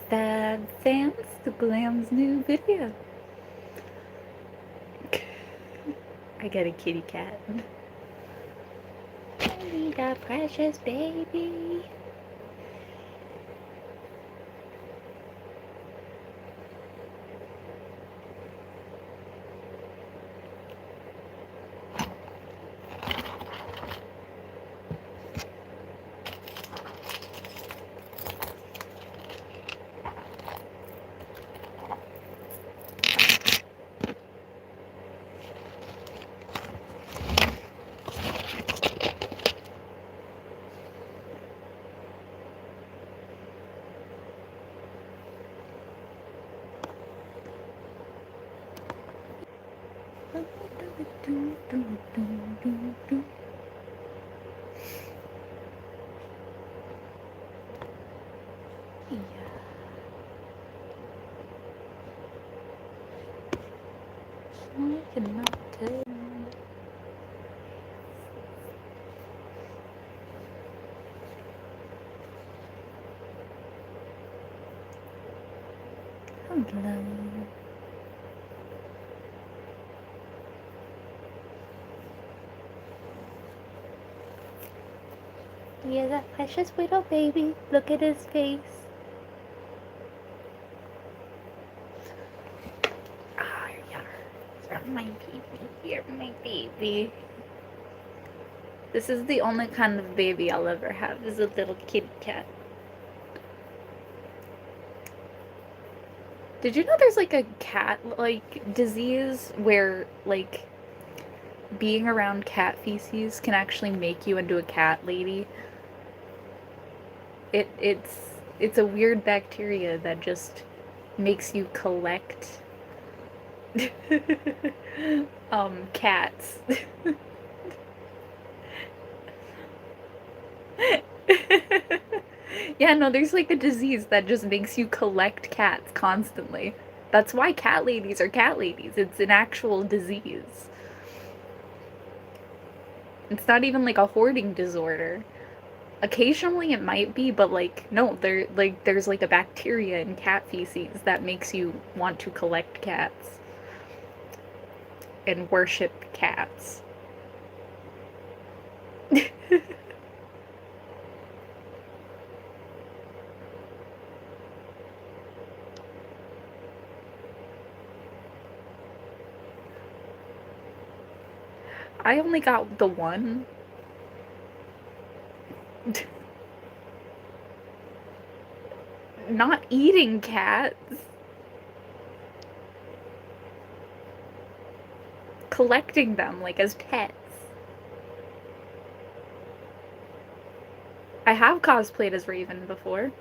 That fans the Glam's new video. I got a kitty cat. I need a precious baby. I cannot tell. Hello. Yeah, that precious little baby. Look at his face. Ah, you're my baby. You're my baby. This is the only kind of baby I'll ever have, is a little kitty cat. Did you know there's like a cat like disease where like being around cat feces can actually make you into a cat lady? It's a weird bacteria that just makes you collect cats. Yeah, no, there's like a disease that just makes you collect cats constantly. That's why cat ladies are cat ladies. It's an actual disease. It's not even like a hoarding disorder. Occasionally it might be, but like no, there's like a bacteria in cat feces that makes you want to collect cats and worship cats. I only got the one. Not eating cats. Collecting them, like, as pets. I have cosplayed as Raven before.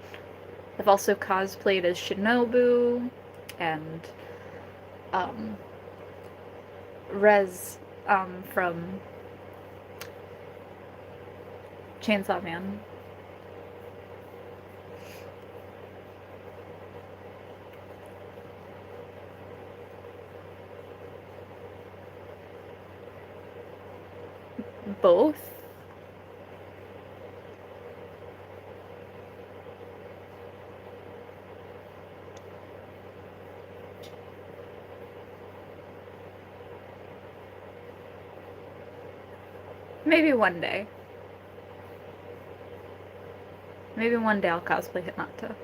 I've also cosplayed as Shinobu and, Rez, from Chainsaw Man. Both? Maybe one day. Maybe one day I'll cosplay Hinata.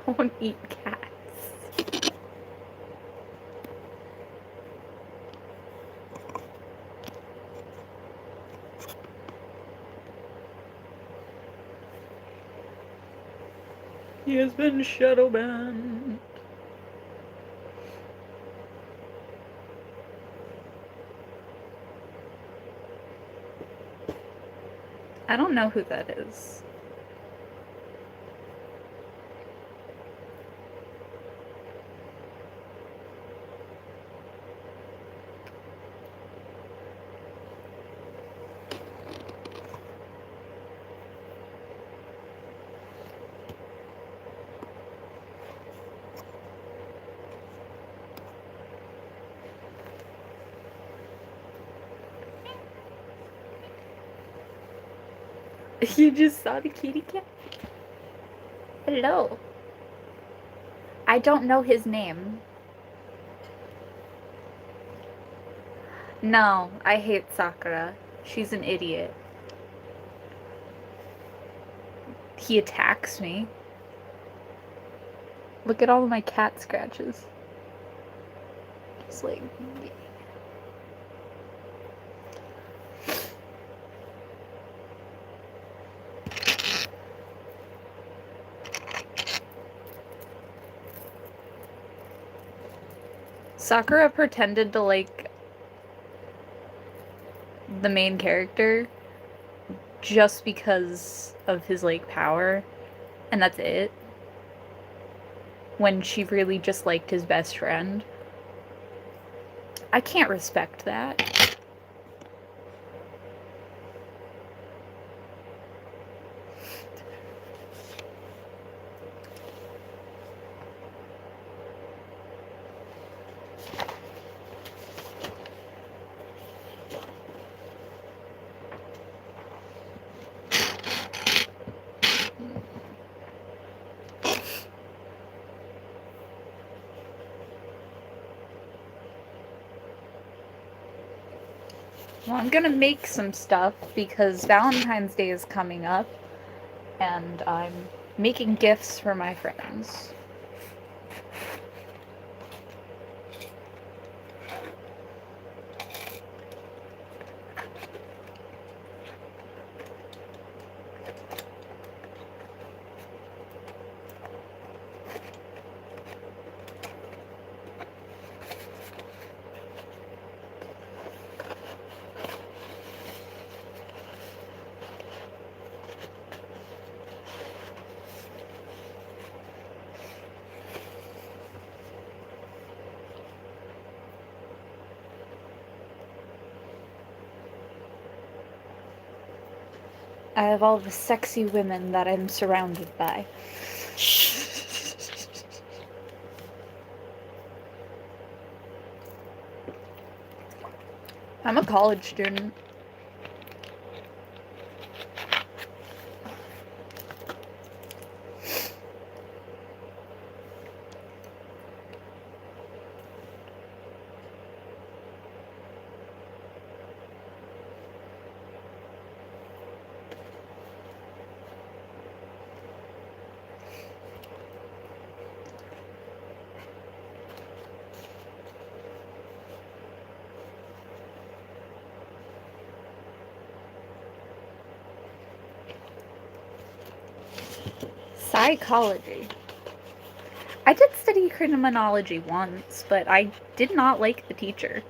Don't eat cats. He has been shadow banned. I don't know who that is. You just saw the kitty cat? Hello. I don't know his name. No, I hate Sakura. She's an idiot. He attacks me. Look at all of my cat scratches. Just like... Sakura pretended to like the main character just because of his like power, and that's it. When she really just liked his best friend. I can't respect that. Well, I'm gonna make some stuff because Valentine's Day is coming up and I'm making gifts for my friends. I have all the sexy women that I'm surrounded by. I'm a college student. Psychology. I did study criminology once, but I did not like the teacher.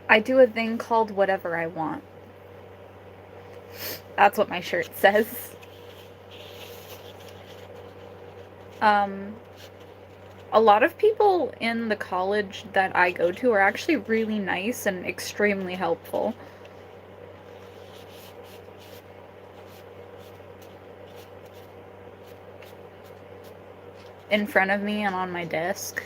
I do a thing called whatever I want. That's what my shirt says. A lot of people in the college that I go to are actually really nice and extremely helpful. In front of me and on my desk.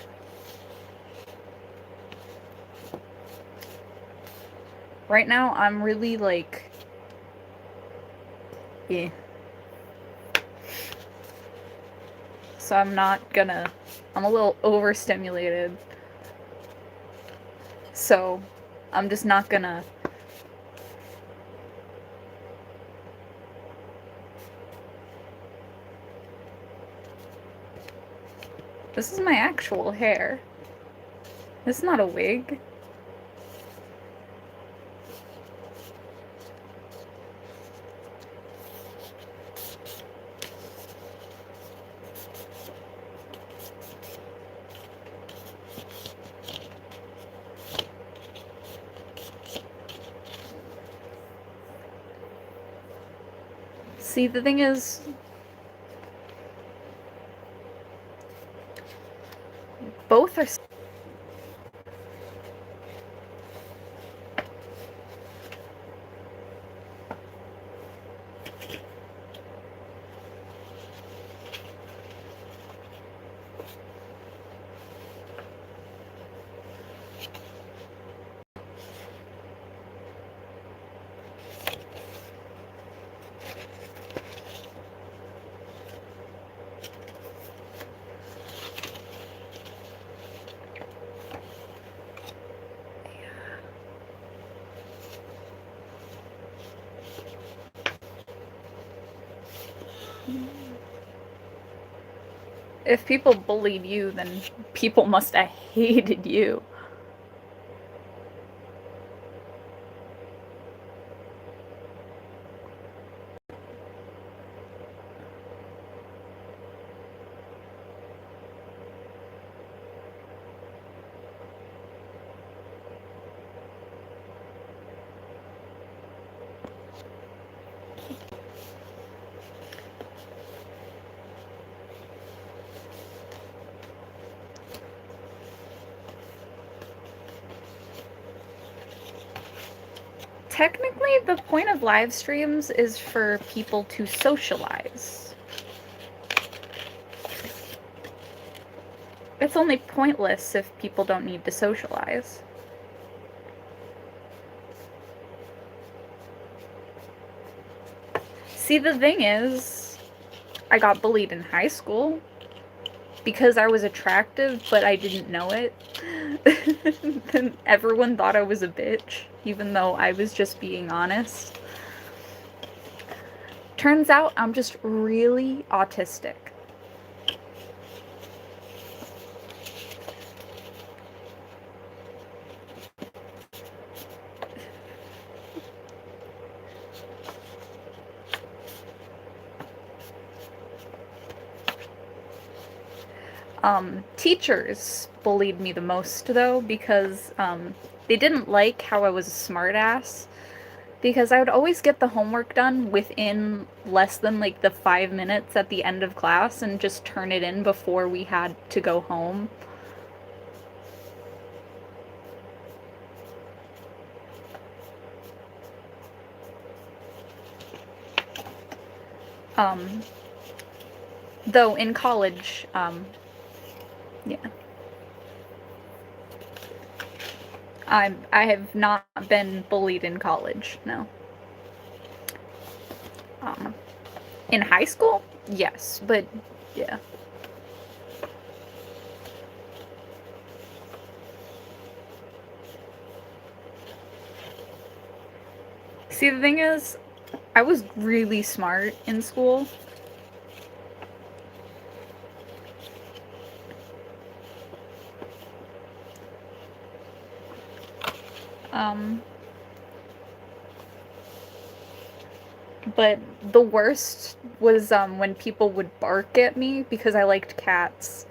Right now, I'm really, like... yeah. So I'm not gonna... I'm a little overstimulated. So, I'm just not gonna... This is my actual hair. This is not a wig. See, the thing is, both are. If people bullied you, then people must have hated you. Technically, the point of live streams is for people to socialize. It's only pointless if people don't need to socialize. See, the thing is, I got bullied in high school because I was attractive, but I didn't know it. Then everyone thought I was a bitch, even though I was just being honest. Turns out I'm just really autistic. Teachers bullied me the most, though, because they didn't like how I was a smartass. Because I would always get the homework done within less than like the 5 minutes at the end of class and just turn it in before we had to go home. Though in college, yeah. I have not been bullied in college, no. In high school, yes, but yeah. See, the thing is, I was really smart in school. But the worst was when people would bark at me because I liked cats.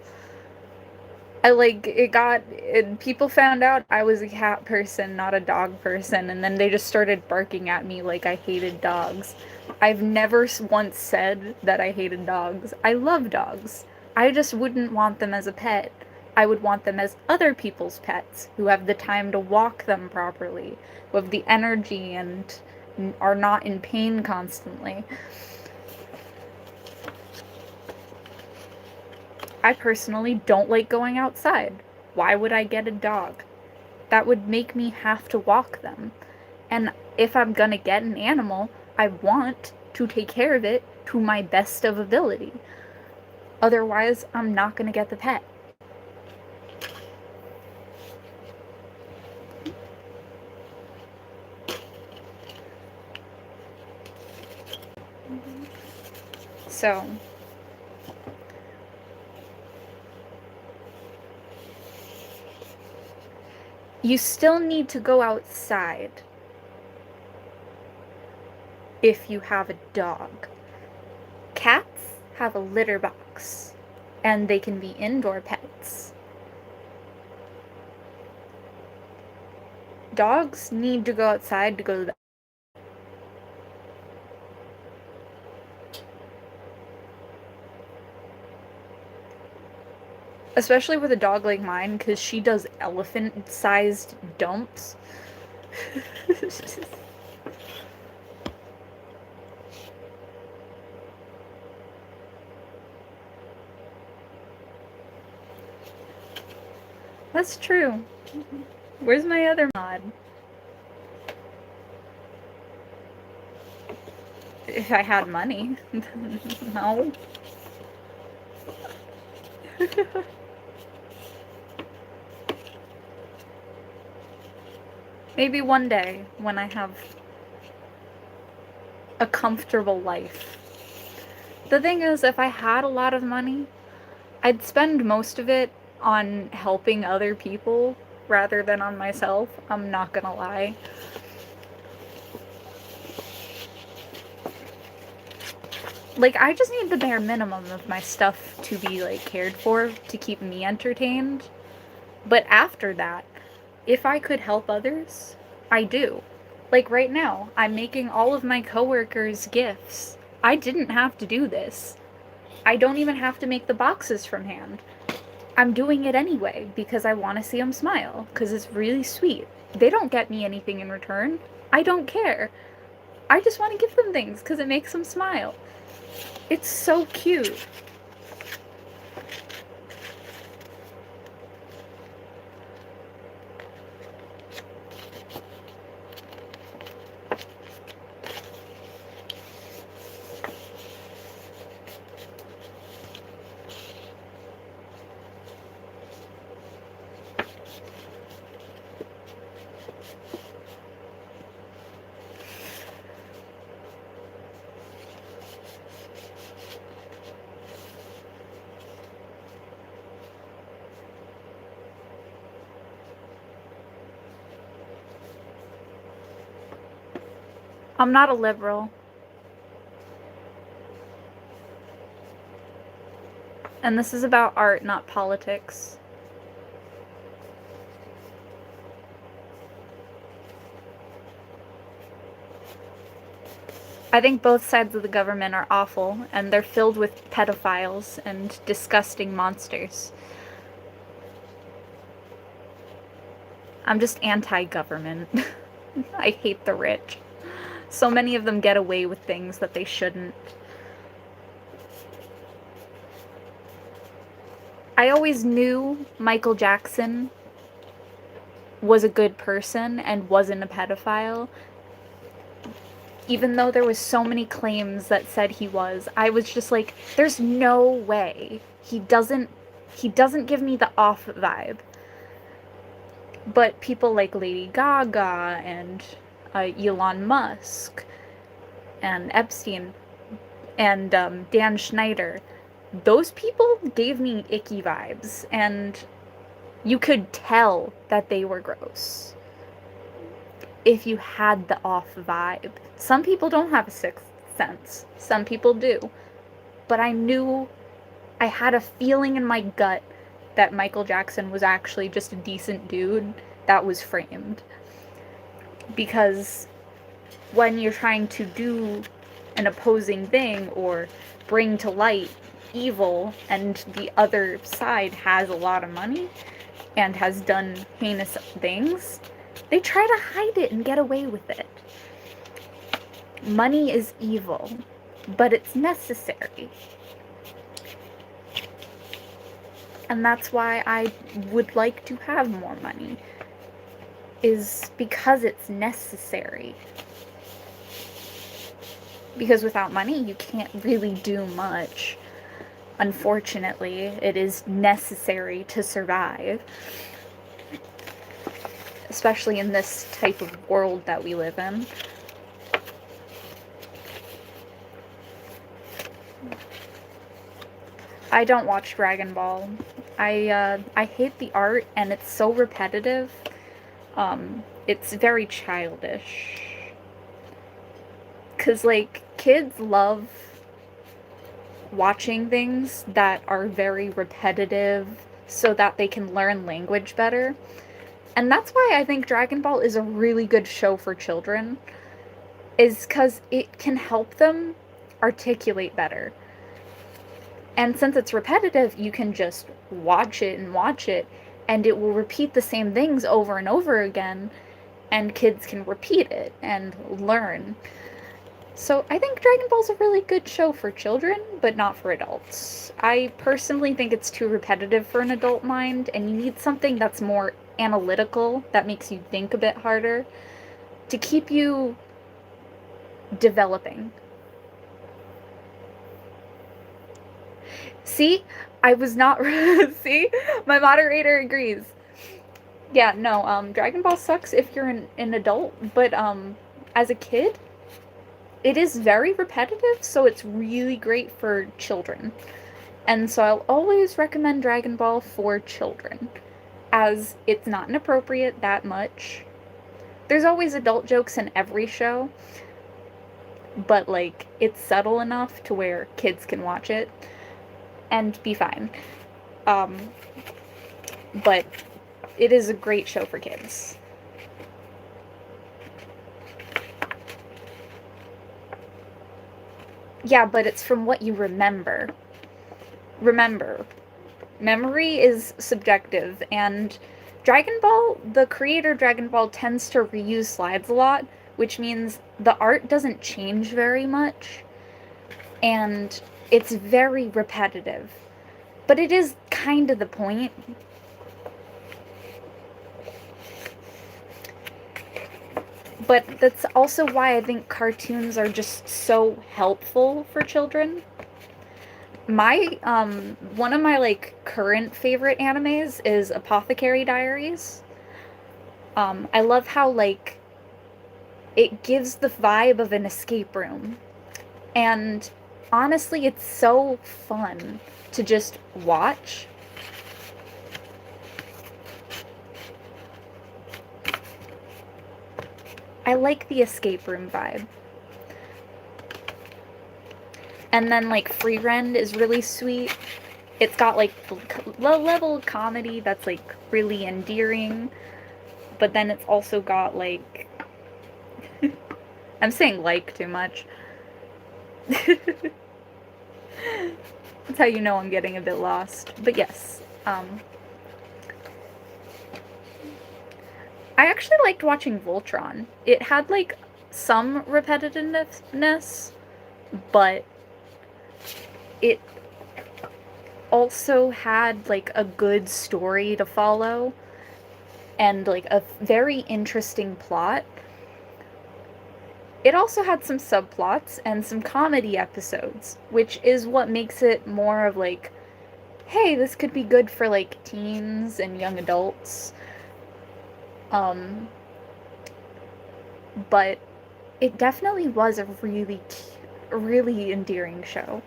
People found out I was a cat person, not a dog person, and then they just started barking at me like I hated dogs. I've never once said that I hated dogs. I love dogs. I just wouldn't want them as a pet. I would want them as other people's pets who have the time to walk them properly, who have the energy and are not in pain constantly. I personally don't like going outside. Why would I get a dog? That would make me have to walk them. And if I'm gonna get an animal, I want to take care of it to my best of ability. Otherwise, I'm not gonna get the pet. So, you still need to go outside if you have a dog. Cats have a litter box, and they can be indoor pets. Dogs need to go outside to go to the Especially with a dog like mine, because she does elephant-sized dumps. That's true. Where's my other mod? If I had money. No. Maybe one day when I have a comfortable life. The thing is, if I had a lot of money, I'd spend most of it on helping other people rather than on myself. I'm not gonna lie. Like, I just need the bare minimum of my stuff to be, like, cared for, to keep me entertained. But after that, if I could help others, I do. Like, right now, I'm making all of my coworkers gifts. I didn't have to do this. I don't even have to make the boxes from hand. I'm doing it anyway because I want to see them smile, because it's really sweet. They don't get me anything in return. I don't care. I just want to give them things because it makes them smile. It's so cute. I'm not a liberal. And this is about art, not politics. I think both sides of the government are awful, and they're filled with pedophiles and disgusting monsters. I'm just anti-government. I hate the rich. So many of them get away with things that they shouldn't. I always knew Michael Jackson was a good person and wasn't a pedophile. Even though there was so many claims that said he was, I was just like, there's no way. He doesn't give me the off vibe. But people like Lady Gaga and Elon Musk and Epstein and Dan Schneider, those people gave me icky vibes, and you could tell that they were gross if you had the off vibe. Some people don't have a sixth sense. Some people do. But I knew, I had a feeling in my gut that Michael Jackson was actually just a decent dude that was framed. Because when you're trying to do an opposing thing or bring to light evil, and the other side has a lot of money and has done heinous things, they try to hide it and get away with it. Money is evil, but it's necessary. And that's why I would like to have more money, is because it's necessary. Because without money, you can't really do much. Unfortunately, it is necessary to survive. Especially in this type of world that we live in. I don't watch Dragon Ball. I hate the art, and it's so repetitive. It's very childish. 'Cause, like, kids love watching things that are very repetitive so that they can learn language better. And that's why I think Dragon Ball is a really good show for children, is 'cause it can help them articulate better. And since it's repetitive, you can just watch it and watch it, and it will repeat the same things over and over again, and kids can repeat it and learn. So I think Dragon Ball's a really good show for children, but not for adults. I personally think it's too repetitive for an adult mind, and you need something that's more analytical, that makes you think a bit harder, to keep you developing. See? I was not... See? My moderator agrees. Yeah, no, Dragon Ball sucks if you're an adult, but, as a kid, it is very repetitive, so it's really great for children. And so I'll always recommend Dragon Ball for children, as it's not inappropriate that much. There's always adult jokes in every show, but, like, it's subtle enough to where kids can watch it and be fine. But it is a great show for kids. Yeah, but it's from what you remember. Remember, memory is subjective, and Dragon Ball, the creator of Dragon Ball, tends to reuse slides a lot, which means the art doesn't change very much, and it's very repetitive. But it is kind of the point. But that's also why I think cartoons are just so helpful for children. My, one of my, like, current favorite animes is Apothecary Diaries. I love how, like, it gives the vibe of an escape room. And honestly, it's so fun to just watch. I like the escape room vibe. And then, like, Free Rend is really sweet. It's got, like, low-level comedy that's, like, really endearing. But then it's also got, like... I'm saying like too much. That's how you know I'm getting a bit lost. But yes, I actually liked watching Voltron. It had, like, some repetitiveness, but it also had, like, a good story to follow and, like, a very interesting plot. It also had some subplots and some comedy episodes, which is what makes it more of, like, hey, this could be good for, like, teens and young adults. But it definitely was a really endearing show.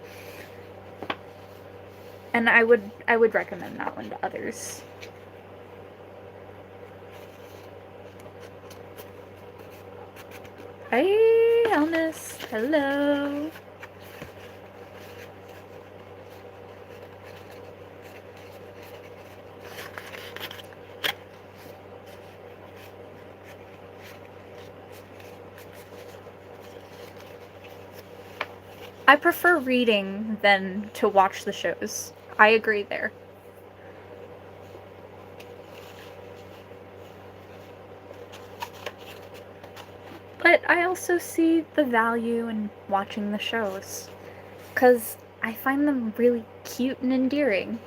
And I would recommend that one to others. Hey, Elnis. Hello. I prefer reading than to watch the shows. I agree there. But I also see the value in watching the shows, because I find them really cute and endearing.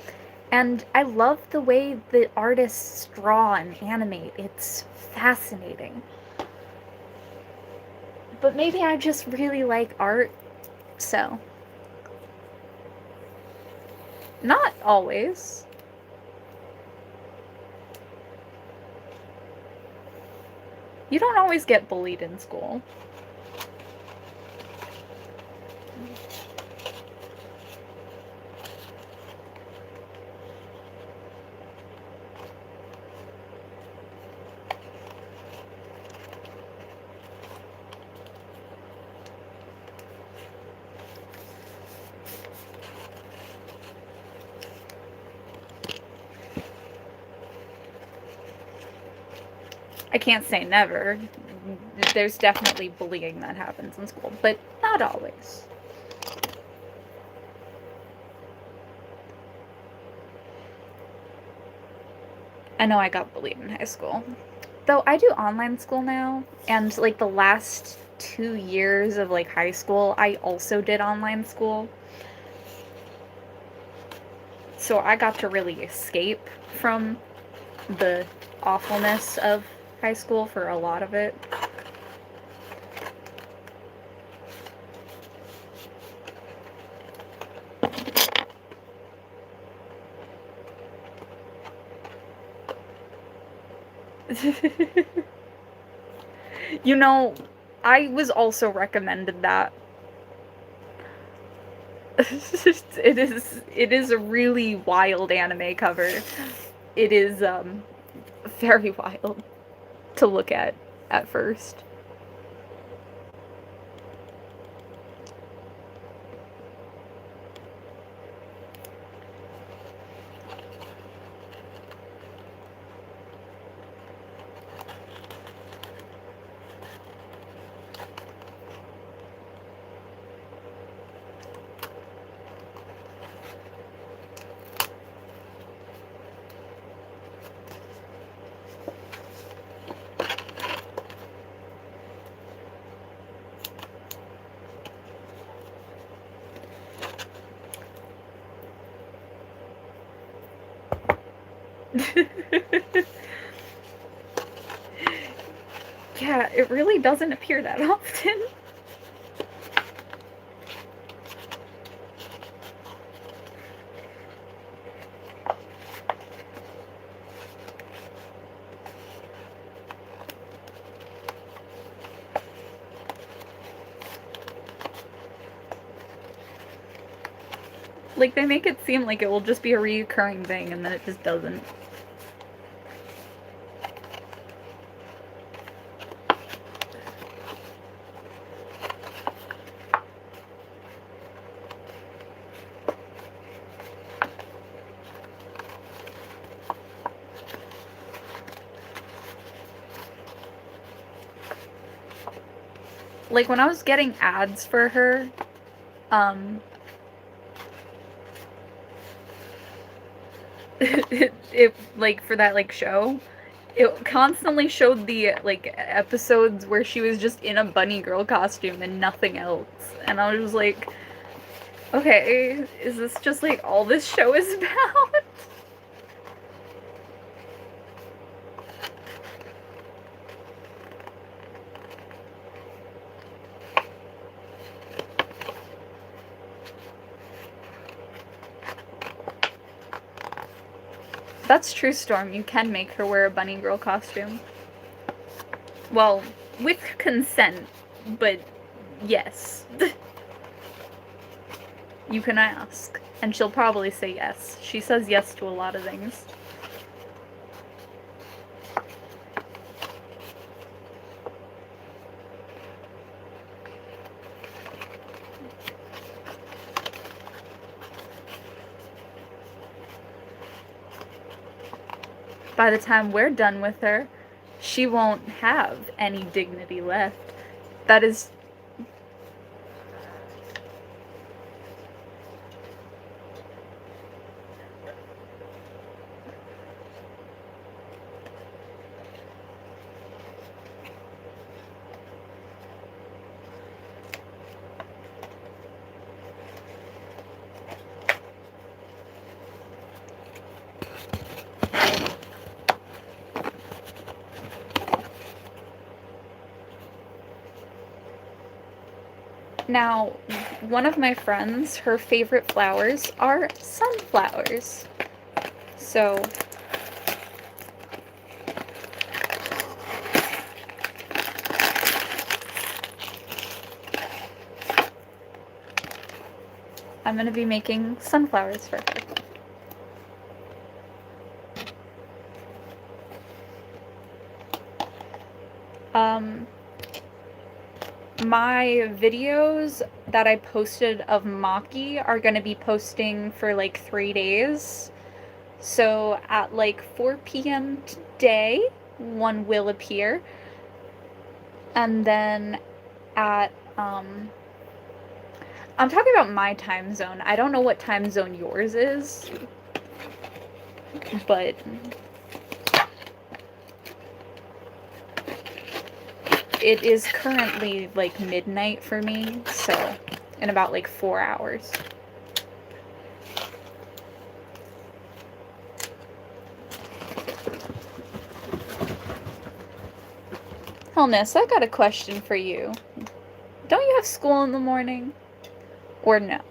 And I love the way the artists draw and animate. It's fascinating. But maybe I just really like art, so. Not always. You don't always get bullied in school. I can't say never. There's definitely bullying that happens in school, but not always. I know I got bullied in high school. Though I do online school now, and like the last 2 years of like high school, I also did online school. So I got to really escape from the awfulness of high school for a lot of it. You know, I was also recommended that. It is a really wild anime cover. It is very wild to look at first. Yeah, it really doesn't appear that often. Like, they make it seem like it will just be a recurring thing, and then it just doesn't. Like, when I was getting ads for her, it like, for that, like, show, it constantly showed the, like, episodes where she was just in a bunny girl costume and nothing else. And I was just like, okay, is this just, like, all this show is about? That's true, Storm. You can make her wear a bunny girl costume. Well, with consent, but yes. You can ask, and she'll probably say yes. She says yes to a lot of things. By the time we're done with her, she won't have any dignity left. That is... Now, one of my friends, her favorite flowers are sunflowers. So... I'm gonna be making sunflowers for her. My videos that I posted of Maki are gonna be posting for like 3 days. So at like 4 p.m. today, one will appear. And then at, I'm talking about my time zone. I don't know what time zone yours is, but It is currently like midnight for me, so in about like 4 hours. Hellness, I got a question for you. Don't you have school in the morning? Or no?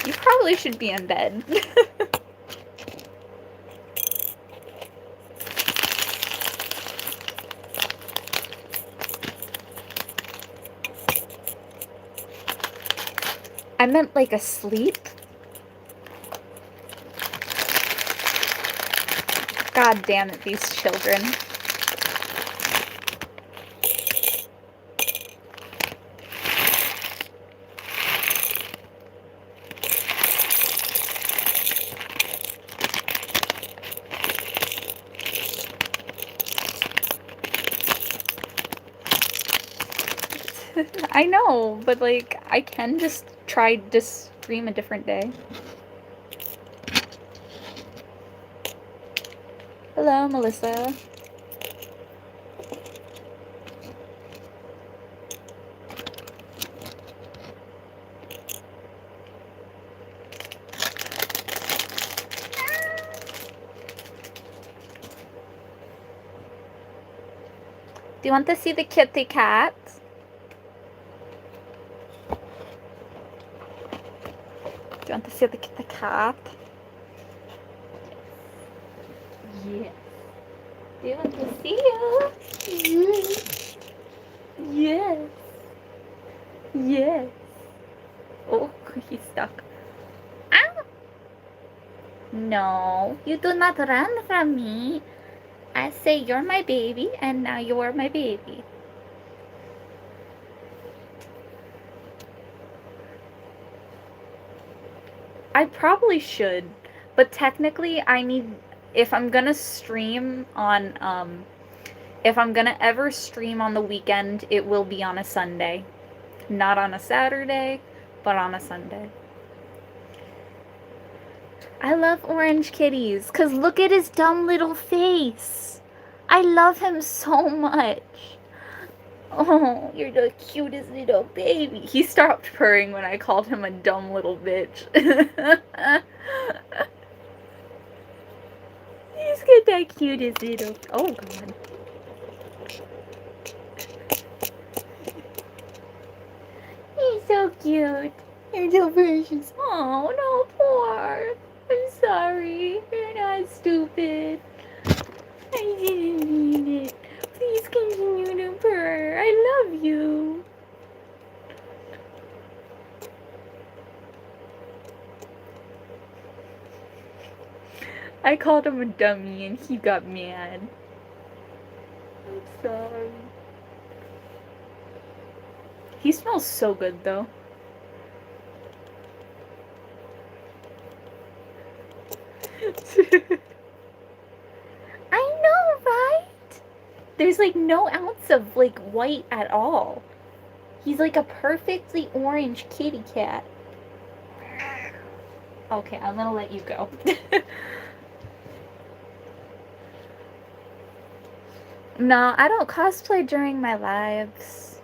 You probably should be in bed. I meant like asleep. God damn it, these children. I know, but like, I can just try to stream a different day. Hello, Melissa. Do you want to see the kitty cat? Do you want to see the kitty cat? Yes. Do you want to see you? Yes. Yes. Yes. Oh, he's stuck. Ow! No, you do not run from me. I say you're my baby, and now you are my baby. I probably should, but technically I need, if I'm gonna stream on, if I'm gonna ever stream on the weekend, it will be on a Sunday. Not on a Saturday, but on a Sunday. I love orange kitties, because look at his dumb little face. I love him so much. Oh, you're the cutest little baby. He stopped purring when I called him a dumb little bitch. He's got that cutest little... Oh, God. He's so cute. You're so precious. Oh, no, poor. I'm sorry. You're not stupid. I didn't mean it. Please continue to purr. I love you. I called him a dummy and he got mad. I'm sorry. He smells so good though. I know, right? There's like no ounce of like white at all. He's like a perfectly orange kitty cat. Okay, I'm gonna let you go. No, I don't cosplay during my lives.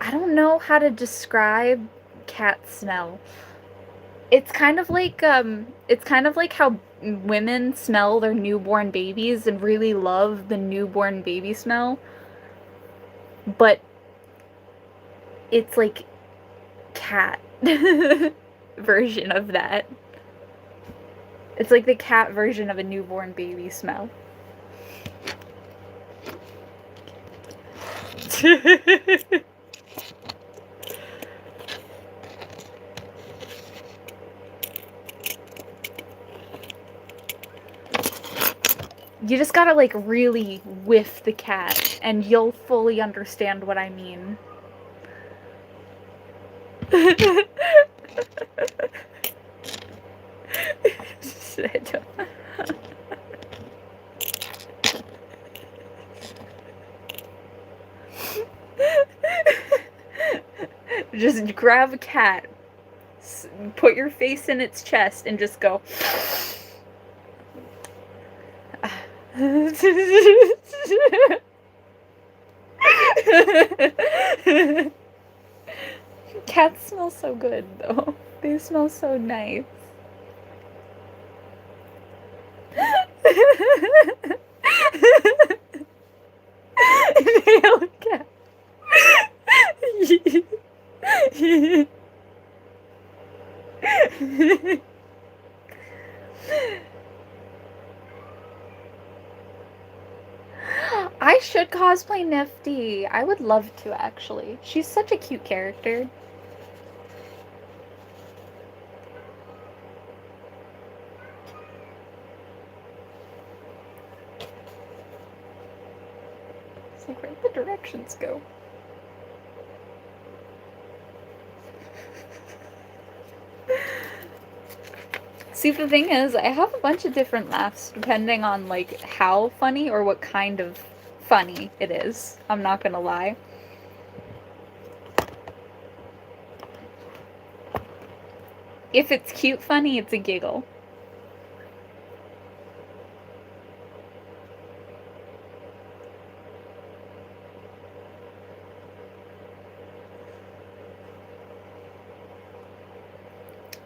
I don't know how to describe cat smell. It's kind of like how women smell their newborn babies and really love the newborn baby smell. But it's like cat version of that. It's like the cat version of a newborn baby smell. You just gotta like really whiff the cat and you'll fully understand what I mean. Just grab a cat, put your face in its chest, and just go. Cats smell so good, though. They smell so nice. Male cat. I should cosplay Nifty. I would love to, actually. She's such a cute character. It's like, where'd the directions go? See, the thing is, I have a bunch of different laughs depending on, like, how funny or what kind of funny it is. I'm not gonna lie. If it's cute funny, it's a giggle.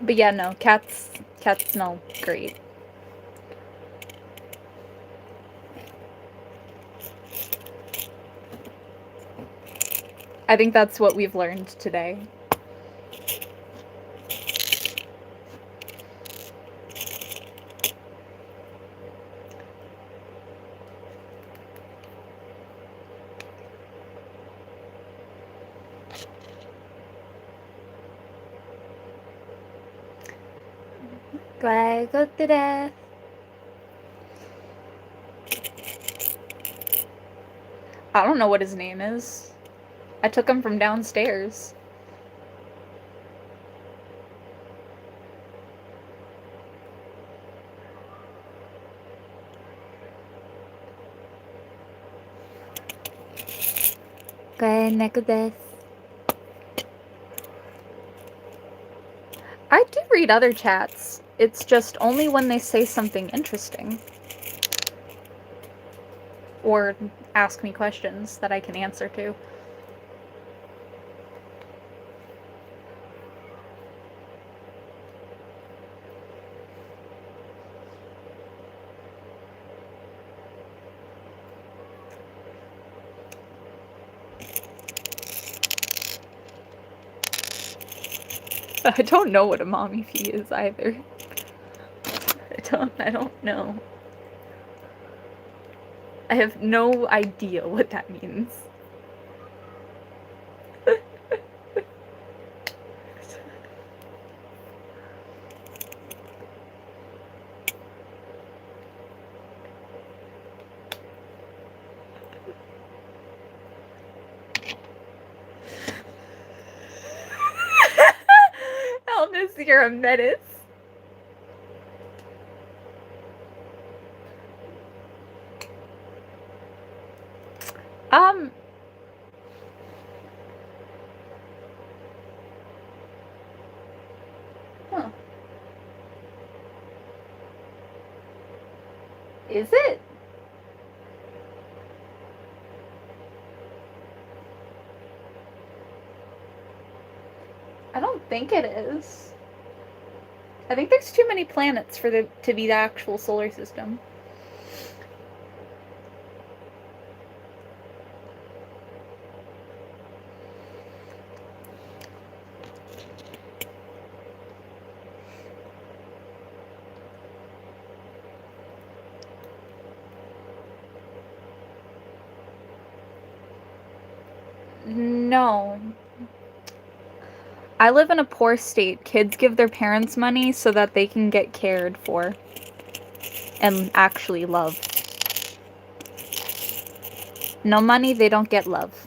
But yeah, no, cats smell great. I think that's what we've learned today. Glad I go to death. I don't know what his name is. I took him from downstairs. Glad I go to death. I do read other chats. It's just only when they say something interesting. Or ask me questions that I can answer to. I don't know what a mommy fee is either. I don't know. I have no idea what that means. Elvis, you're a menace. Huh. Is it? I don't think it is. I think there's too many planets for there to be the actual solar system. No. I live in a poor state. Kids give their parents money so that they can get cared for and actually loved. No money, they don't get love.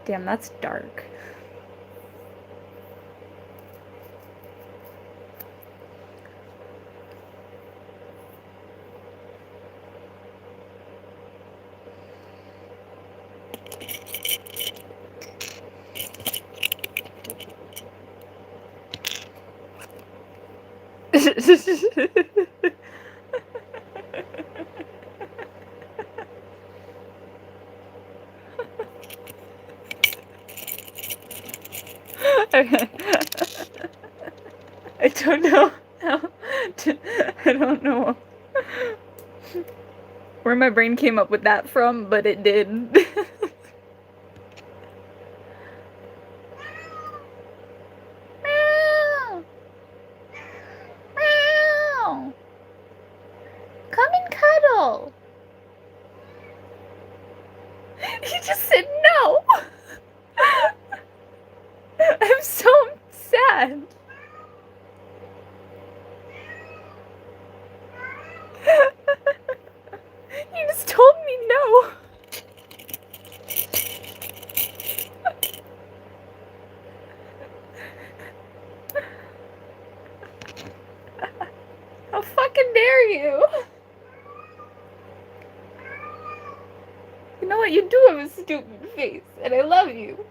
Damn, that's dark. Okay. I don't know how I don't know where my brain came up with that from, but it did. Meow. Meow. Come and cuddle. He just said no. I'm so sad. He just told me no. How fucking dare you? You know what? You do have a stupid face, and I love you.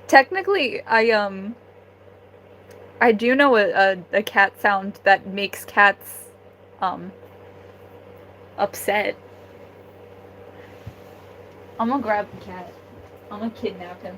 Technically, I do know a cat sound that makes cats, upset. I'm gonna grab the cat. I'm gonna kidnap him.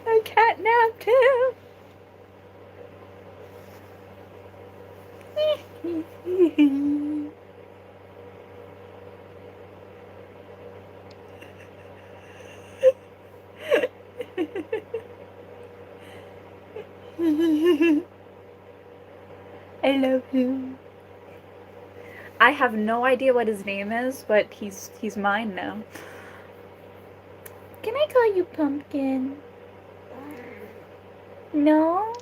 I catnapped him. I love you. I have no idea what his name is, but he's mine now. Can I call you Pumpkin? No?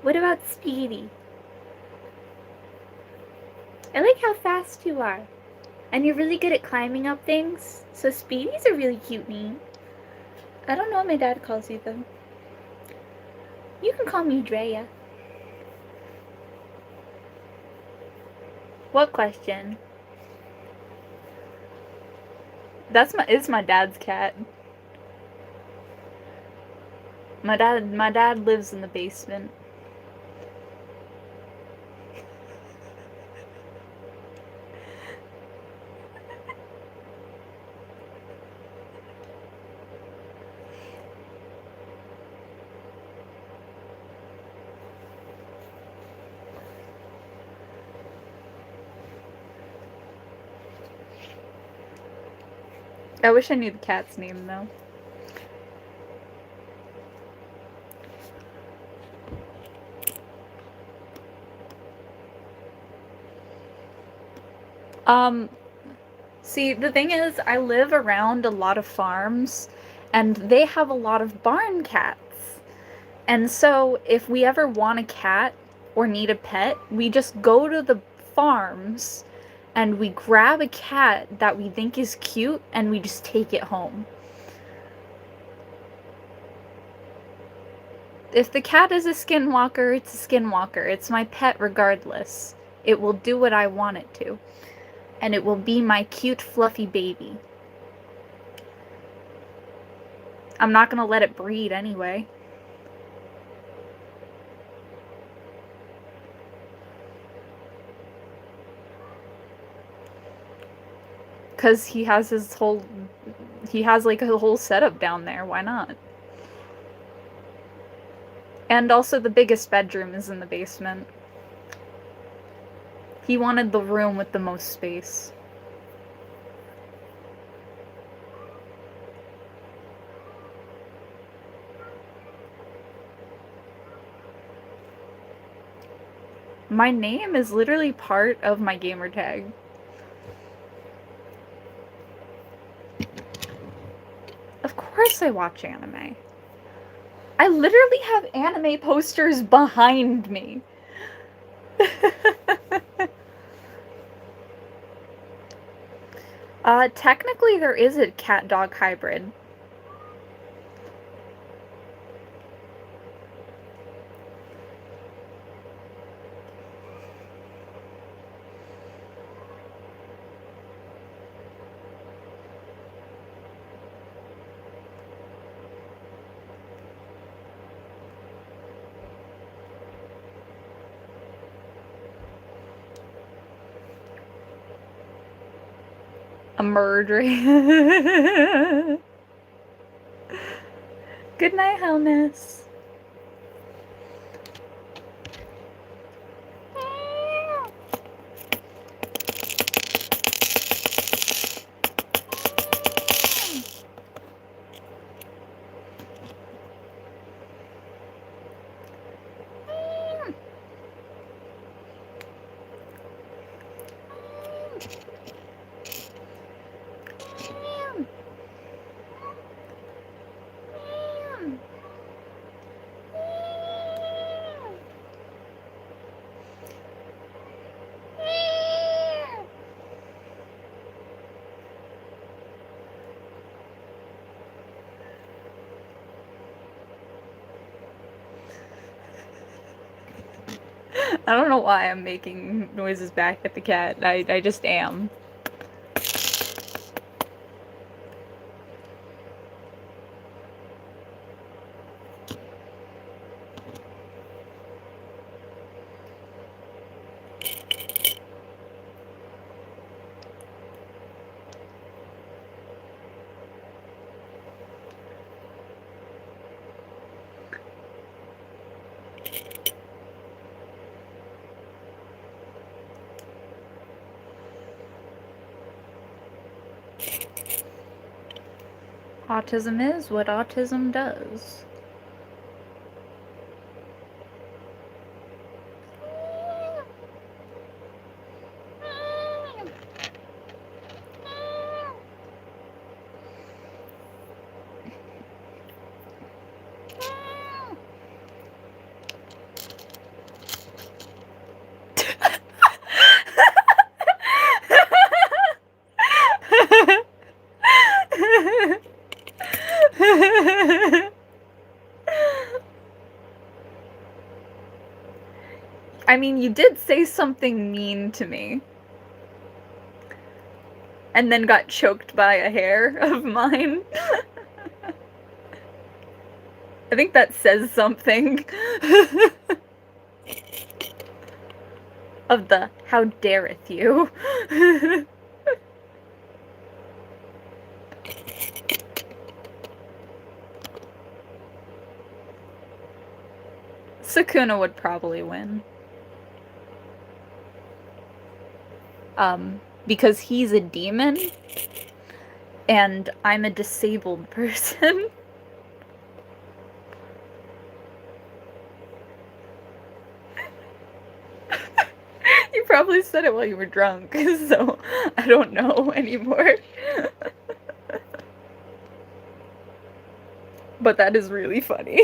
What about Speedy? I like how fast you are. And you're really good at climbing up things. So Speedy's a really cute name. I don't know what my dad calls you though. You can call me Drea. What question? It's my dad's cat. My dad lives in the basement. I wish I knew the cat's name though. See, the thing is, I live around a lot of farms, and they have a lot of barn cats. And so, if we ever want a cat or need a pet, we just go to the farms and we grab a cat that we think is cute and we just take it home. If the cat is a skinwalker, it's a skinwalker. It's my pet regardless. It will do what I want it to. And it will be my cute, fluffy baby. I'm not gonna let it breed anyway. Because he has like a whole setup down there. Why not? And also the biggest bedroom is in the basement. He wanted the room with the most space. My name is literally part of my gamer tag. Of course I watch anime. I literally have anime posters behind me. Technically there is a cat-dog hybrid. A murder. Good night, Helmus. I don't know why I'm making noises back at the cat. I just am. Autism is what autism does. I mean, you did say something mean to me. And then got choked by a hair of mine. I think that says something. Of the, how dareth you. Sukuna would probably win. Because he's a demon, and I'm a disabled person. You probably said it while you were drunk, so I don't know anymore. But that is really funny.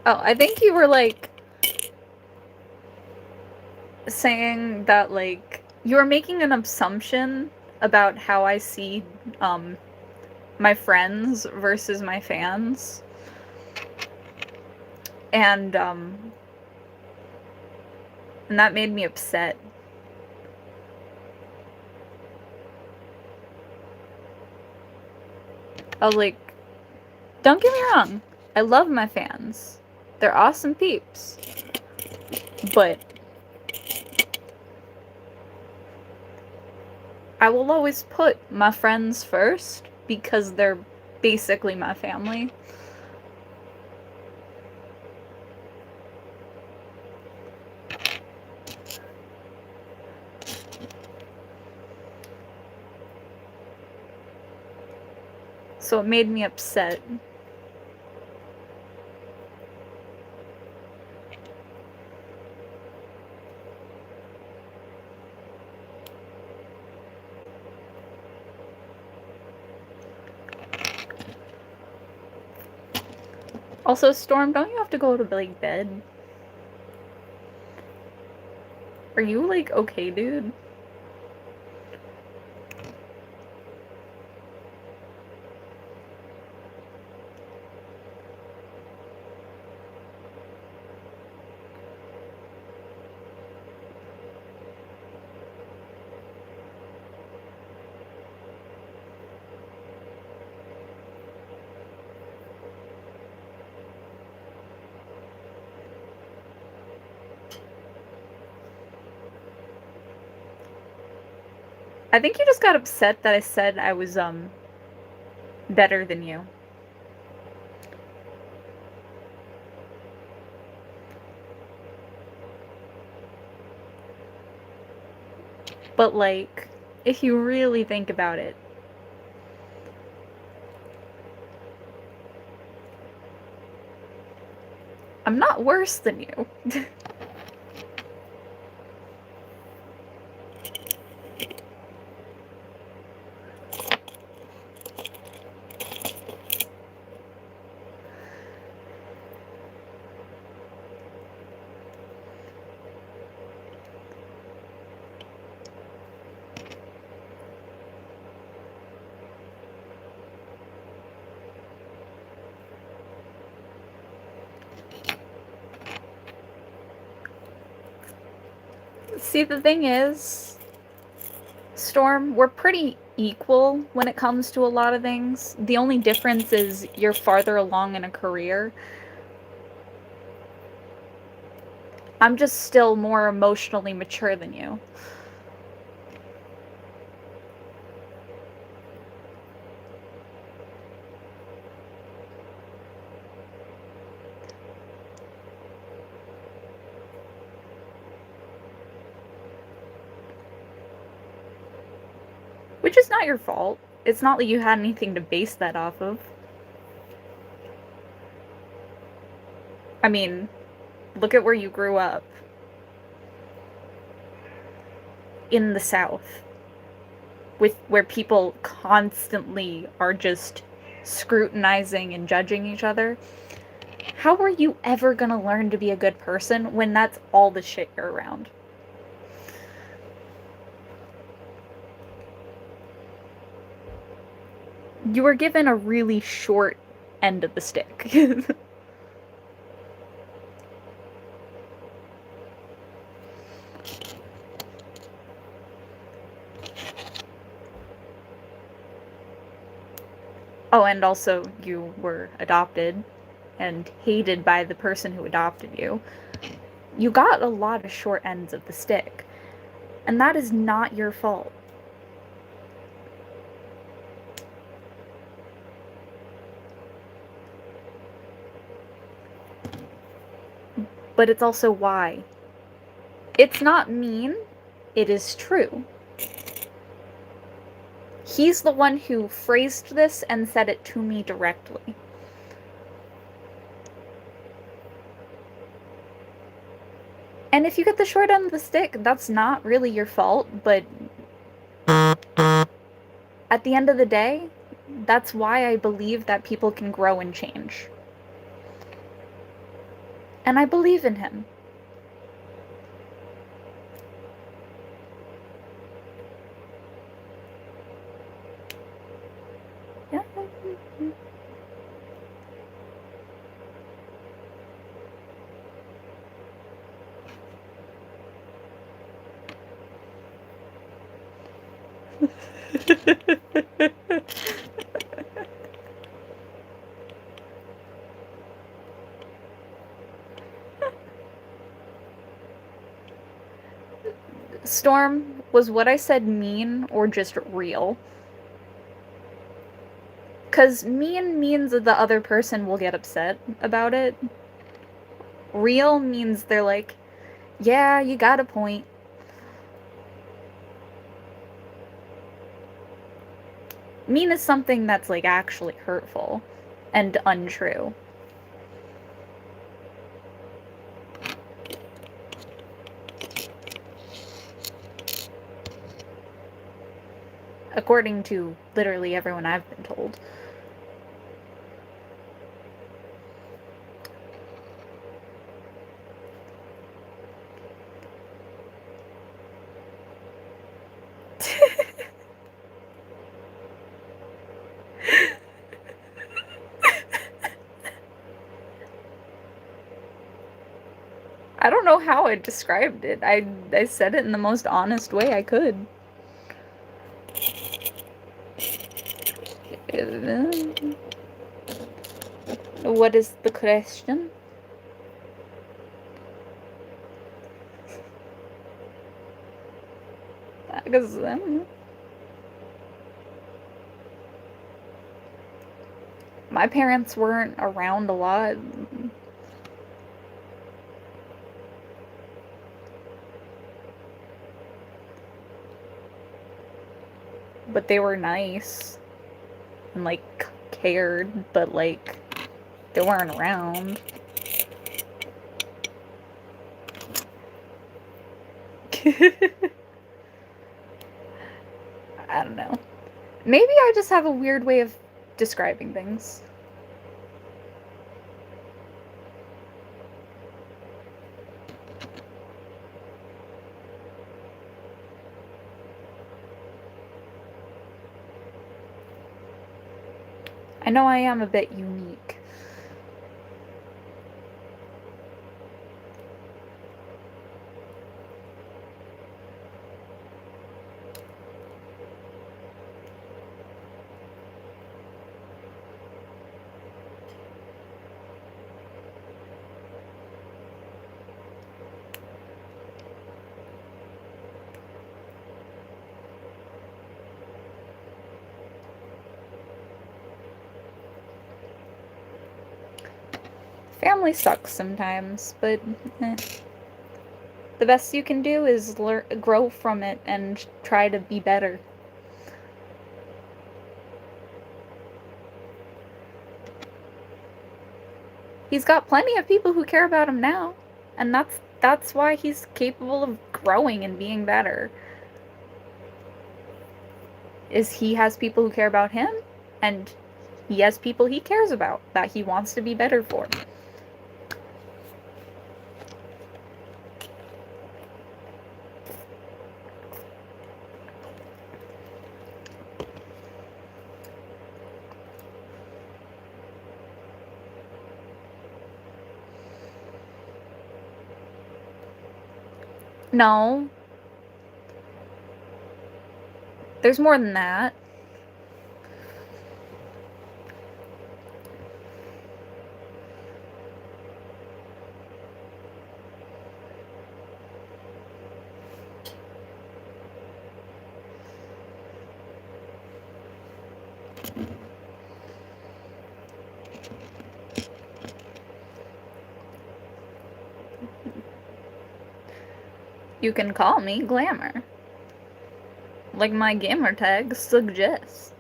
Oh, I think you were, like, saying that, like, you were making an assumption about how I see, my friends versus my fans. And that made me upset. I was like, don't get me wrong, I love my fans. They're awesome peeps. But I will always put my friends first because they're basically my family. So it made me upset. Also, Storm, don't you have to go to, like, bed? Are you, like, okay, dude? I think you just got upset that I said I was, better than you. But, like, if you really think about it, I'm not worse than you. See, the thing is, Storm, we're pretty equal when it comes to a lot of things. The only difference is you're farther along in a career. I'm just still more emotionally mature than you. Which is not your fault. It's not like you had anything to base that off of. I mean, look at where you grew up. In the South. Where people constantly are just scrutinizing and judging each other. How are you ever gonna learn to be a good person when that's all the shit you're around? You were given a really short end of the stick. Oh, and also you were adopted and hated by the person who adopted you. You got a lot of short ends of the stick. And that is not your fault. But it's also why. It's not mean, it is true. He's the one who phrased this and said it to me directly. And if you get the short end of the stick, that's not really your fault, but at the end of the day, that's why I believe that people can grow and change. And I believe in him. Yeah. Storm, was what I said mean or just real? Because mean means that the other person will get upset about it. Real means they're like, yeah, you got a point. Mean is something that's like actually hurtful and untrue. According to literally everyone I've been told. I don't know how I described it. I said it in the most honest way I could. What is the question? Because my parents weren't around a lot. But they were nice and like cared, but like they weren't around. I don't know. Maybe I just have a weird way of describing things. I know I am a bit unique. Family sucks sometimes, but the best you can do is grow from it and try to be better. He's got plenty of people who care about him now, and that's why he's capable of growing and being better. Is he has people who care about him, and he has people he cares about that he wants to be better for. No. There's more than that. You can call me Glamour. Like my gamer tag suggests.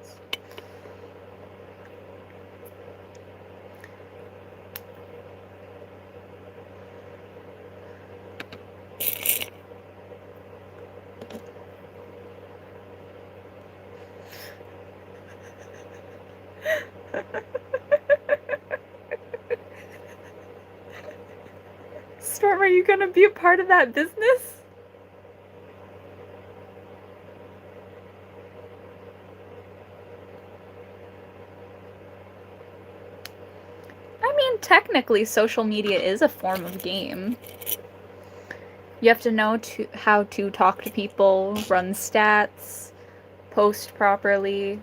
Storm, are you gonna be a part of that business? I mean, technically, social media is a form of game. You have to know how to talk to people, run stats, post properly.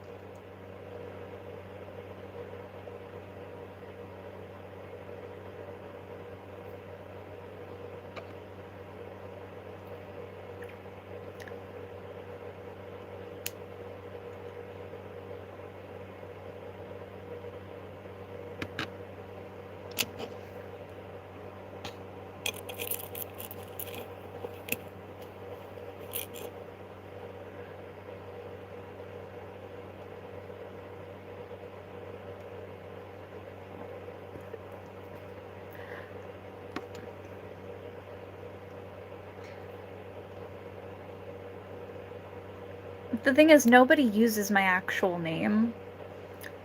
The thing is, nobody uses my actual name,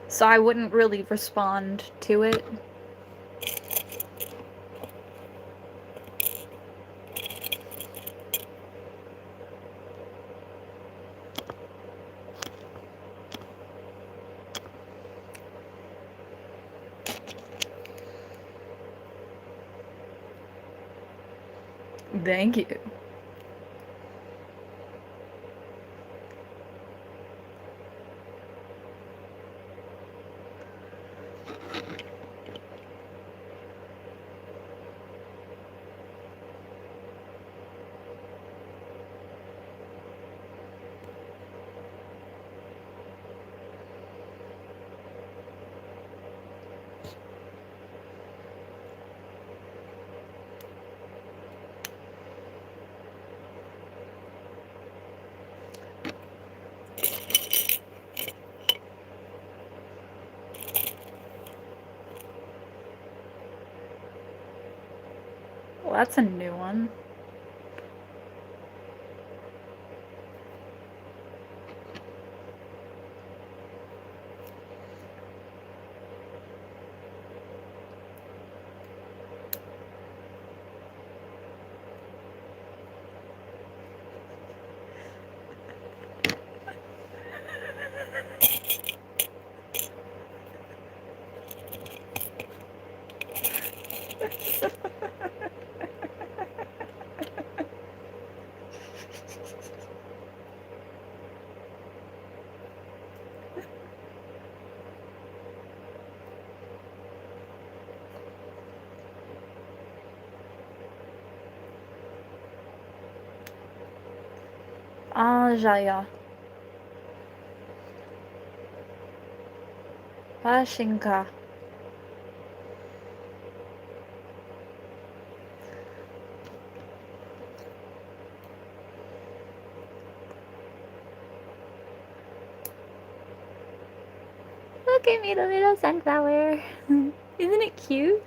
so I wouldn't really respond to it. Thank you. Well, that's a new one. Jaya. Pashinka. Look at me, the little sunflower. Isn't it cute?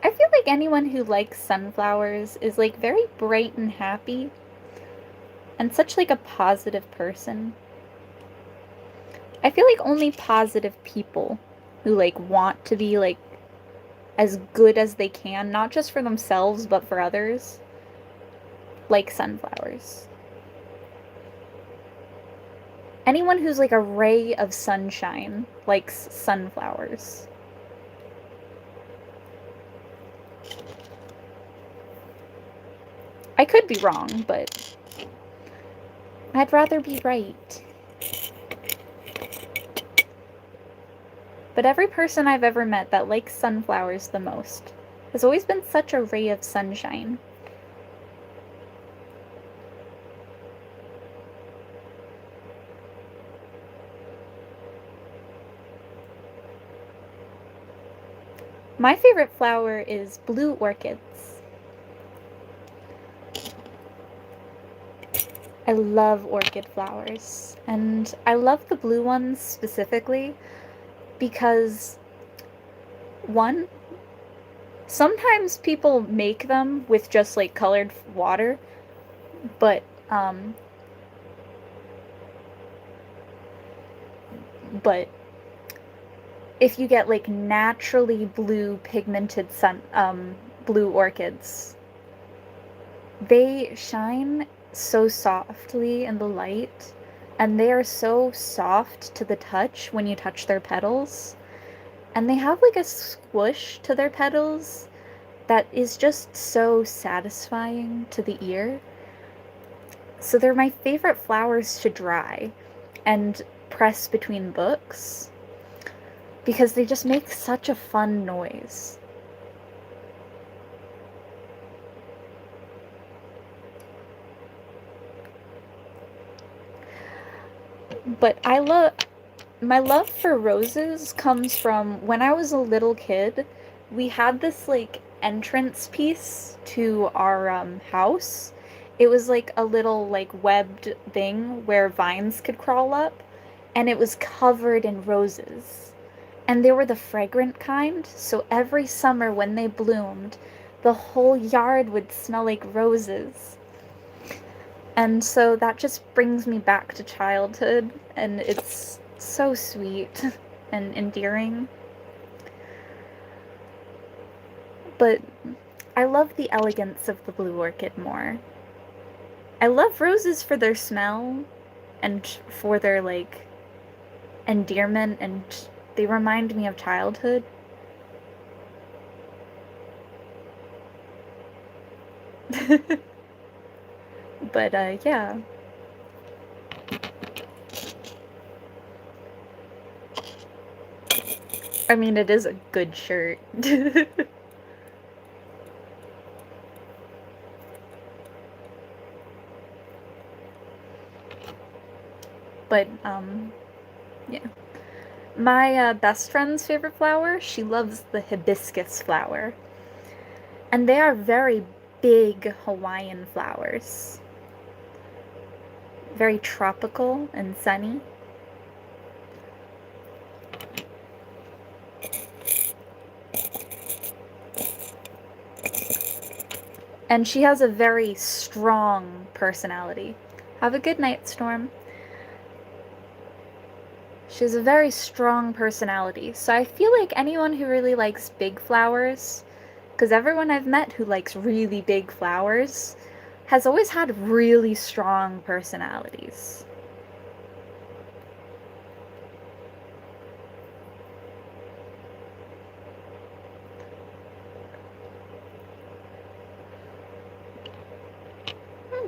I feel like anyone who likes sunflowers is like very bright and happy and such like a positive person. I feel like only positive people who like want to be like as good as they can, not just for themselves but for others, like sunflowers. Anyone who's like a ray of sunshine likes sunflowers. I could be wrong, but I'd rather be right. But every person I've ever met that likes sunflowers the most has always been such a ray of sunshine. My favorite flower is blue orchids. I love orchid flowers, and I love the blue ones specifically because, one, sometimes people make them with just like colored water, but um but if you get like naturally blue pigmented blue orchids, they shine so softly in the light, and they are so soft to the touch when you touch their petals, and they have like a squish to their petals that is just so satisfying to the ear. So they're my favorite flowers to dry and press between books because they just make such a fun noise. But my love for roses comes from when I was a little kid. We had this like entrance piece to our house. It was like a little like webbed thing where vines could crawl up, and it was covered in roses. And they were the fragrant kind, so every summer when they bloomed, the whole yard would smell like roses. And so that just brings me back to childhood, and it's so sweet and endearing. But I love the elegance of the blue orchid more. I love roses for their smell and for their like endearment, and they remind me of childhood. But yeah. I mean, it is a good shirt. But yeah. My best friend's favorite flower, she loves the hibiscus flower. And they are very big Hawaiian flowers. Very tropical and sunny. And she has a very strong personality. Have a good night, Storm. She has a very strong personality, so I feel like anyone who really likes big flowers, because everyone I've met who likes really big flowers has always had really strong personalities.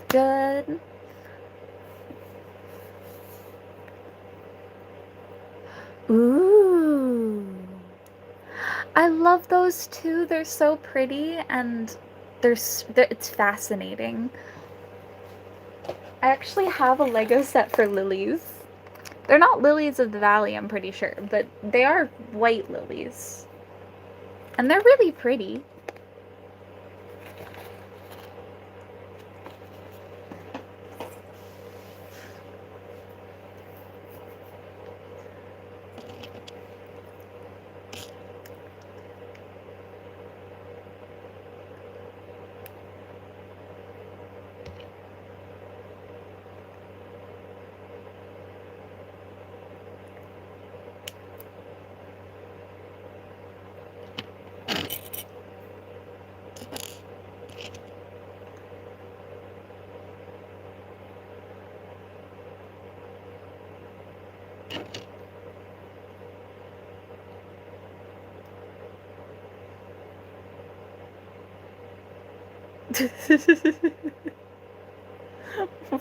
Good. Ooh. I love those too. They're so pretty, and it's fascinating. I actually have a Lego set for lilies. They're not lilies of the valley, I'm pretty sure, but they are white lilies. And they're really pretty.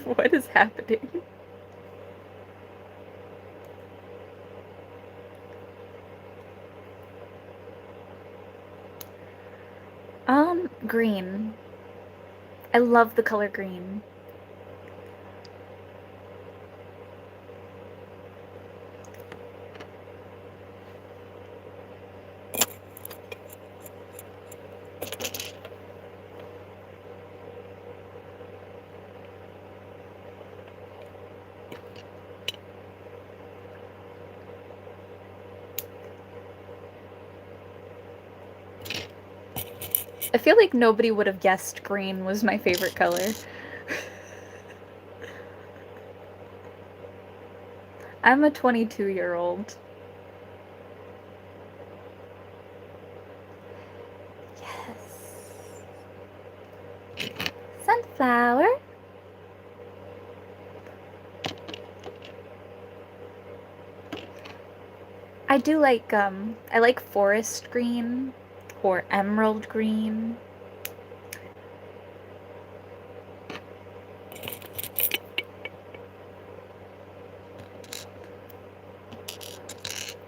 What is happening? Green. I love the color green. I feel like nobody would have guessed green was my favorite color. I'm a 22-year-old. Yes. Sunflower. I do like, I like forest green or emerald green.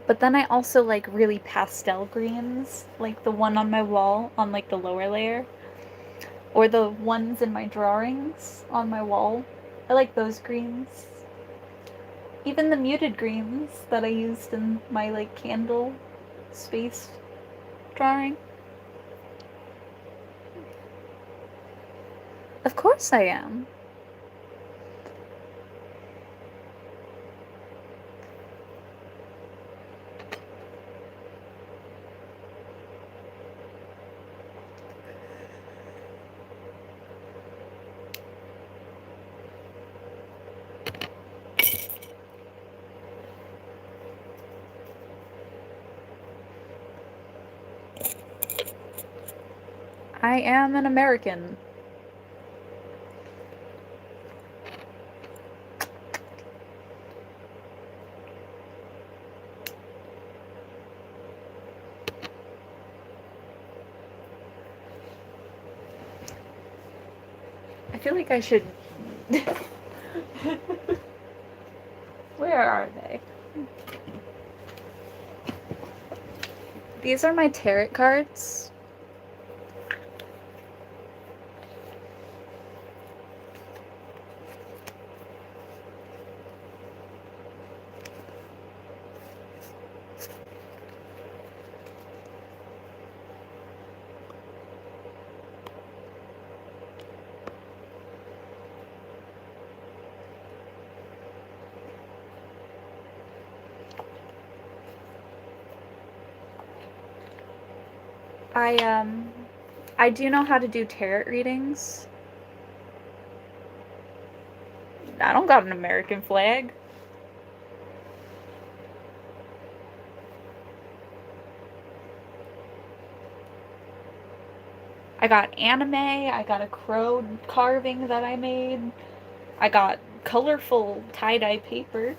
But then I also like really pastel greens, like the one on my wall on like the lower layer. Or the ones in my drawings on my wall. I like those greens. Even the muted greens that I used in my like candle space drawing. Of course I am. I am an American. I feel like I should... Where are they? These are my tarot cards. I do know how to do tarot readings. I don't got an American flag. I got anime, I got a crow carving that I made. I got colorful tie-dye paper.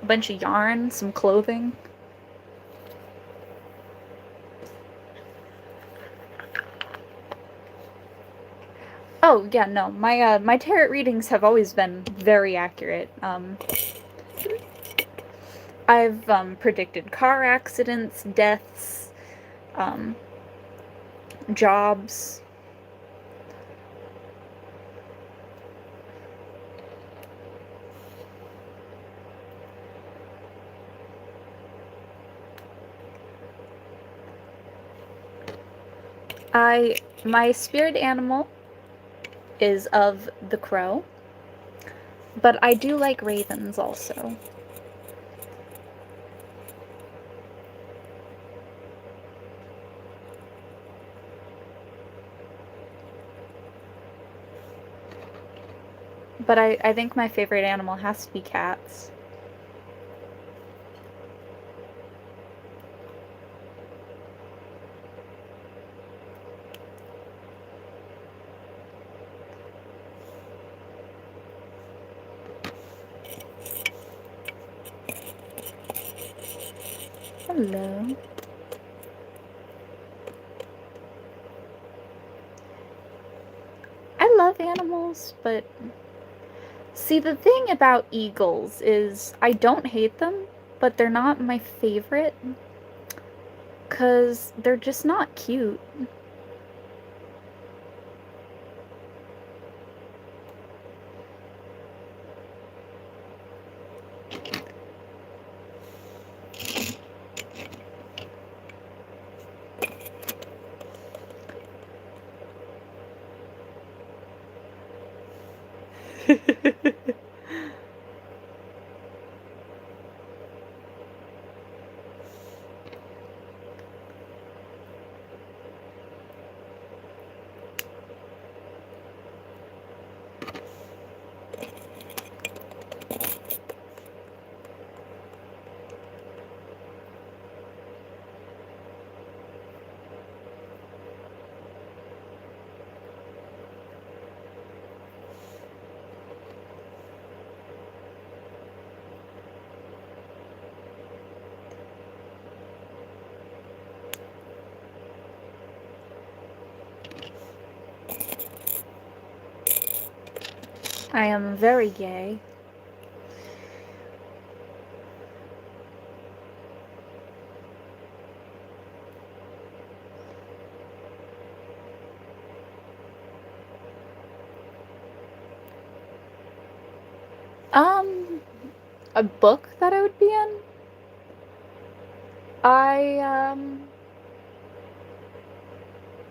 A bunch of yarn, some clothing. Oh, yeah, no. My tarot readings have always been very accurate. I've predicted car accidents, deaths, um, jobs. My spirit animal is of the crow, but I do like ravens also. But I think my favorite animal has to be cats. Hello. I love animals, but see, the thing about eagles is I don't hate them, but they're not my favorite because they're just not cute. I am very gay. Um, a book that I would be in? I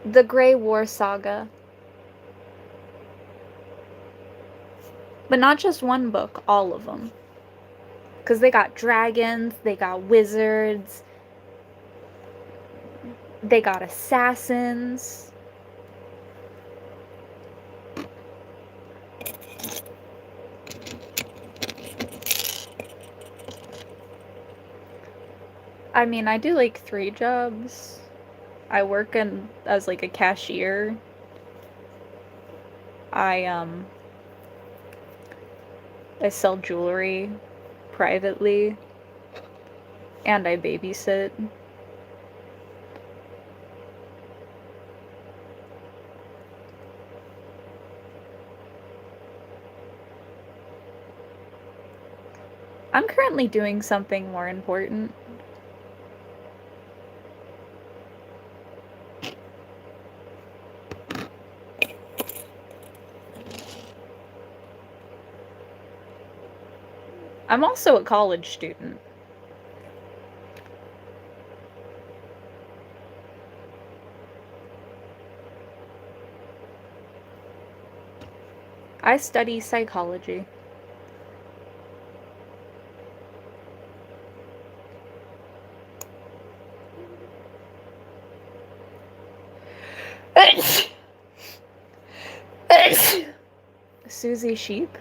the Grey War Saga. But not just one book, all of them. Because they got dragons, they got wizards, they got assassins. I mean, I do like 3 jobs. I work in as like a cashier. I I sell jewelry privately and I babysit. I'm currently doing something more important. I'm also a college student. I study psychology. Susie Sheep?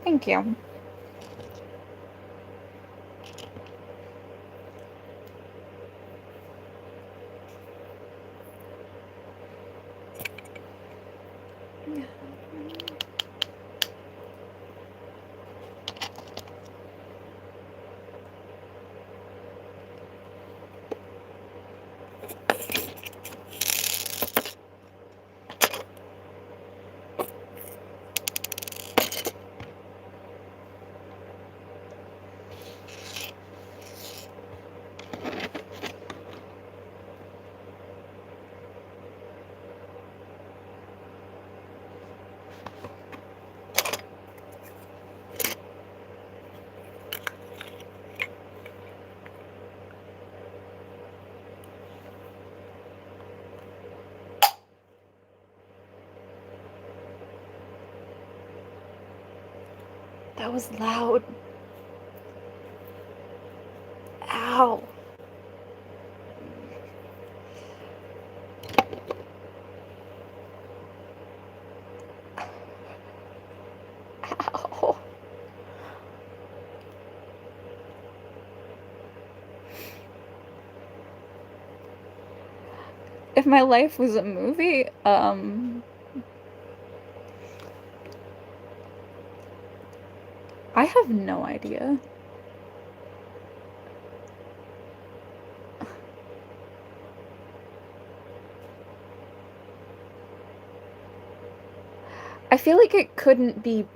Thank you. That was loud. Ow. Ow. If my life was a movie, I have no idea. I feel like it couldn't be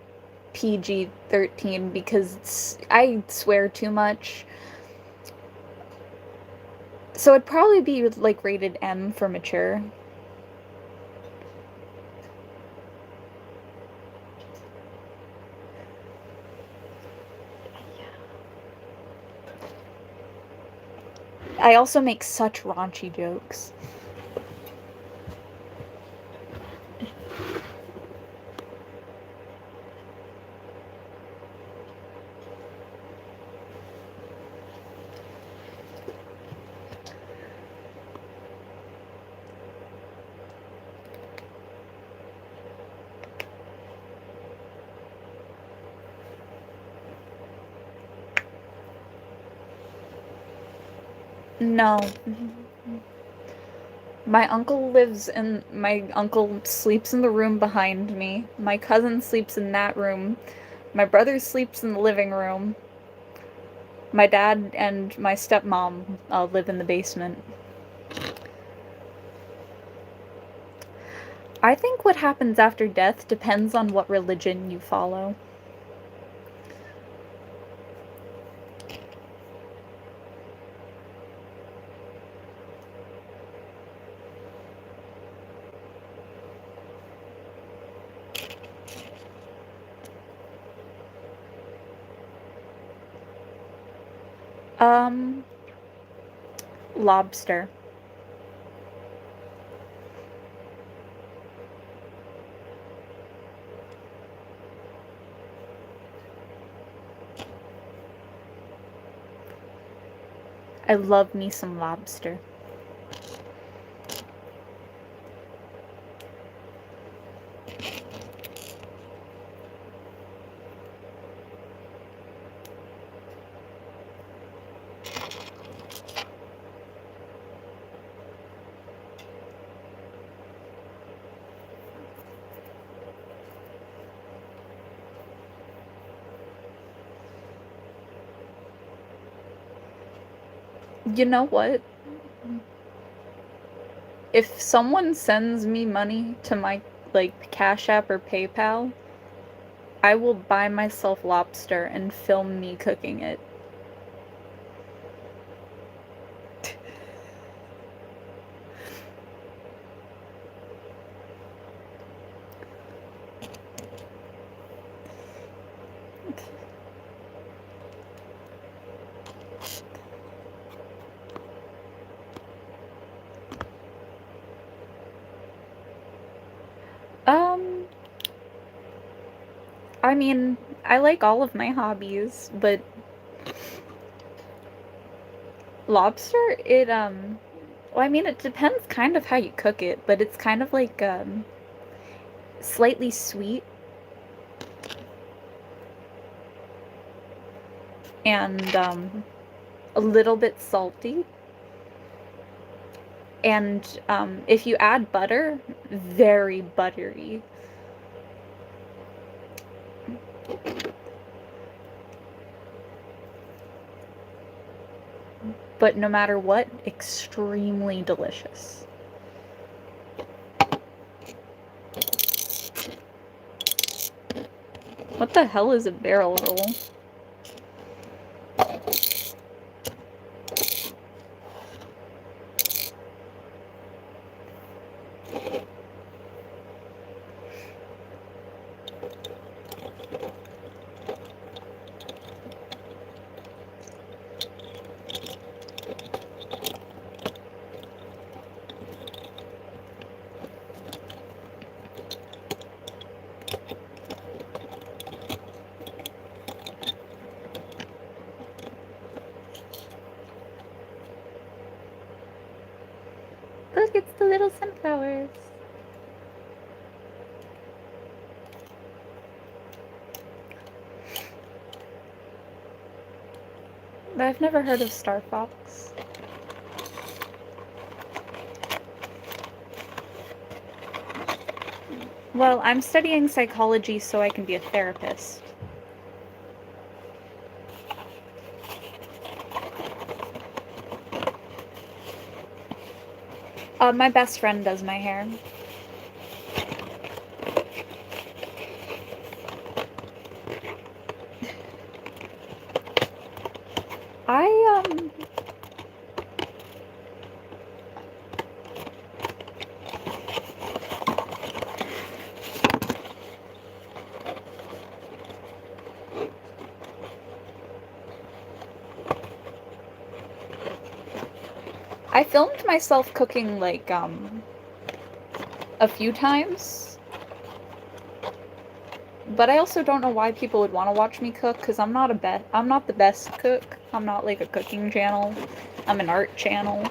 PG-13 because I swear too much. So it'd probably be like rated M for mature. I also make such raunchy jokes. No. My uncle sleeps in the room behind me. My cousin sleeps in that room. My brother sleeps in the living room. My dad and my stepmom live in the basement. I think what happens after death depends on what religion you follow. Um, Lobster. I love me some lobster. You know what? If someone sends me money to my, like, Cash App or PayPal, I will buy myself lobster and film me cooking it. Um, I mean, I like all of my hobbies, but lobster, well, I mean, it depends kind of how you cook it, but it's kind of like, slightly sweet and, a little bit salty. And, if you add butter, very buttery. But no matter what, extremely delicious. What the hell is a barrel roll? Look, it's the little sunflowers. I've never heard of Star Fox. Well, I'm studying psychology so I can be a therapist. My best friend does my hair. I, I filmed myself cooking, like, a few times. But I also don't know why people would want to watch me cook, because I'm not the best cook. I'm not, like, a cooking channel. I'm an art channel.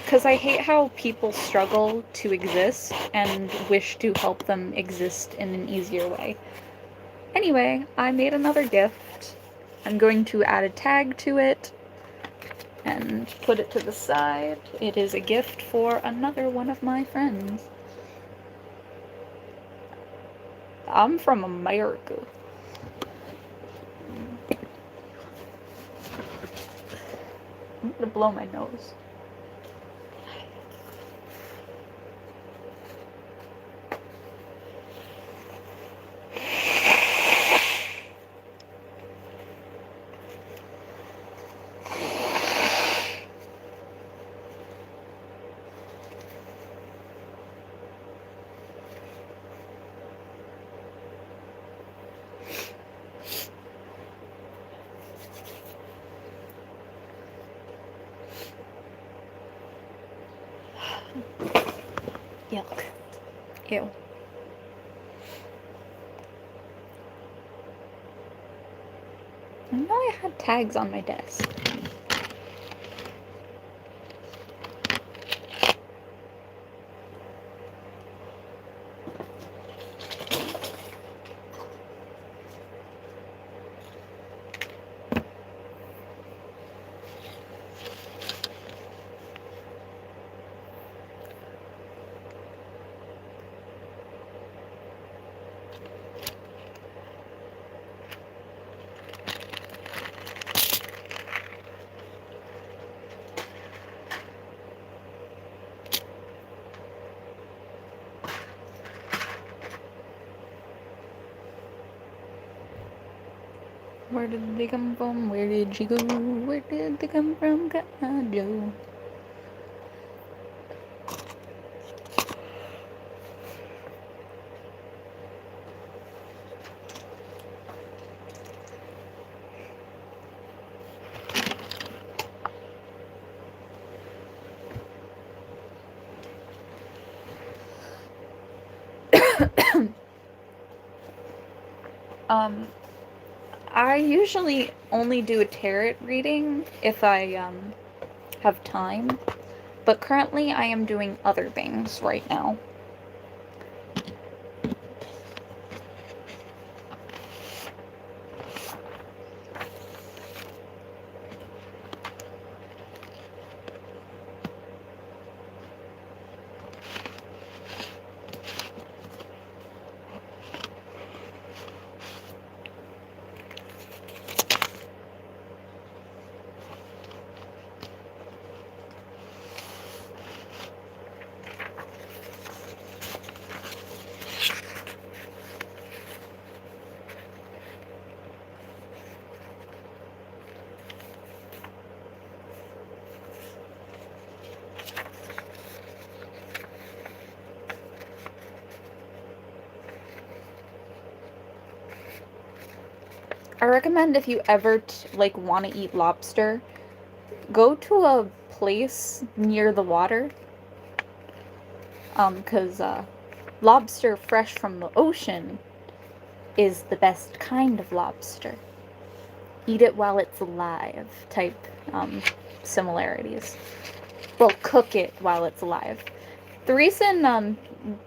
Because I hate how people struggle to exist and wish to help them exist in an easier way. Anyway, I made another gift. I'm going to add a tag to it and put it to the side. It is a gift for another one of my friends. I'm from America. I'm gonna blow my nose. Yuck. Ew. I know I had tags on my desk. Where did they come from? Where did she go? Where did they come from? God, Joe. I usually only do a tarot reading if I have time, but currently I am doing other things right now. I recommend if you ever want to eat lobster, go to a place near the water. 'Cause lobster fresh from the ocean is the best kind of lobster. Eat it while it's alive type similarities. Well, cook it while it's alive. The reason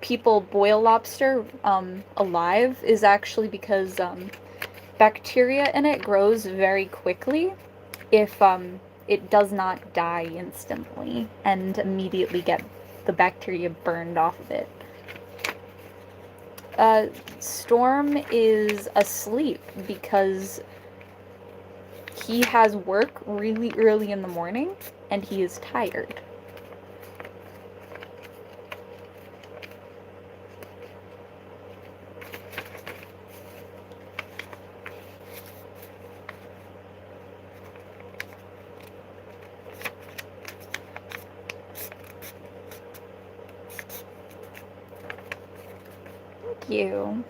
people boil lobster alive is actually because bacteria in it grows very quickly if it does not die instantly and immediately get the bacteria burned off of it. Storm is asleep because he has work really early in the morning and he is tired. Thank you.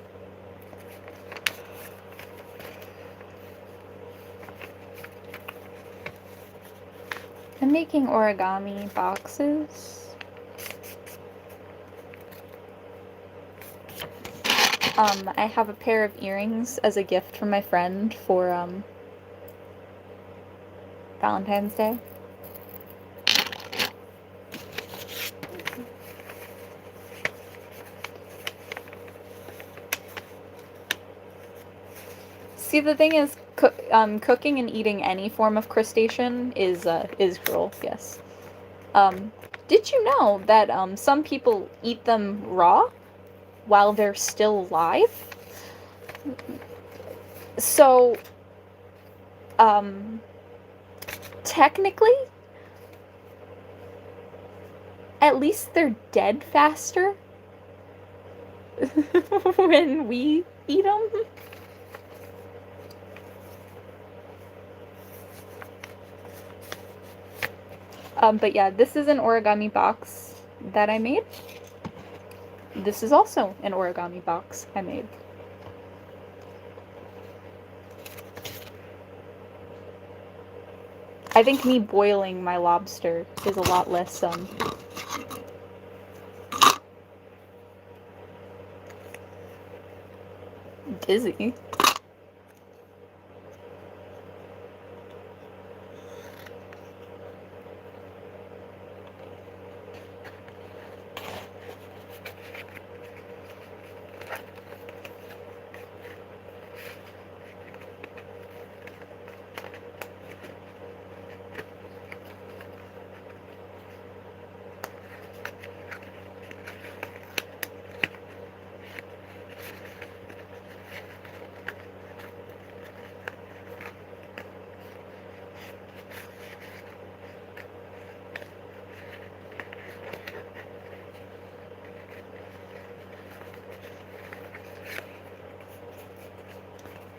I'm making origami boxes. I have a pair of earrings as a gift from my friend for Valentine's Day. See, the thing is, cooking and eating any form of crustacean is cruel. Yes. Um, did you know that some people eat them raw while they're still alive? So, um, technically, at least they're dead faster when we eat them. But yeah, this is an origami box that I made. This is also an origami box I made. I think me boiling my lobster is a lot less, dizzy.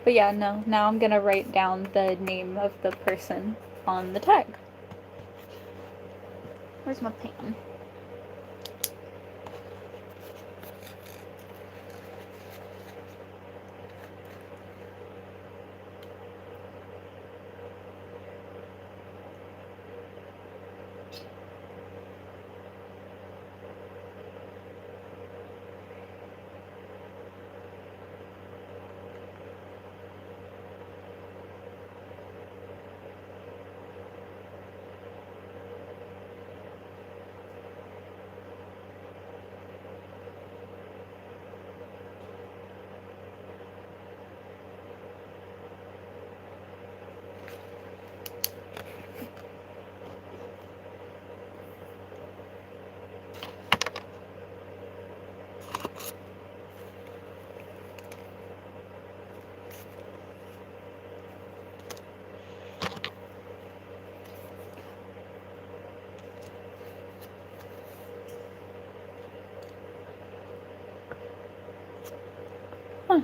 But yeah, no, now I'm gonna write down the name of the person on the tag. Where's my pen? Huh.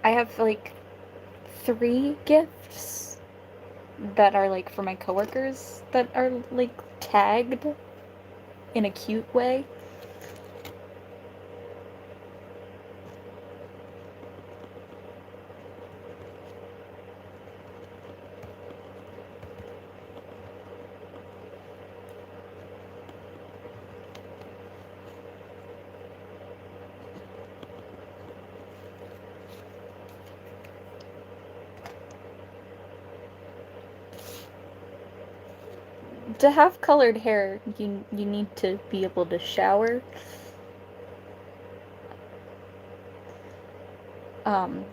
I have like 3 gifts that are like for my coworkers that are like tagged in a cute way. To have colored hair, you need to be able to shower. Um,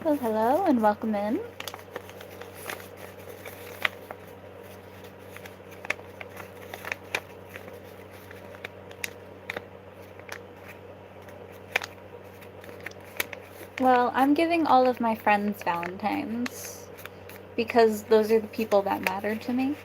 Well, hello and welcome in. Well, I'm giving all of my friends Valentines because those are the people that matter to me.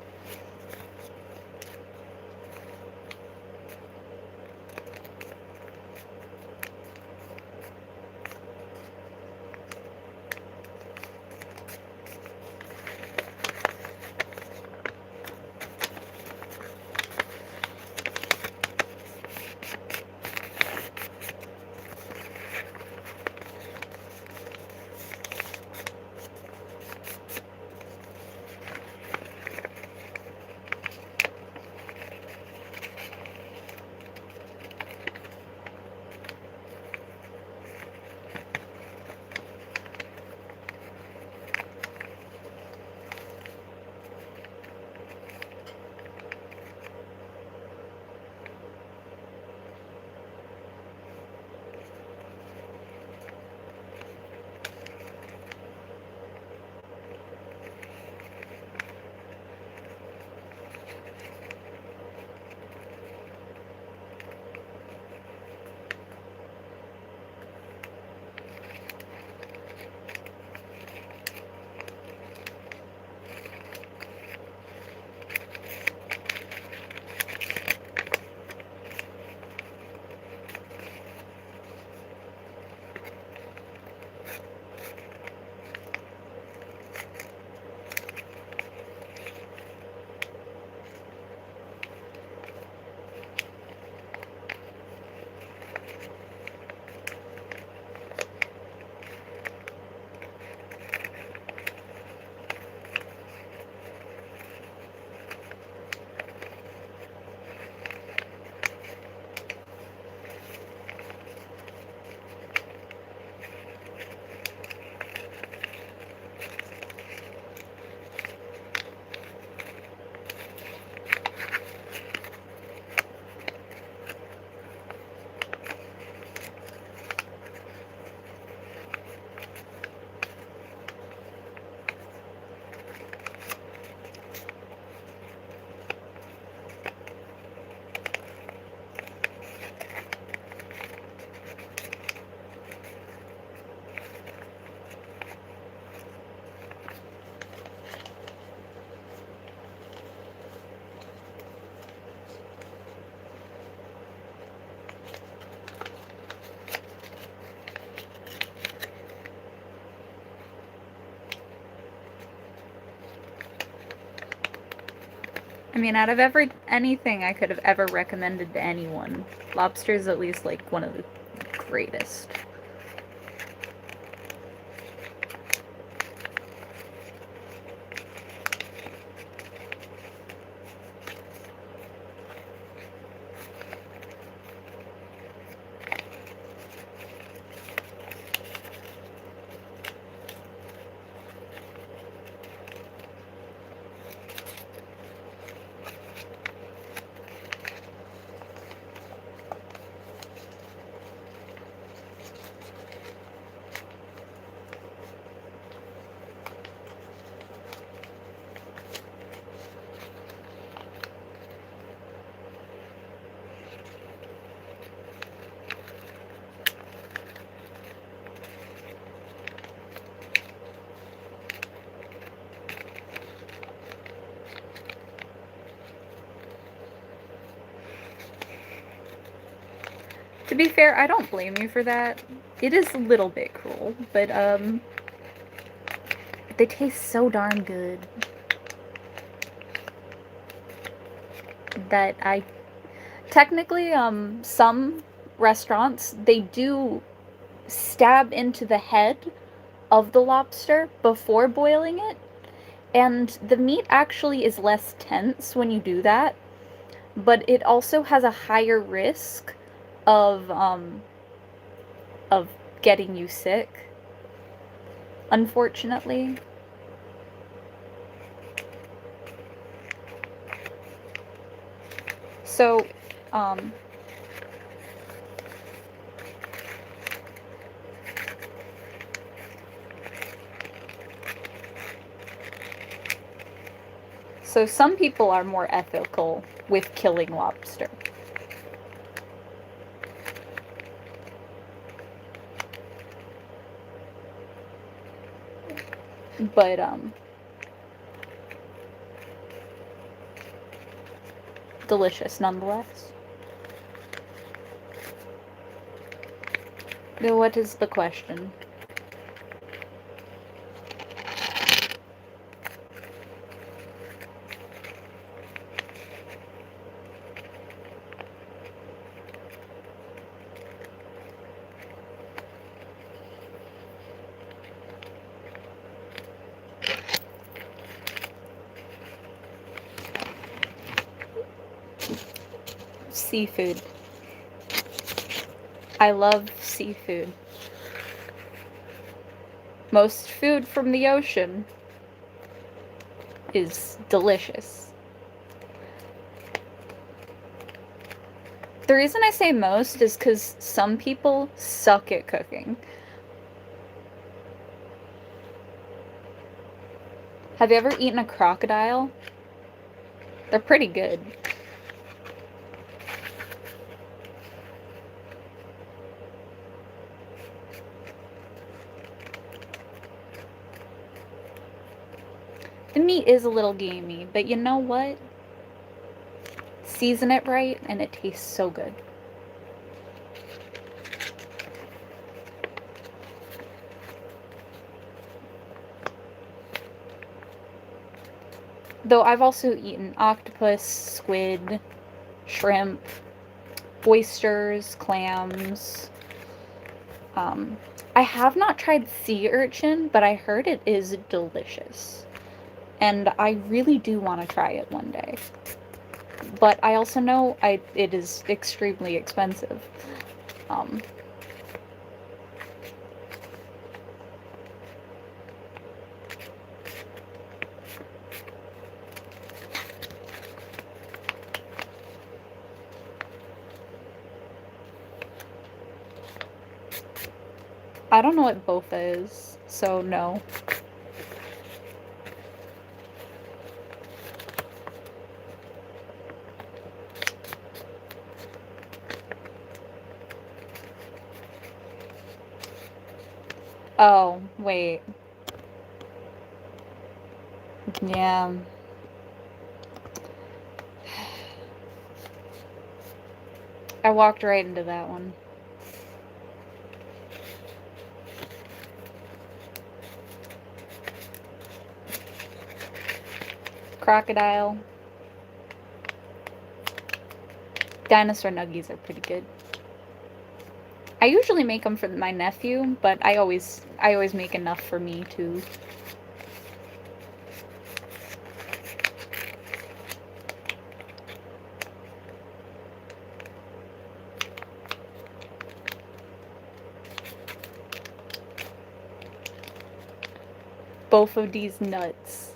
I mean, out of anything I could have ever recommended to anyone, lobster is at least like one of the greatest. To be fair, I don't blame you for that. It is a little bit cruel, but they taste so darn good that I technically some restaurants they do stab into the head of the lobster before boiling it, and the meat actually is less tense when you do that, but it also has a higher risk of getting you sick, unfortunately. So, um, so some people are more ethical with killing lobster. But, delicious nonetheless. Now, what is the question? Seafood. I love seafood. Most food from the ocean is delicious. The reason I say most is because some people suck at cooking. Have you ever eaten a crocodile? They're pretty good. The meat is a little gamey, but you know what? Season it right, and it tastes so good. Though I've also eaten octopus, squid, shrimp, oysters, clams. I have not tried sea urchin, but I heard it is delicious. And I really do want to try it one day. But I also know it is extremely expensive. I don't know what bofa is, so no. Oh, wait. Yeah. I walked right into that one. Crocodile. Dinosaur nuggies are pretty good. I usually make them for my nephew, but I always make enough for me too. Both of these nuts.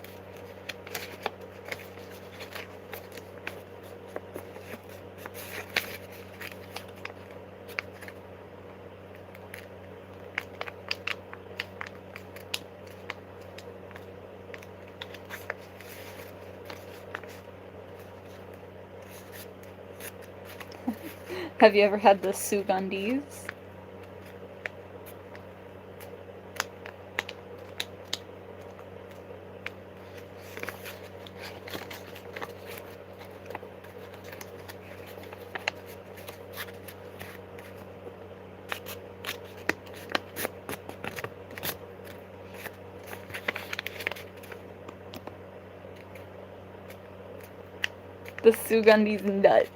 Have you ever had the sugandis? The Sugundi's nuts.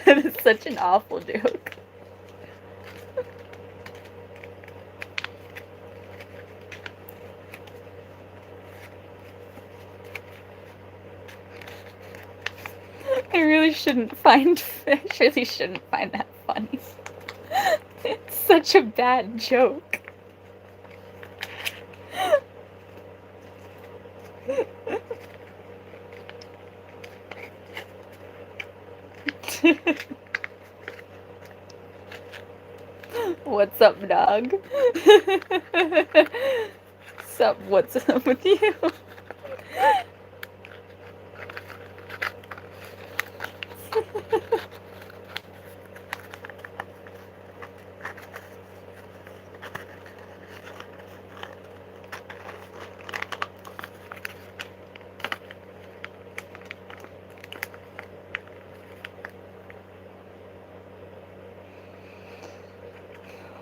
That is such an awful joke. I really shouldn't find that funny. It's such a bad joke. What's up, dog? What's up with you?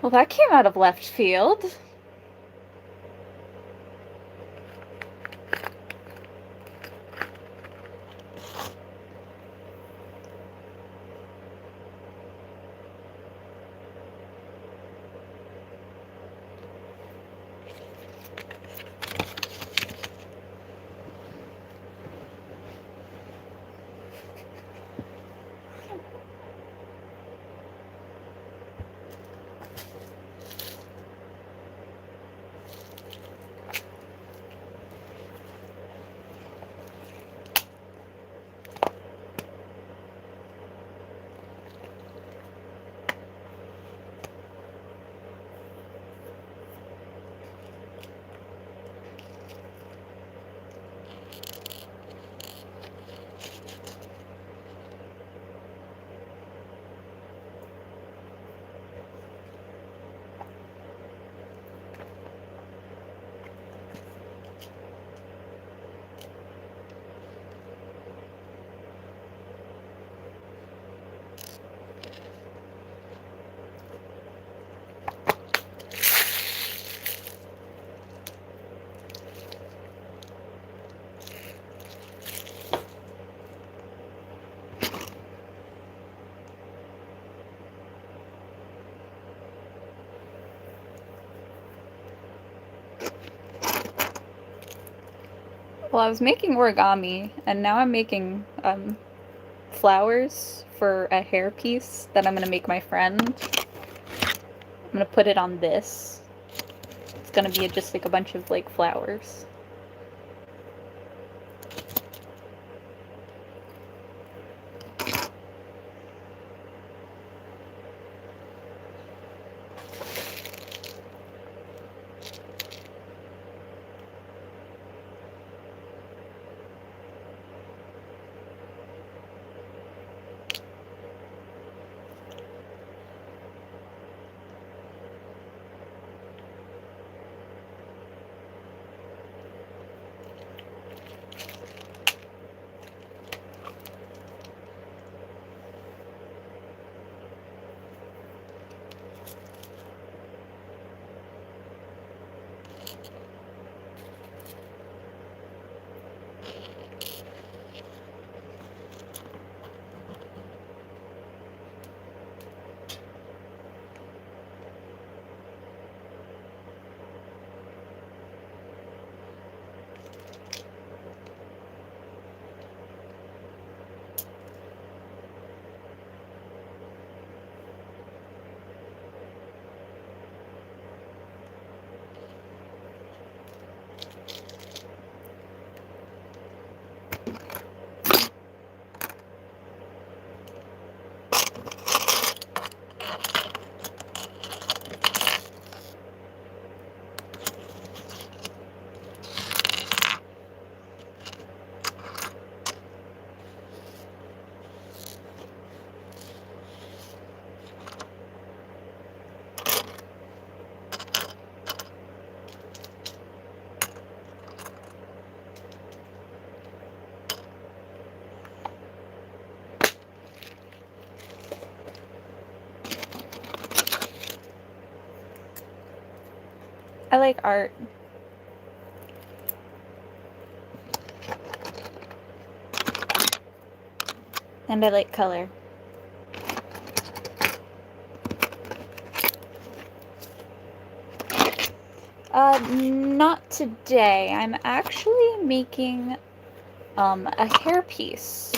Well, that came out of left field. Well, I was making origami, and now I'm making flowers for a hairpiece that I'm gonna make my friend. I'm gonna put it on this. It's gonna be just like a bunch of like flowers. like art. And I like color. Not today. I'm actually making a hairpiece.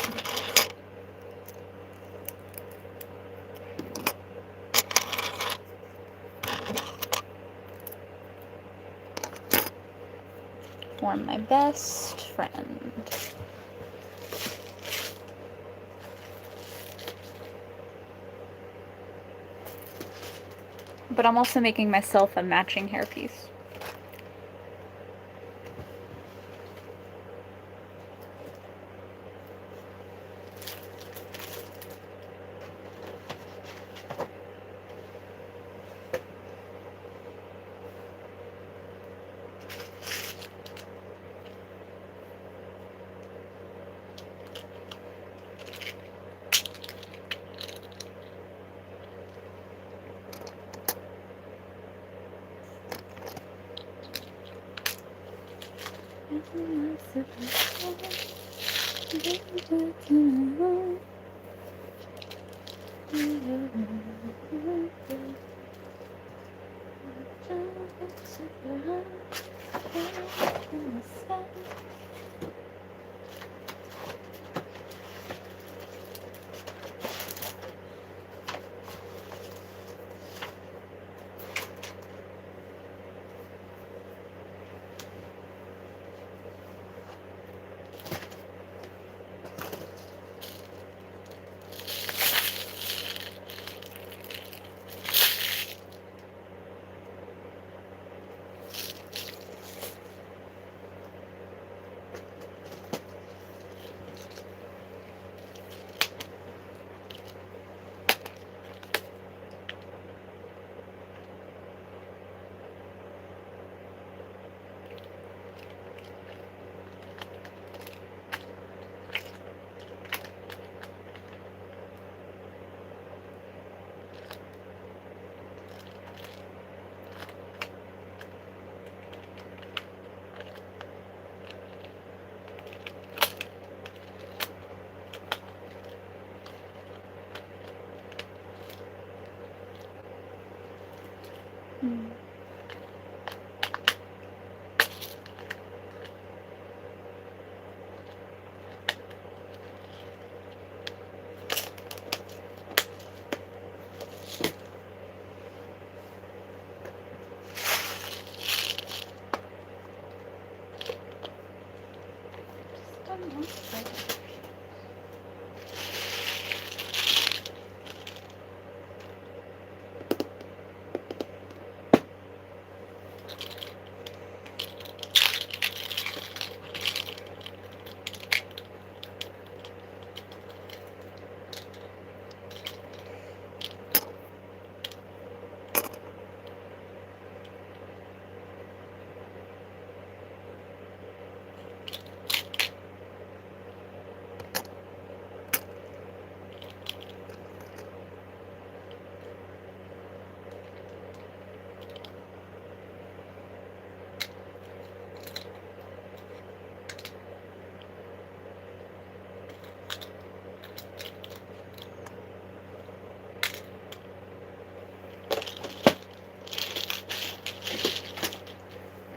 For my best friend. But I'm also making myself a matching hairpiece.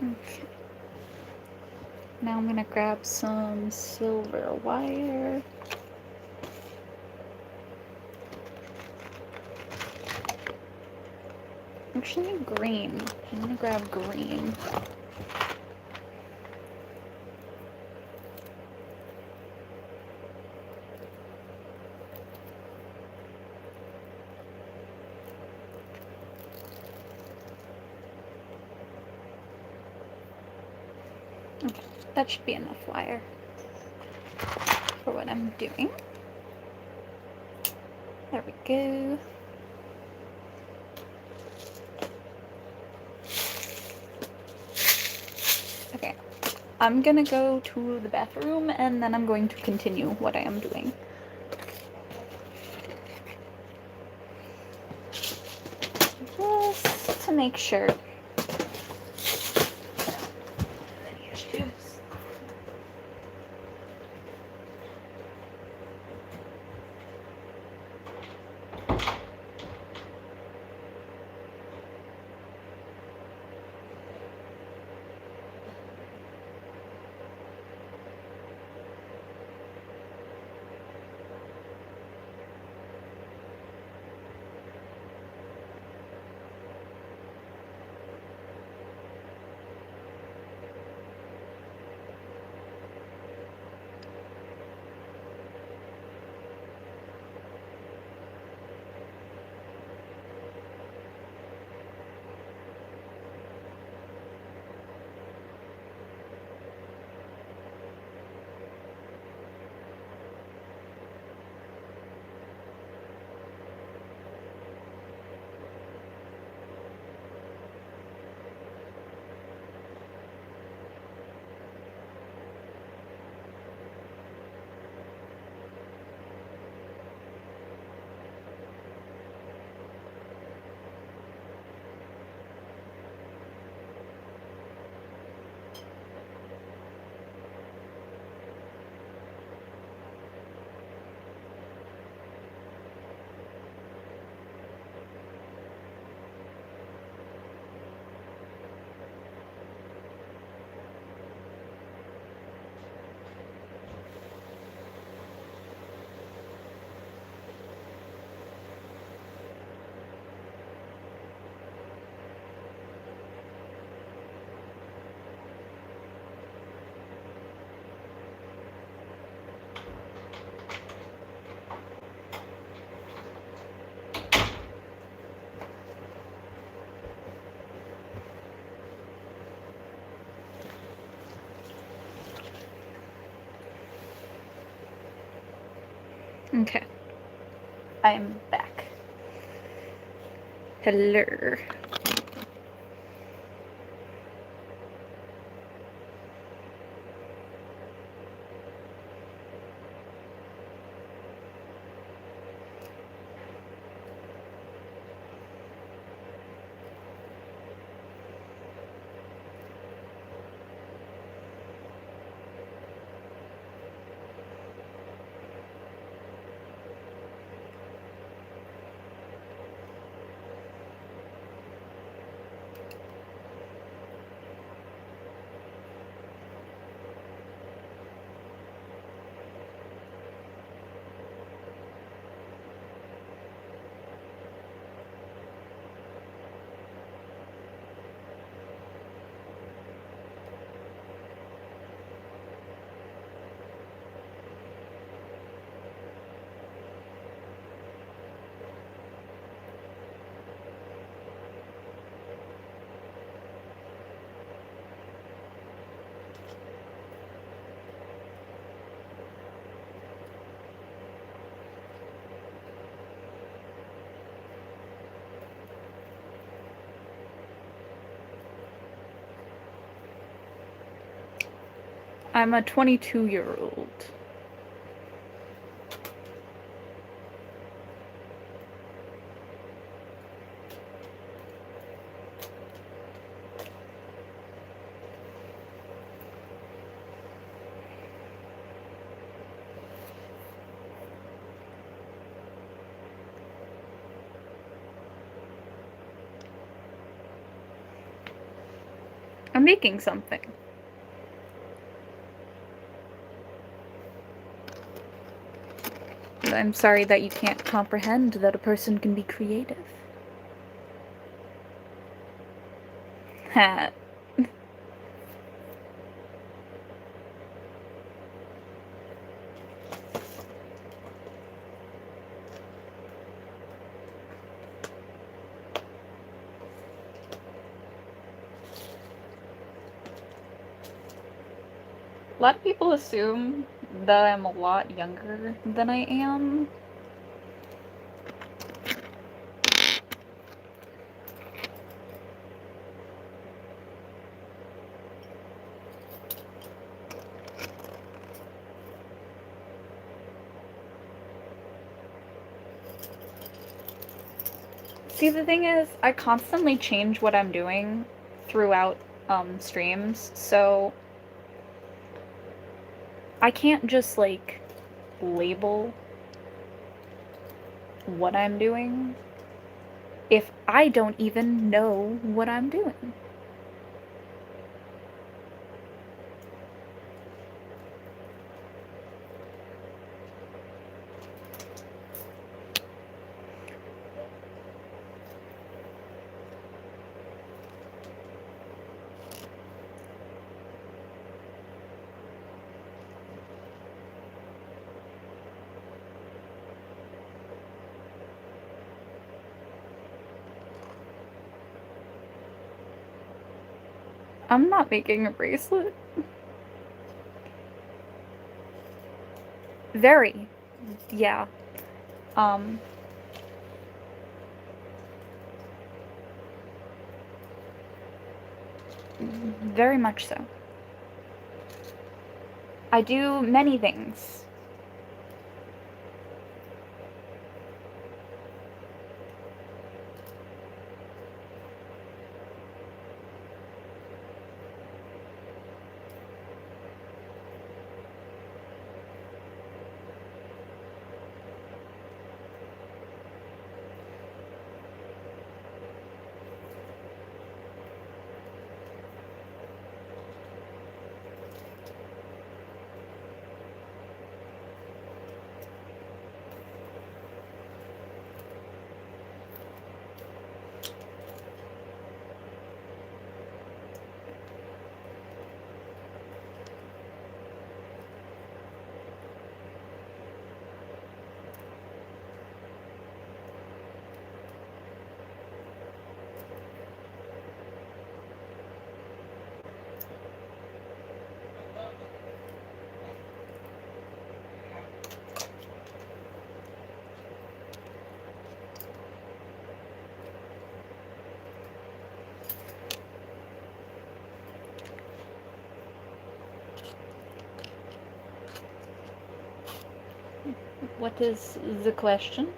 Okay. Now I'm gonna grab some silver wire. Actually, green. I'm gonna grab green. Okay, that should be enough wire for what I'm doing. There we go. Okay, I'm gonna go to the bathroom and then I'm going to continue what I am doing. Just to make sure. Okay. I'm back. Hello. I'm a 22-year-old. I'm making something. I'm sorry that you can't comprehend that a person can be creative. Ha. A lot of people assume that I'm a lot younger than I am. See, the thing is, I constantly change what I'm doing throughout streams, so I can't just, like, label what I'm doing if I don't even know what I'm doing. I'm not making a bracelet. Very. Yeah. Very much so. I do many things. What is the question?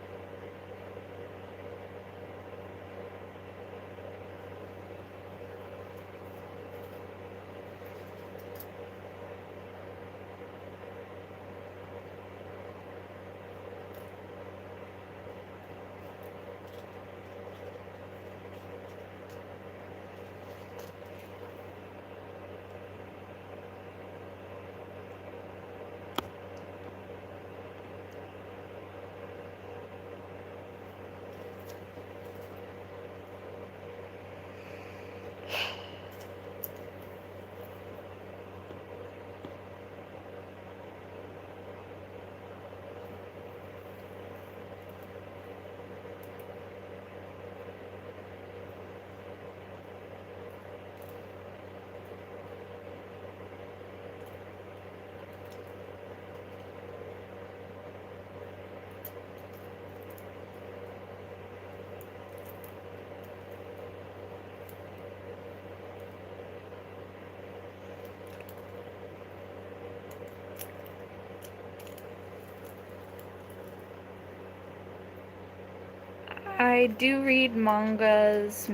I do read mangas.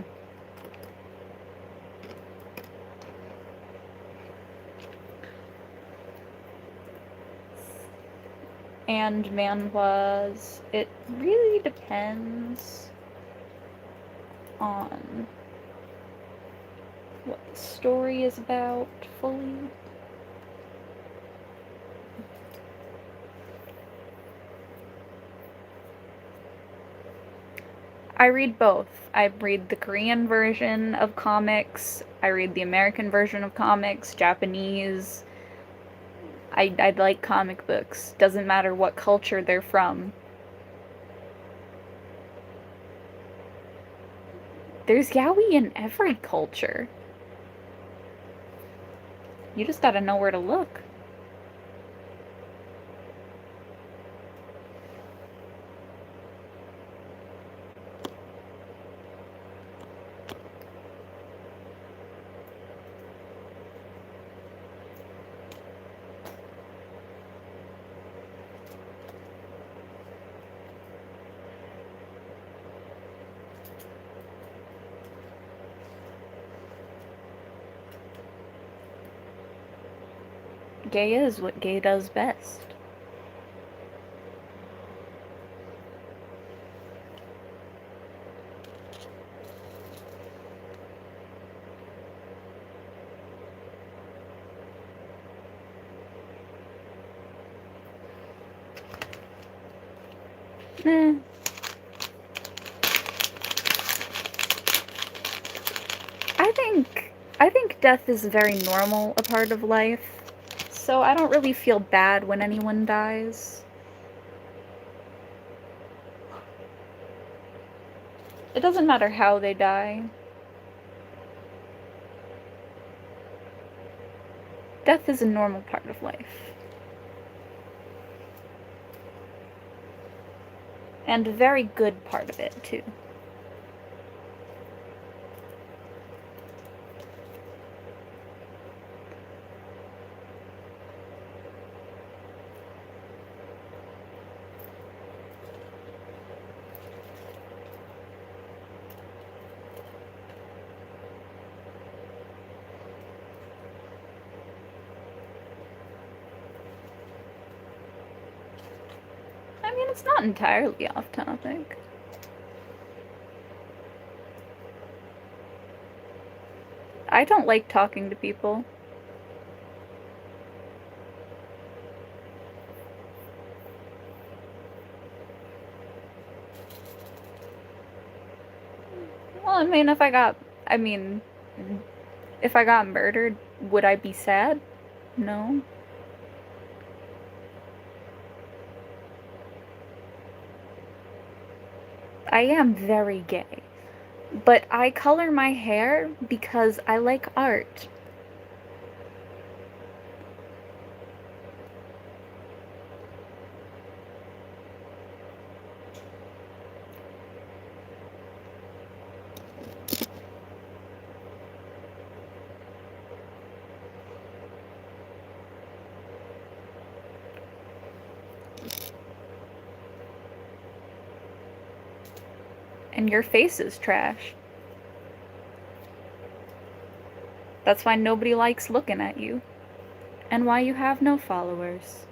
And manhwas. It really depends on what the story is about fully. I read both. I read the Korean version of comics, I read the American version of comics, Japanese. I like comic books. Doesn't matter what culture they're from. There's yaoi in every culture. You just gotta know where to look. Gay is what gay does best. Eh. I think death is very normal a part of life. So I don't really feel bad when anyone dies. It doesn't matter how they die. Death is a normal part of life. And a very good part of it, too. I mean, it's not entirely off topic. I don't like talking to people. Well, I mean, if I got murdered, would I be sad? No. I am very gay. But I color my hair because I like art. And your face is trash. That's why nobody likes looking at you. And why you have no followers.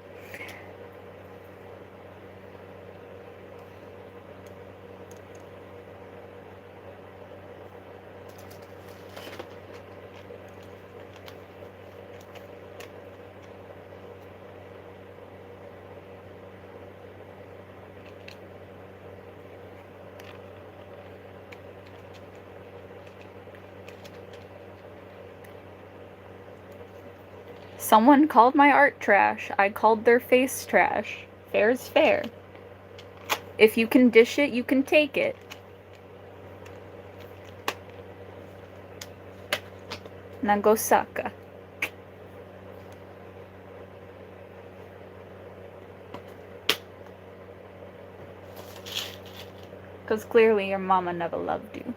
Someone called my art trash. I called their face trash. Fair's fair. If you can dish it, you can take it. Now go sucka. Because clearly your mama never loved you.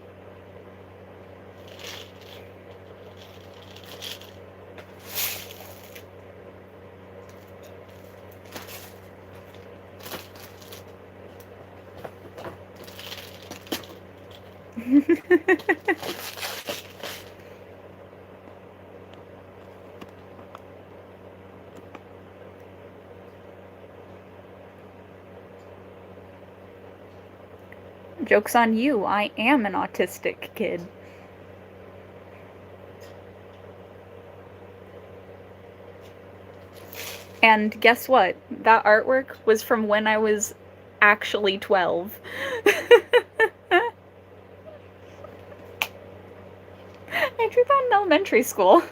Joke's on you, I am an autistic kid. And guess what? That artwork was from when I was actually 12. I drew that in elementary school.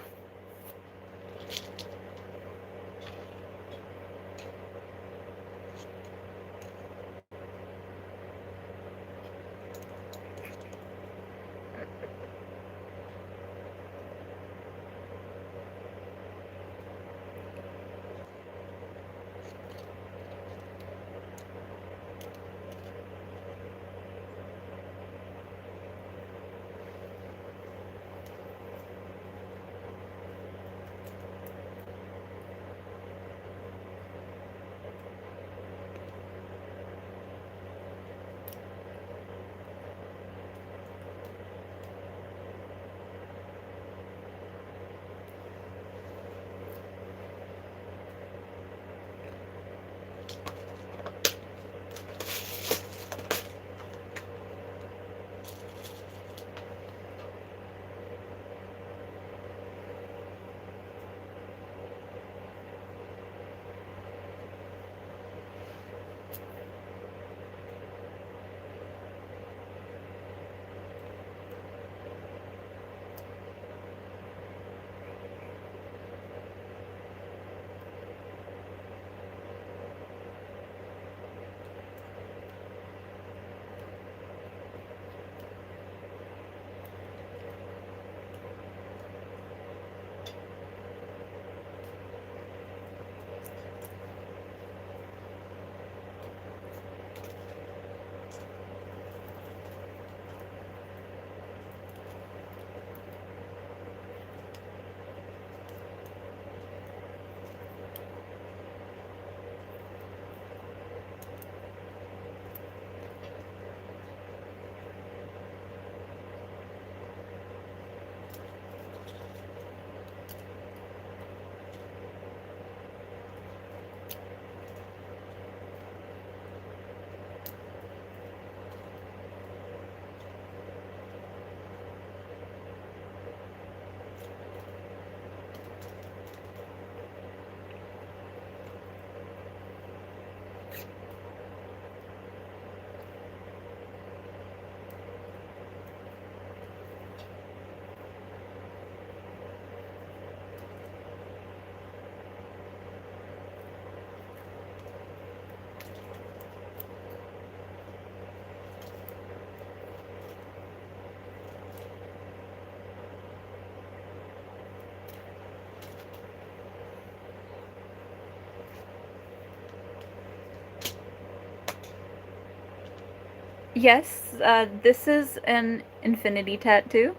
Yes, this is an infinity tattoo.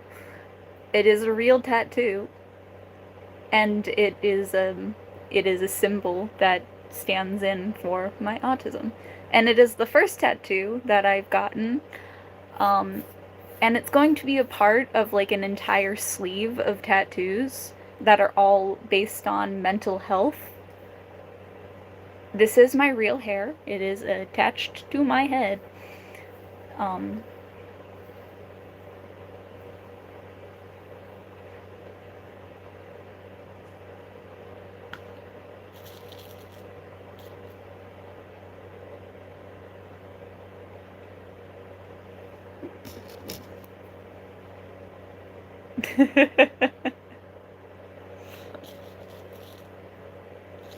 It is a real tattoo, and it is a symbol that stands in for my autism. And it is the first tattoo that I've gotten And it's going to be a part of like an entire sleeve of tattoos that are all based on mental health. This is my real hair. It is attached to my head. Um,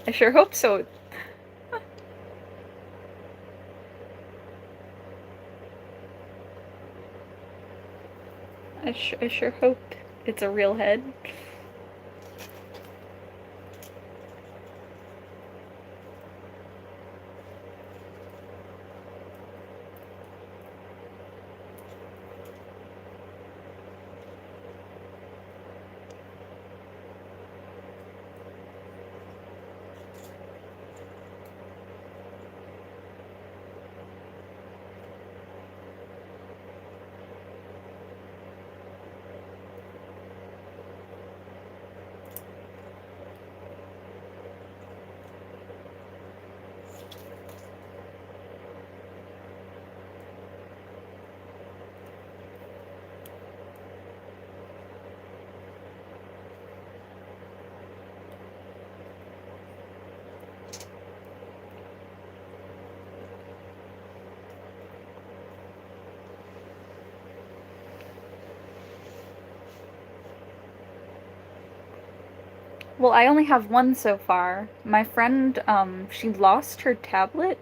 I sure hope so. I sure hope it's a real head. Well, I only have one so far. My friend, she lost her tablet,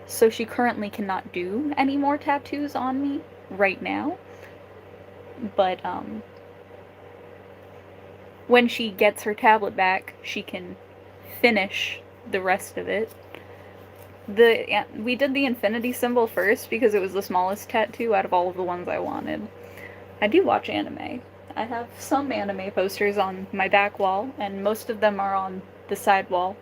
so she currently cannot do any more tattoos on me right now. But, when she gets her tablet back, she can finish the rest of it. We did the infinity symbol first because it was the smallest tattoo out of all of the ones I wanted. I do watch anime. I have some anime posters on my back wall, and most of them are on the side wall.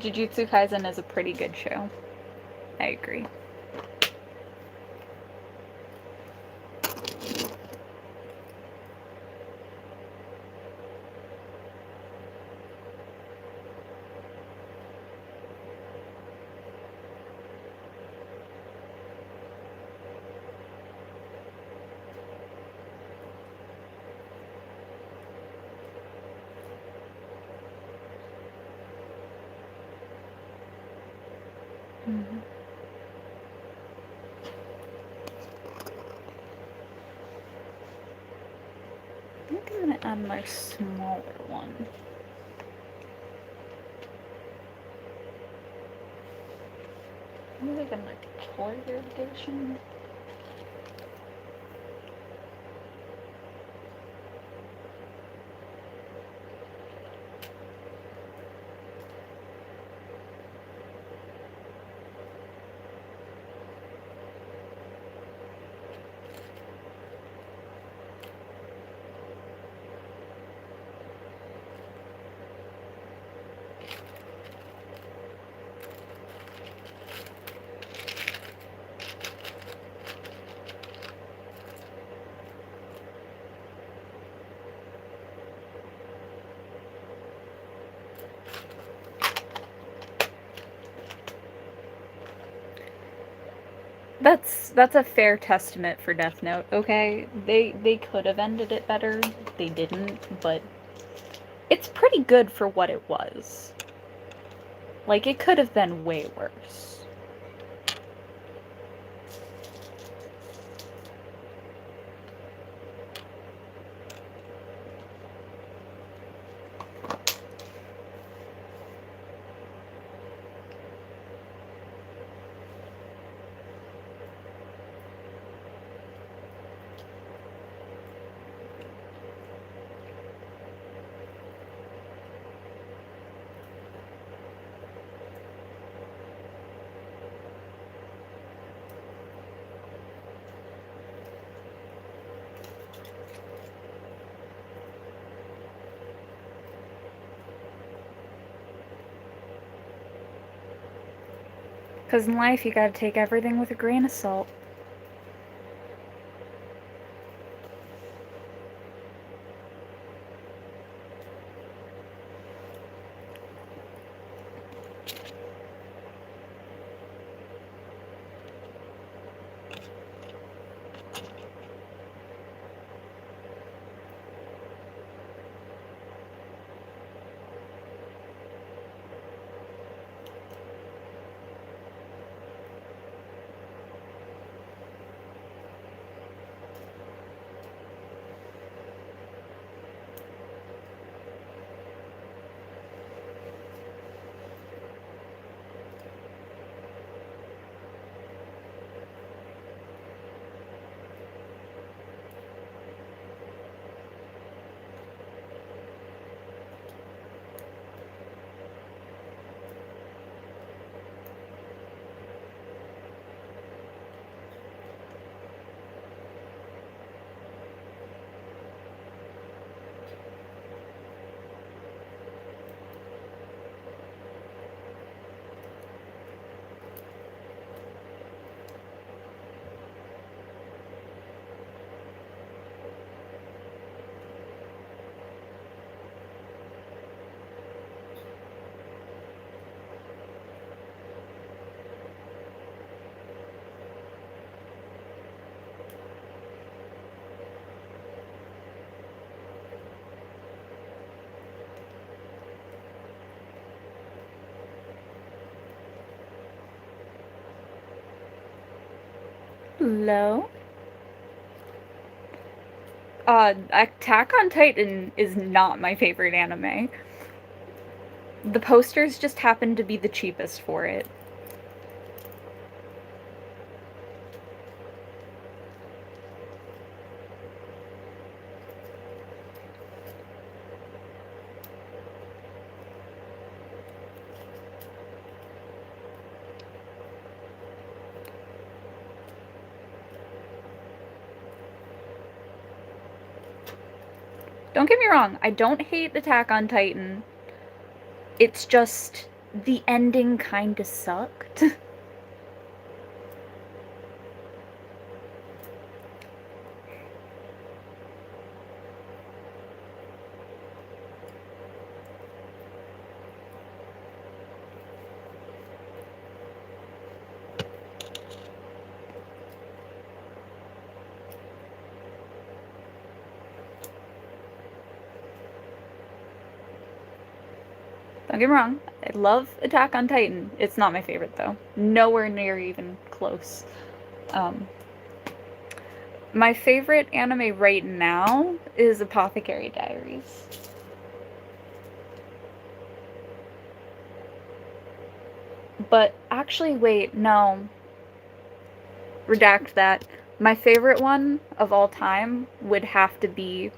Jujutsu Kaisen is a pretty good show. I agree. Mm-hmm. I think I'm gonna add my smaller one. Maybe like a color gradation. That's a fair testament for Death Note, okay? They could have ended it better. They didn't, but it's pretty good for what it was. Like, it could have been way worse. Because in life, you gotta take everything with a grain of salt. Hello? Attack on Titan is not my favorite anime. The posters just happen to be the cheapest for it. Don't get me wrong, I don't hate Attack on Titan. It's just the ending kinda sucked. Don't get me wrong, I love Attack on Titan. It's not my favorite though. Nowhere near even close. My favorite anime right now is Apothecary Diaries. But actually, wait, no. Redact that. My favorite one of all time would have to be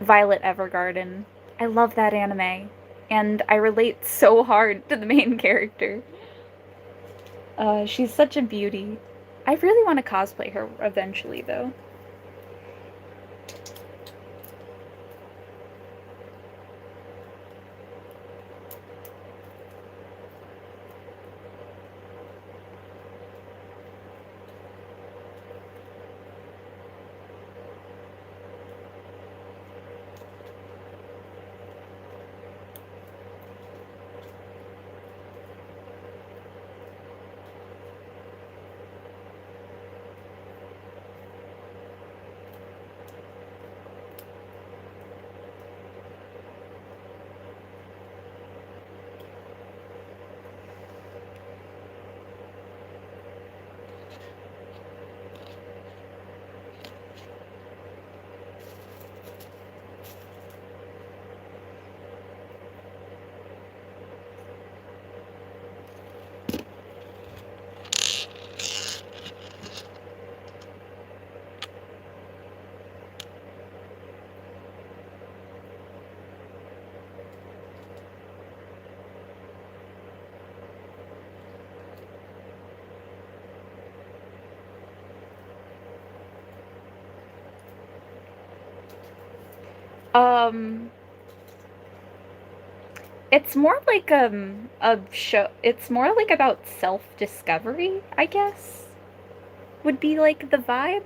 Violet Evergarden. I love that anime. And I relate so hard to the main character. She's such a beauty. I really want to cosplay her eventually, though. Um, It's more like a show. It's more like about self-discovery, I guess. Would be like the vibe.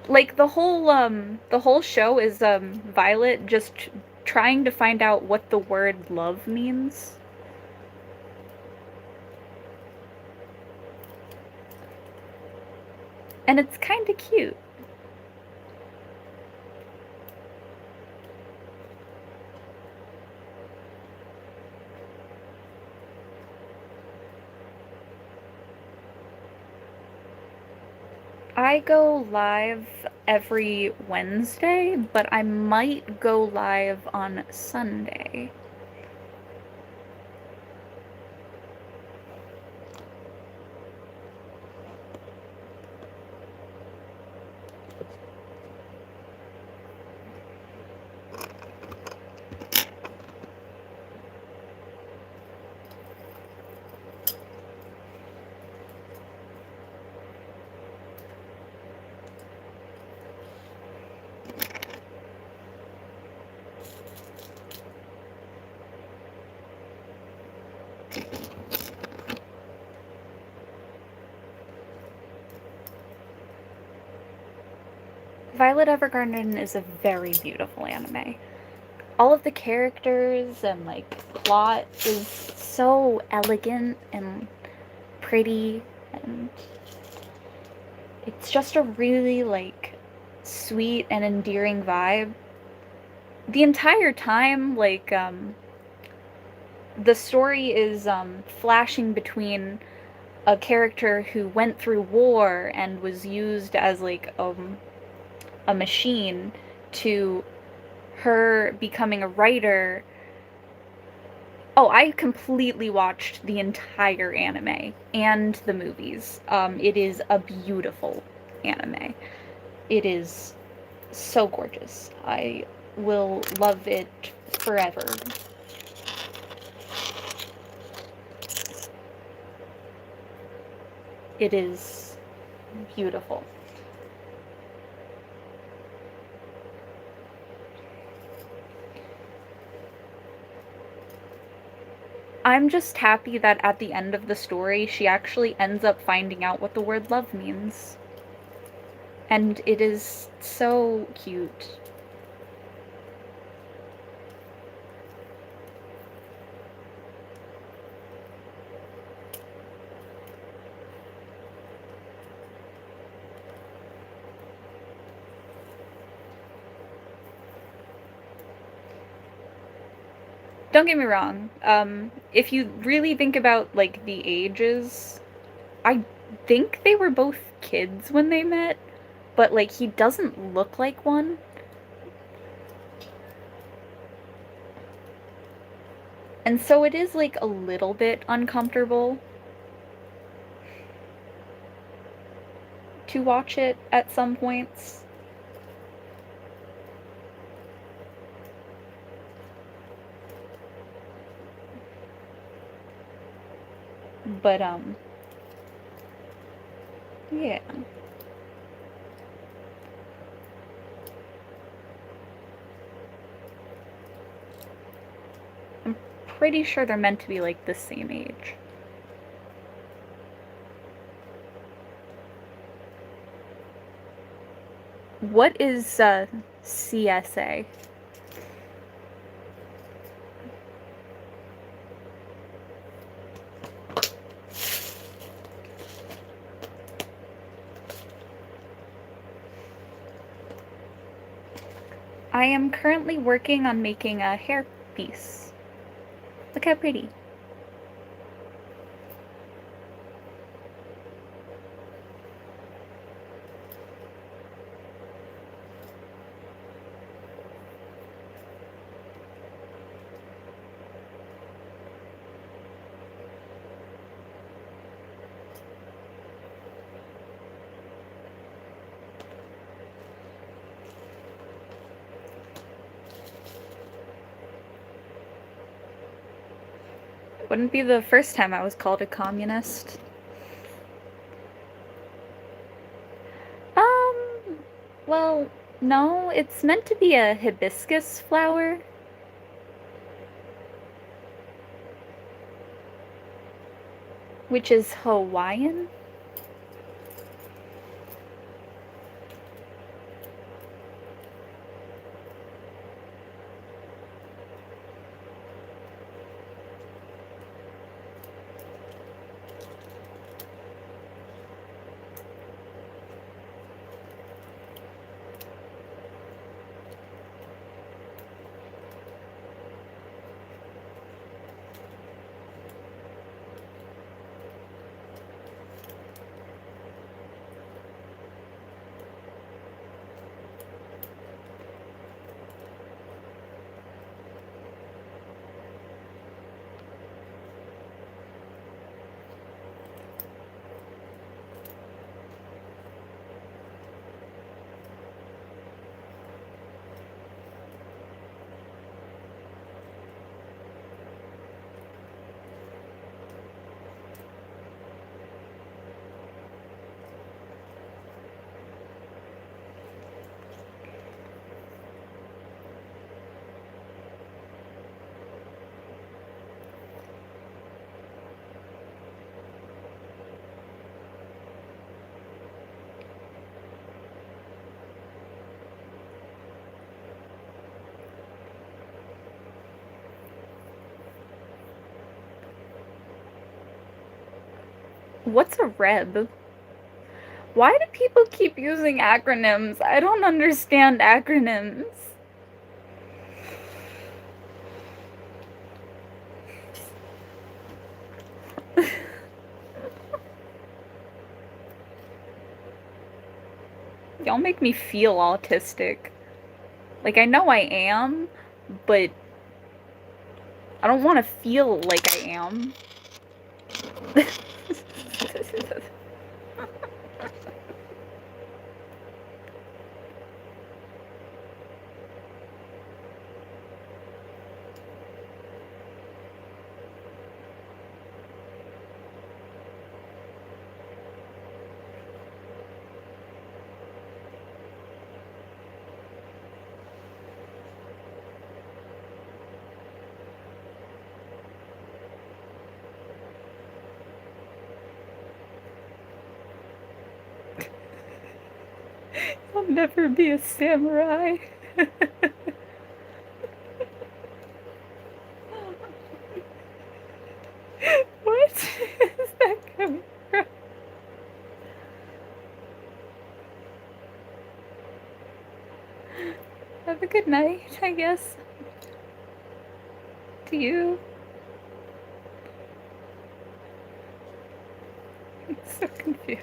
Like the whole show is Violet just trying to find out what the word love means. And it's kind of cute. I go live every Wednesday, but I might go live on Sunday. Violet Evergarden is a very beautiful anime. All of the characters and like plot is so elegant and pretty, and it's just a really like sweet and endearing vibe. The entire time, like the story is flashing between a character who went through war and was used as like a machine to her becoming a writer. Oh, I completely watched the entire anime and the movies. It is a beautiful anime. It is so gorgeous. I will love it forever. It is beautiful. I'm just happy that at the end of the story, she actually ends up finding out what the word love means. And it is so cute. Don't get me wrong. If you really think about like the ages, I think they were both kids when they met, but like he doesn't look like one. And so it is like a little bit uncomfortable to watch it at some points. But yeah. I'm pretty sure they're meant to be like the same age. What is CSA? I am currently working on making a hair piece. Look how pretty. Wouldn't be the first time I was called a communist. Well, no, it's meant to be a hibiscus flower, which is Hawaiian. What's a reb? Why do people keep using acronyms? I don't understand acronyms. Y'all make me feel autistic. Like, I know I am, but I don't want to feel like I am. I'll never be a samurai. What is that coming from? Have a good night, I guess. To you. I'm so confused.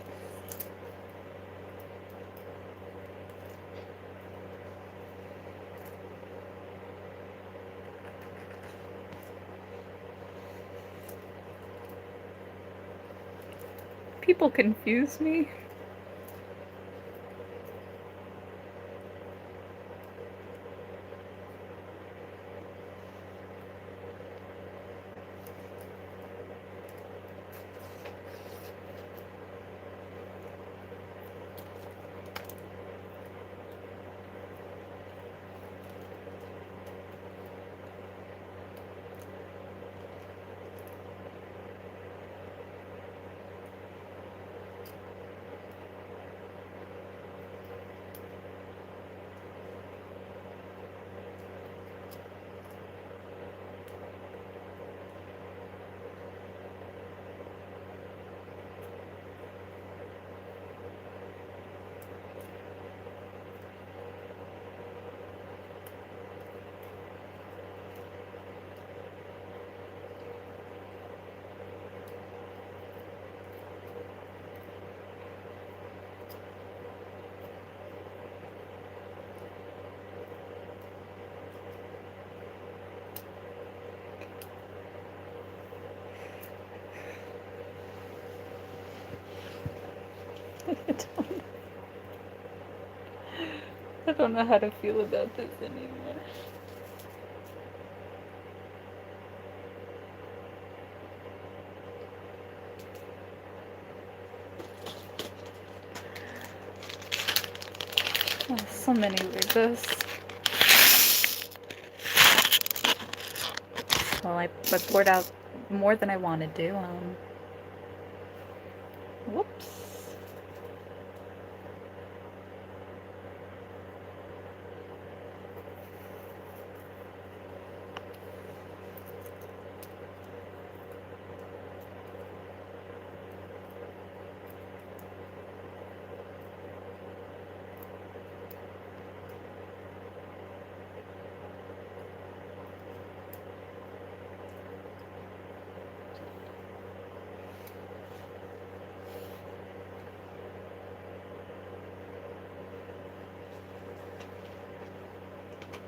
People confuse me. I don't know how to feel about this anymore. so many weirdness. Well, I poured out more than I wanted to. Whoops.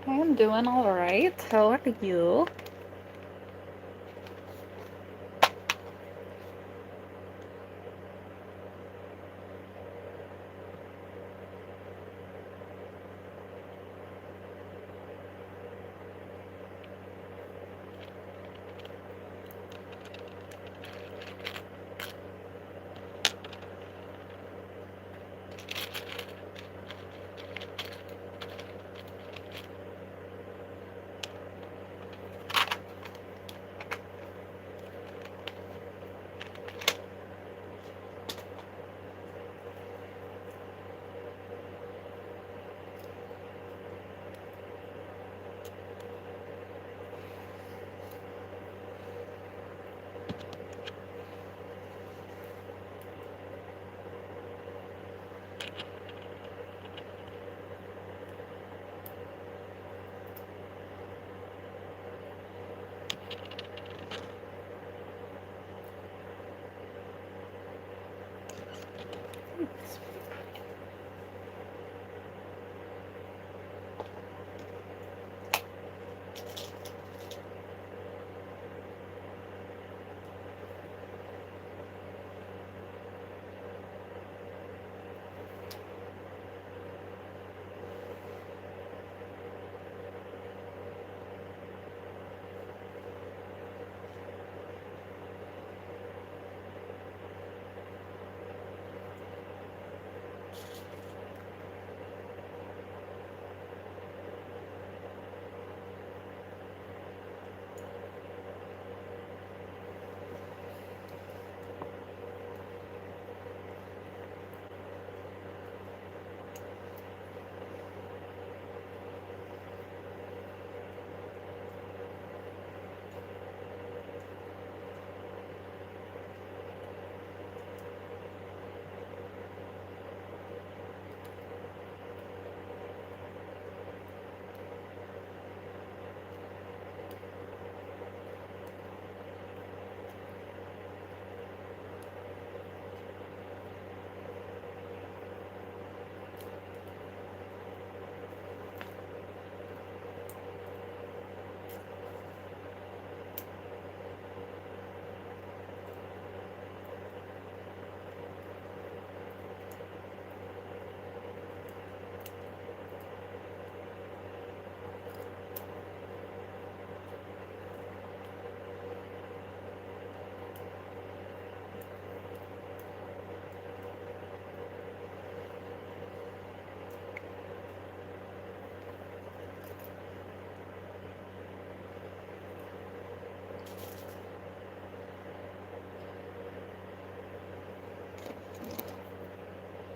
I am doing alright. How are you?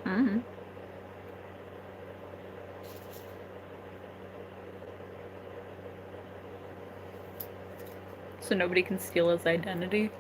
Mm-hmm. So nobody can steal his identity?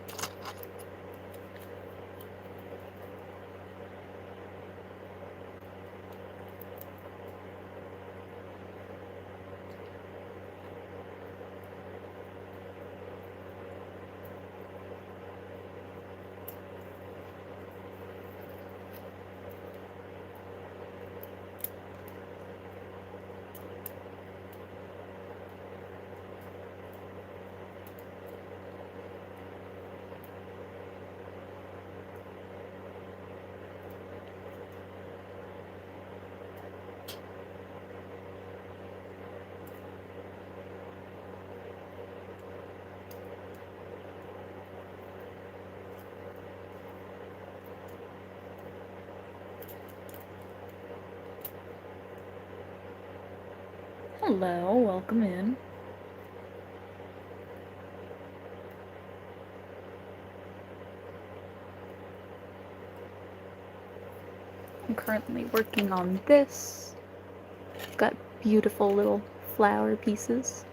Hello, welcome in. I'm currently working on this. Got beautiful little flower pieces.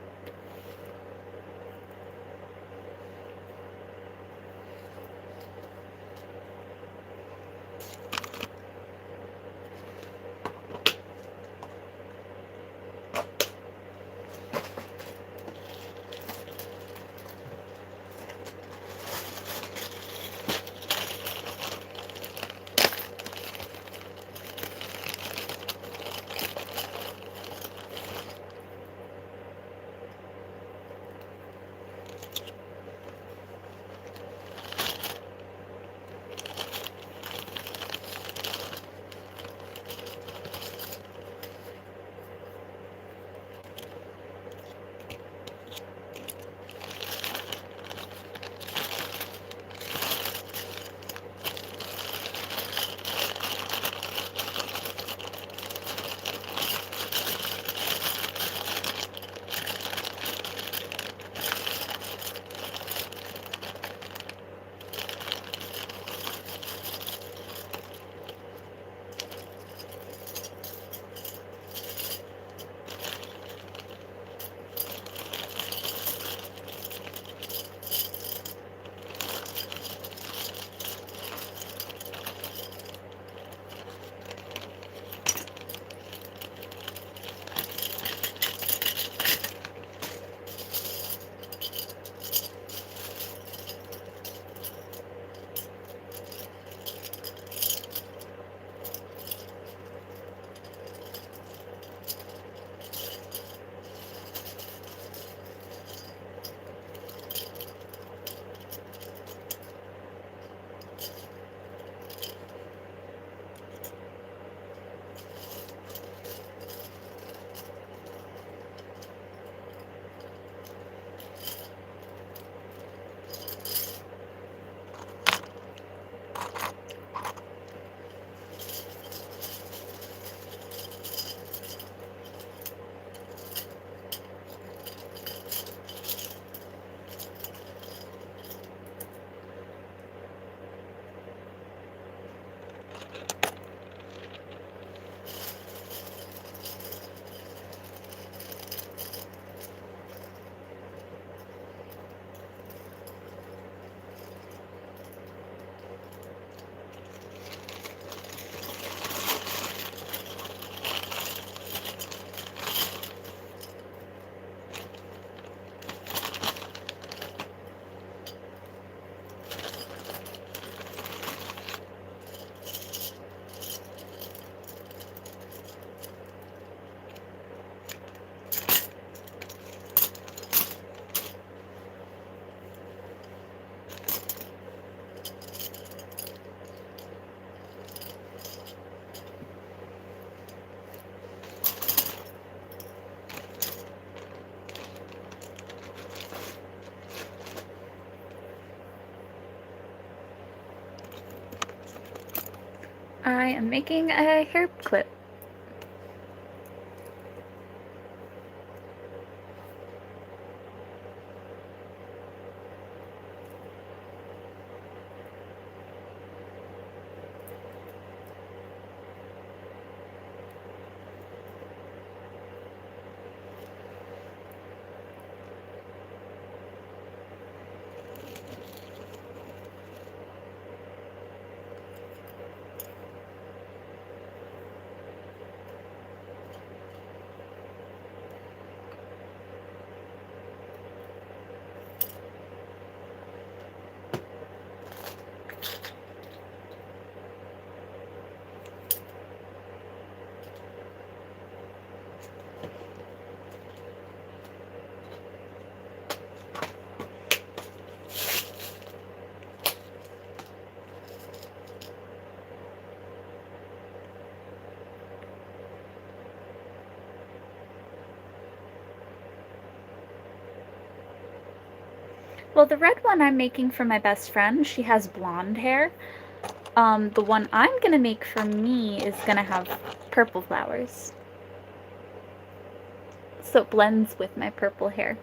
I am making a hair clip. Well, the red one I'm making for my best friend, she has blonde hair. The one I'm gonna make for me is gonna have purple flowers. so it blends with my purple hair.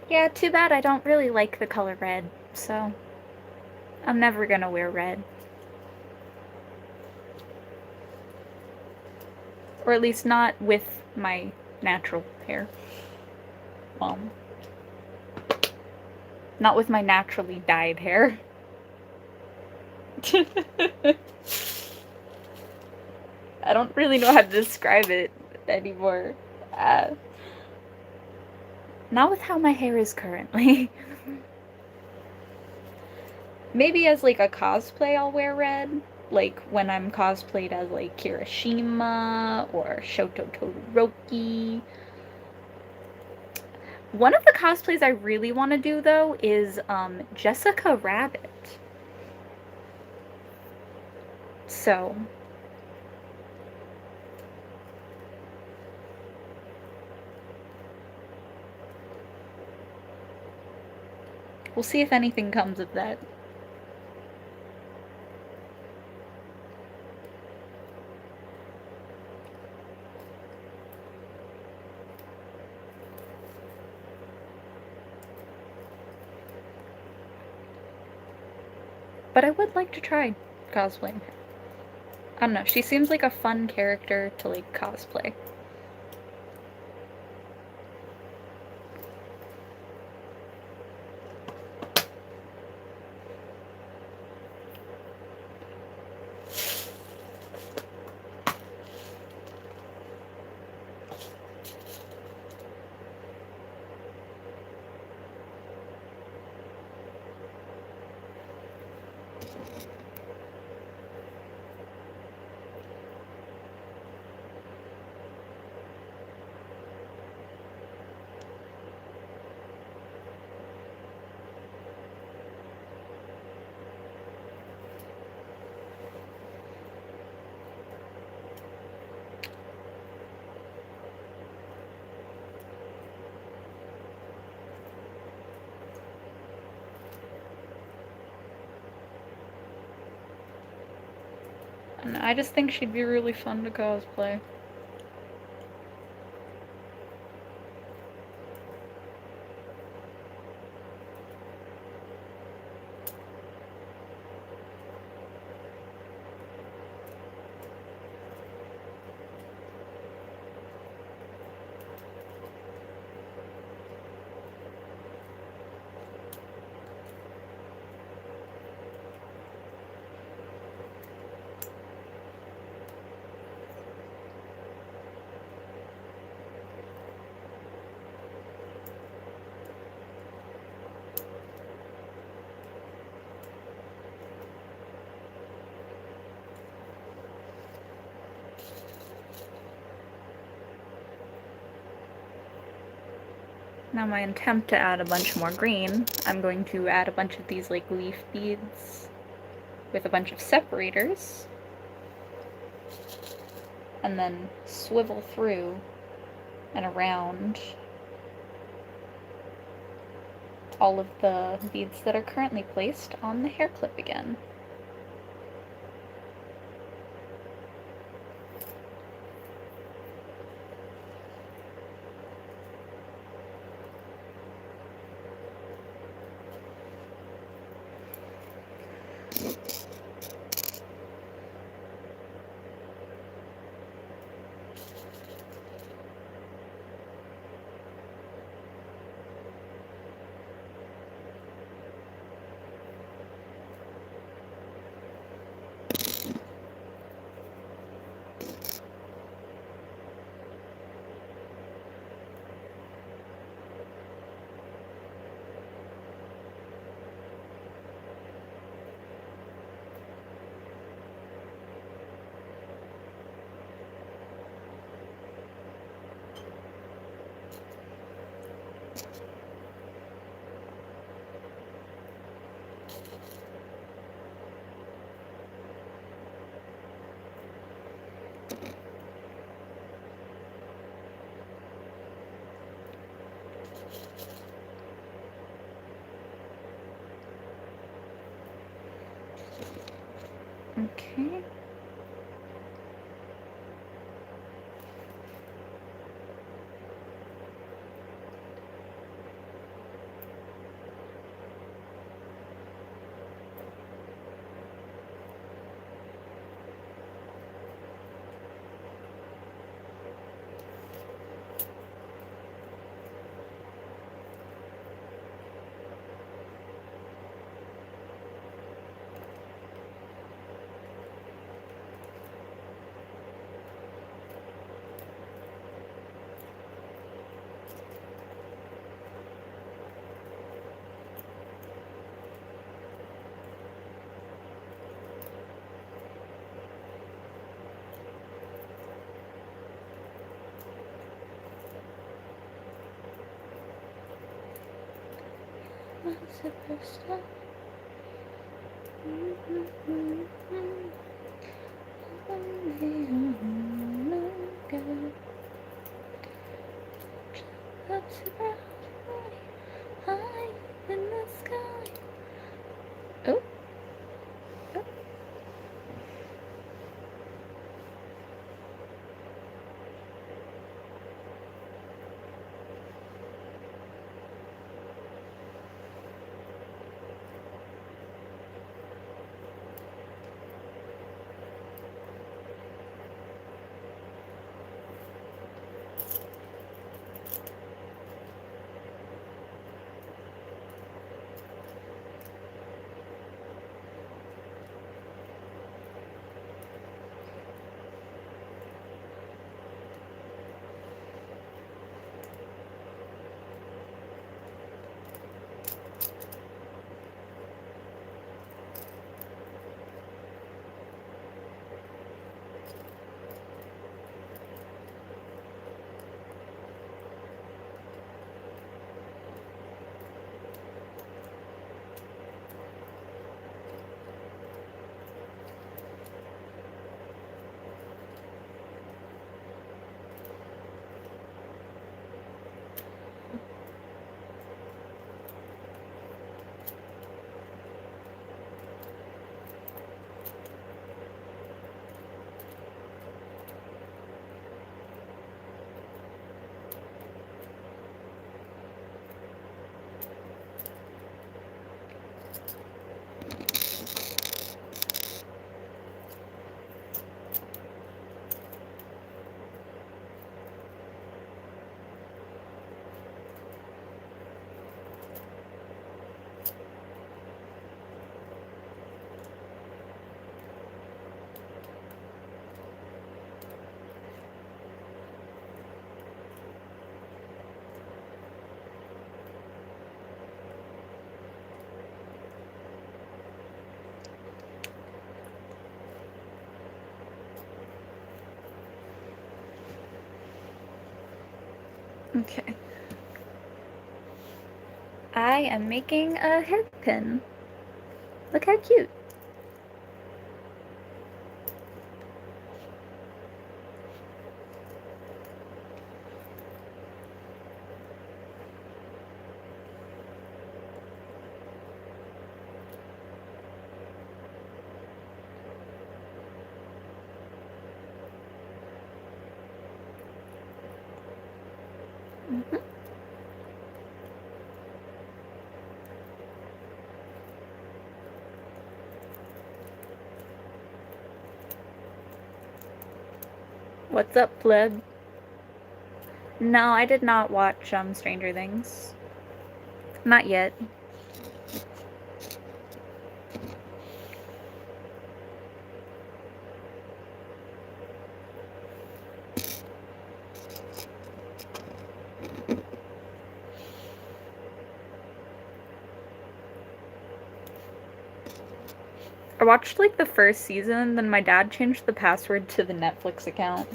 Yeah, too bad I don't really like the color red, so I'm never gonna wear red. Or at least not with my natural hair. Well, not with my naturally dyed hair. I don't really know how to describe it anymore. Not with how my hair is currently. Maybe as like a cosplay I'll wear red. Like when I'm cosplayed as like Kirishima or Shoto Todoroki. One of the cosplays I really want to do though is Jessica Rabbit. So we'll see if anything comes of that. But I would like to try cosplaying her. I don't know, she seems like a fun character to like cosplay. And I just think she'd be really fun to cosplay. Now my attempt to add a bunch more green, I'm going to add a bunch of these like leaf beads with a bunch of separators and then swivel through and around all of the beads that are currently placed on the hair clip again. Okay. Superstar. High in the sky. Oh. Oh. Okay. I am making a hairpin. Look how cute. Mm-hmm. What's up, pleb? No, I did not watch Stranger Things. Not yet. I watched like the first season, then my dad changed the password to the Netflix account.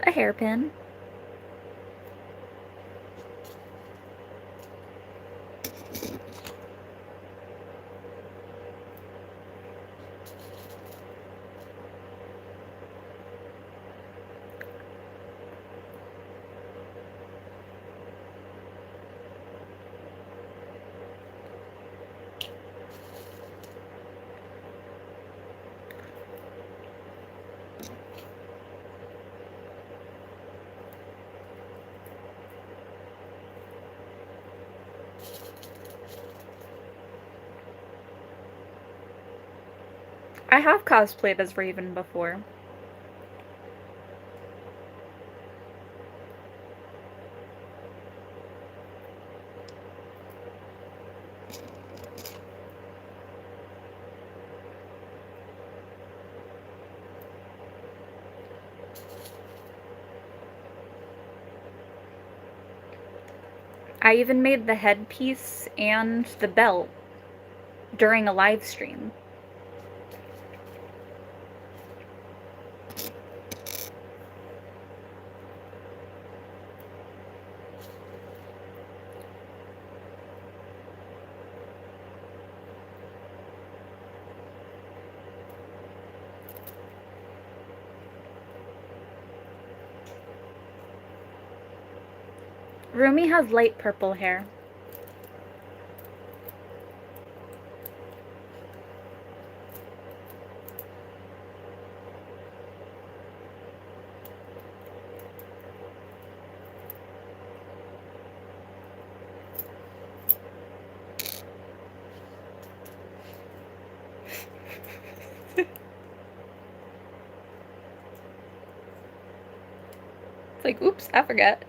A hairpin. I have cosplayed as Raven before. I even made the headpiece and the belt during a live stream. Rumi has light purple hair. It's like, oops, I forgot.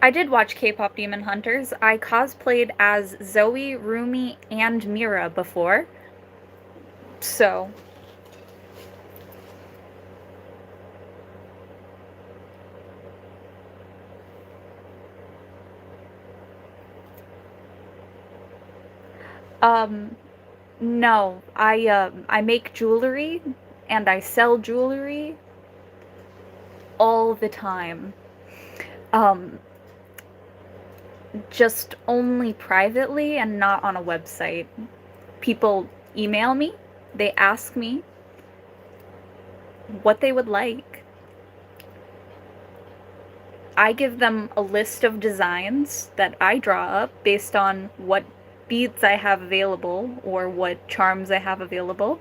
I did watch K-pop Demon Hunters. I cosplayed as Zoe, Rumi, and Mira before. So, no. I make jewelry and I sell jewelry all the time. Um, just only privately and not on a website. People email me, they ask me what they would like. I give them a list of designs that I draw up based on what beads I have available or what charms I have available.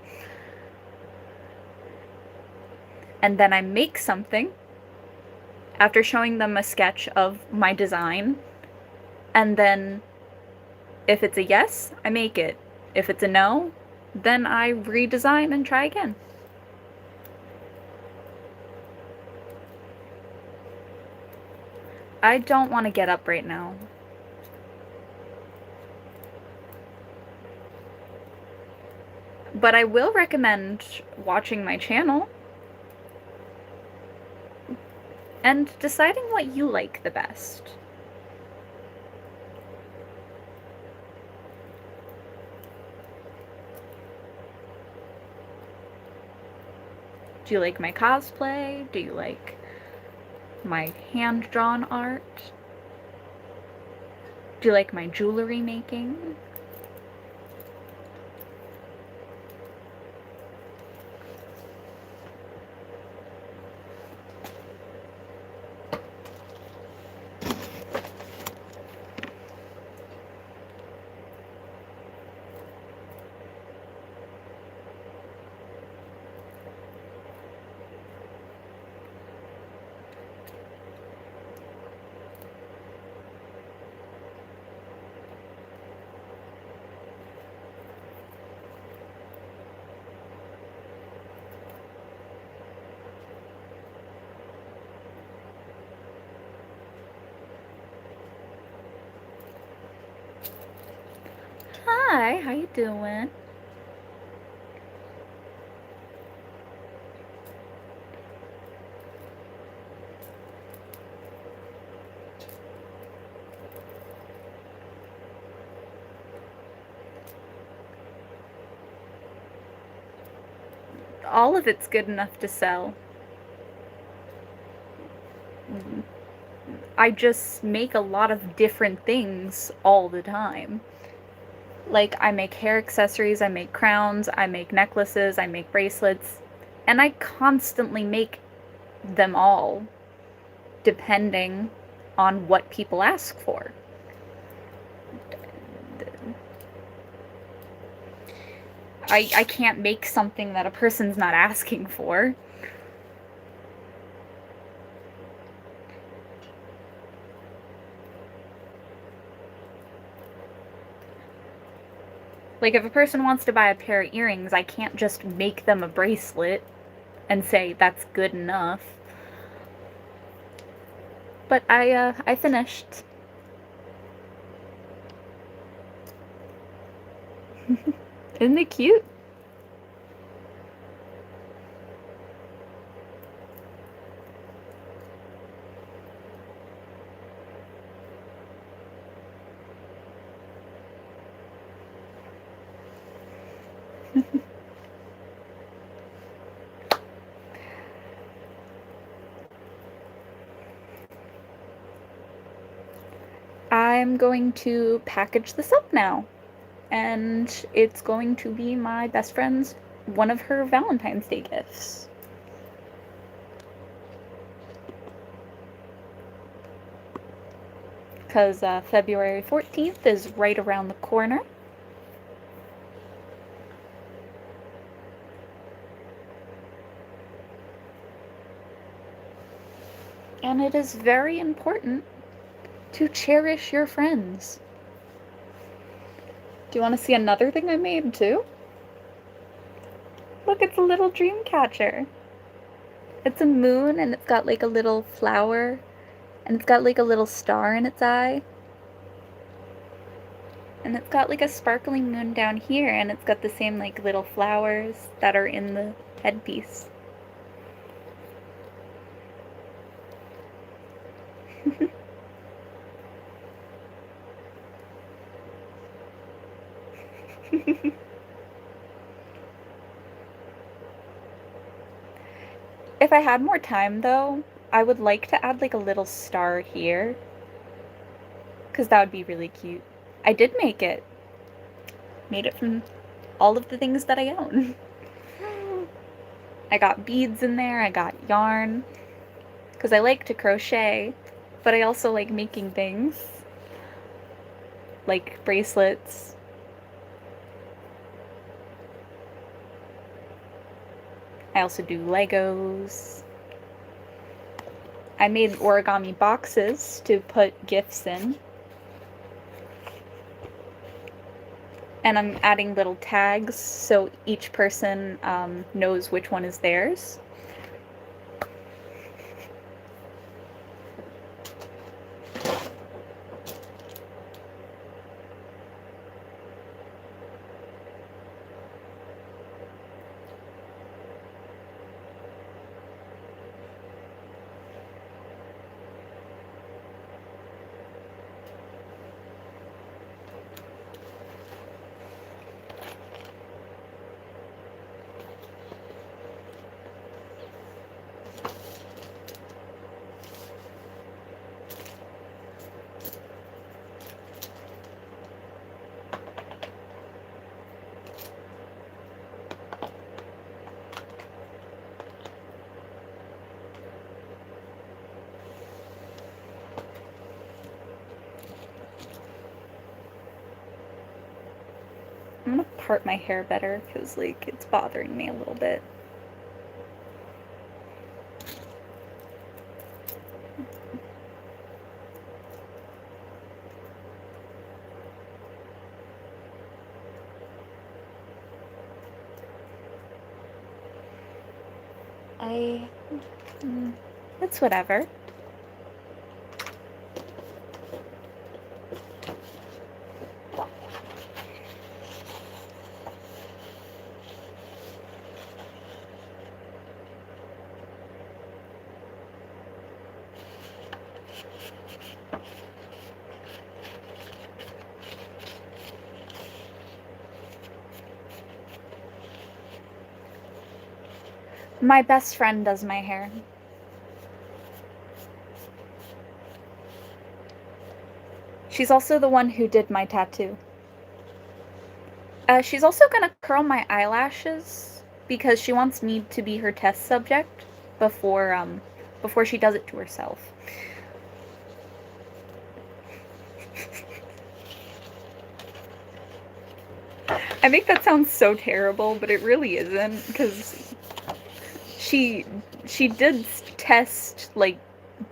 And then I make something after showing them a sketch of my design. And then if it's a yes, I make it. If it's a no, then I redesign and try again. I don't want to get up right now. But I will recommend watching my channel. and deciding what you like the best. Do you like my cosplay? Do you like my hand-drawn art? Do you like my jewelry making? Hi, how you doing? All of it's good enough to sell. I just make a lot of different things all the time. Like, I make hair accessories, I make crowns, I make necklaces, I make bracelets, and I constantly make them all, depending on what people ask for. I can't make something that a person's not asking for. Like, if a person wants to buy a pair of earrings, I can't just make them a bracelet and say that's good enough. But I finished. Isn't it cute? I'm going to package this up now, and it's going to be my best friend's one of her Valentine's Day gifts. Because February 14th is right around the corner. And it is very important to cherish your friends. Do you want to see another thing I made too? Look, it's a little dream catcher. It's a moon and it's got like a little flower and it's got like a little star in its eye. And it's got like a sparkling moon down here and it's got the same like little flowers that are in the headpiece. If I had more time though, I would like to add like a little star here. Because that would be really cute. I did make it. Made it from all of the things that I own. I got beads in there, I got yarn. Because I like to crochet, but I also like making things. Like bracelets. I also do Legos. I made origami boxes to put gifts in. And I'm adding little tags so each person knows which one is theirs. part my hair better because, like, it's bothering me a little bit. It's whatever. My best friend does my hair. She's also the one who did my tattoo. She's also gonna curl my eyelashes because she wants me to be her test subject before she does it to herself. I make that sound so terrible, but it really isn't, because she did test, like,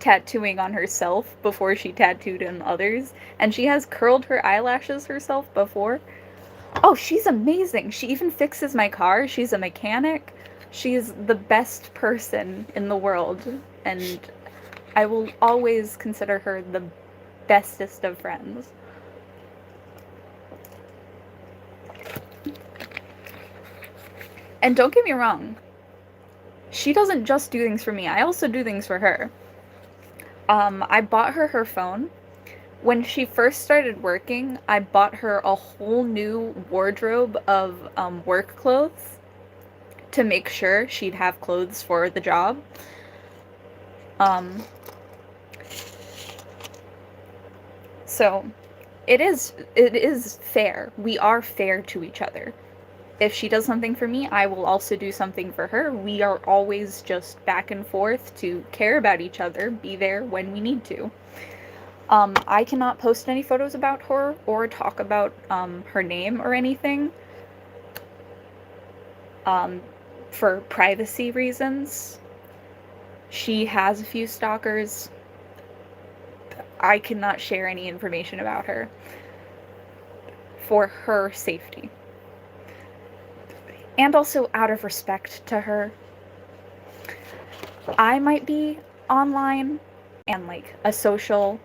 tattooing on herself before she tattooed on others, and she has curled her eyelashes herself before. Oh, she's amazing. She even fixes my car. She's a mechanic. She's the best person in the world, and I will always consider her the bestest of friends. And don't get me wrong, she doesn't just do things for me. I also do things for her. I bought her phone. When she first started working, I bought her a whole new wardrobe of work clothes to make sure she'd have clothes for the job. So it is fair. We are fair to each other. If she does something for me, I will also do something for her. We are always just back and forth to care about each other, be there when we need to. I cannot post any photos about her or talk about her name or anything for privacy reasons. She has a few stalkers. I cannot share any information about her for her safety. And also out of respect to her. I might be online and, like, a social,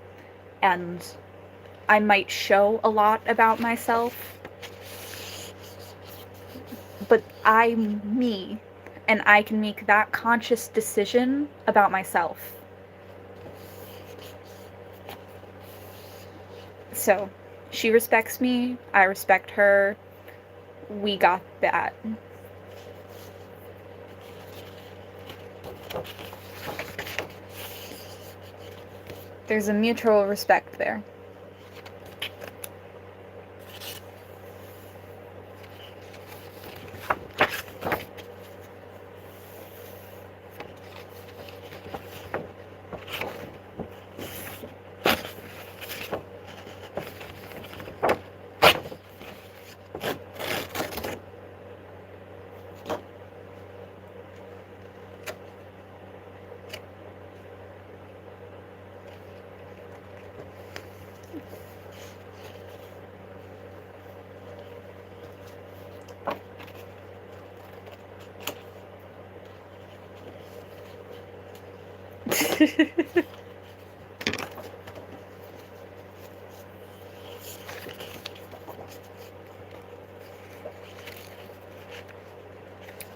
and I might show a lot about myself, but I'm me, and I can make that conscious decision about myself. So, she respects me, I respect her, we got that. There's a mutual respect there.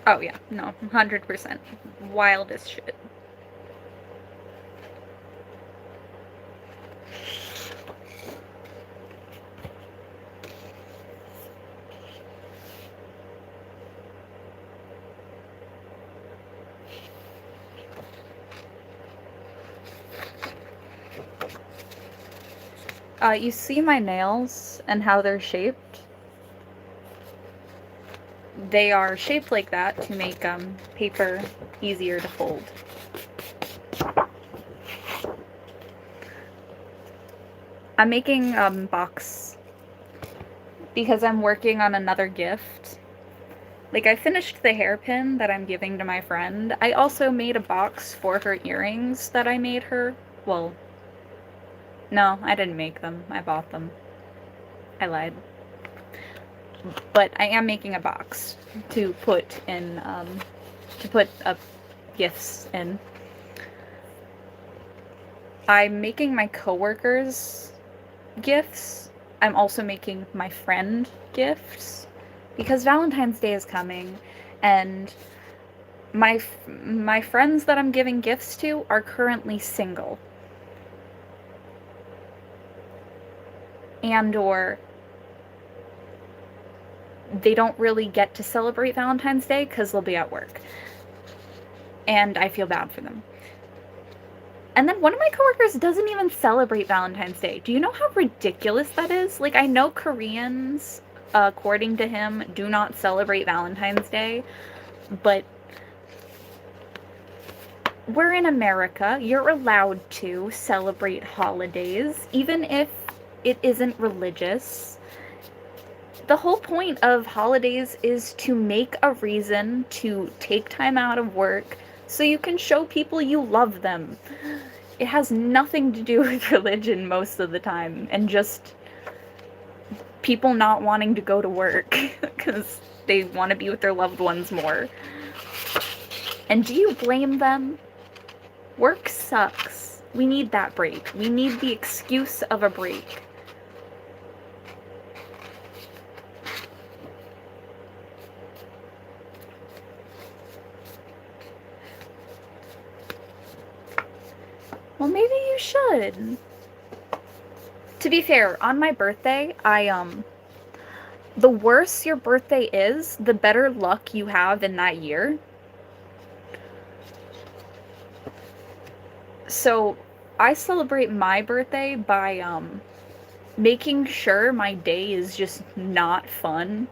Oh yeah, no, 100%. Wild as shit. You see my nails and how they're shaped? They are shaped like that to make paper easier to fold. I'm making box because I'm working on another gift. Like, I finished the hairpin that I'm giving to my friend. I also made a box for her earrings that I made her. Well, no, I didn't make them. I bought them. I lied. But I am making a box to put in, to put up gifts in. I'm making my coworkers gifts. I'm also making my friend gifts because Valentine's Day is coming, and my friends that I'm giving gifts to are currently single. And or they don't really get to celebrate Valentine's Day because they'll be at work. And I feel bad for them. And then one of my coworkers doesn't even celebrate Valentine's Day. Do you know how ridiculous that is? Like, I know Koreans, according to him, do not celebrate Valentine's Day, but we're in America. You're allowed to celebrate holidays, even if it isn't religious. The whole point of holidays is to make a reason to take time out of work so you can show people you love them. It has nothing to do with religion most of the time, and just people not wanting to go to work because they want to be with their loved ones more. And do you blame them? Work sucks. We need that break. We need the excuse of a break. Well, maybe you should. To be fair, on my birthday, the worse your birthday is, the better luck you have in that year. So, I celebrate my birthday by, making sure my day is just not fun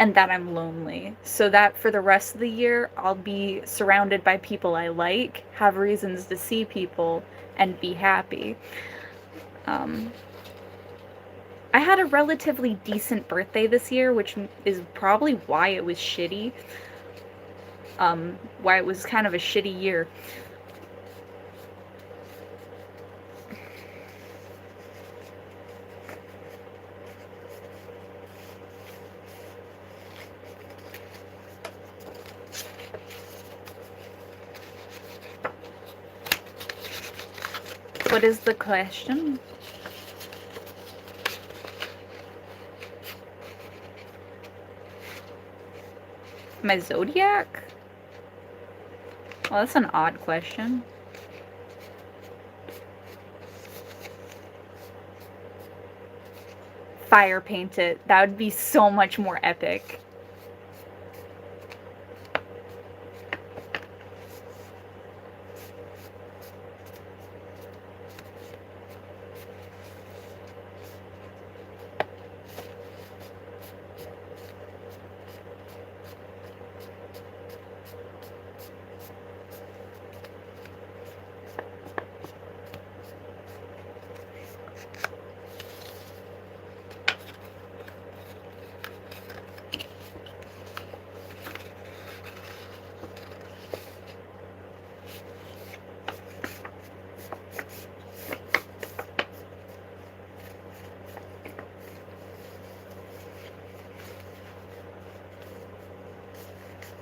and that I'm lonely. So that for the rest of the year, I'll be surrounded by people I like, have reasons to see people, and be happy. I had a relatively decent birthday this year, which is probably why it was shitty. Why it was kind of a shitty year. What is the question? My zodiac? Well, that's an odd question. Fire paint it. That would be so much more epic.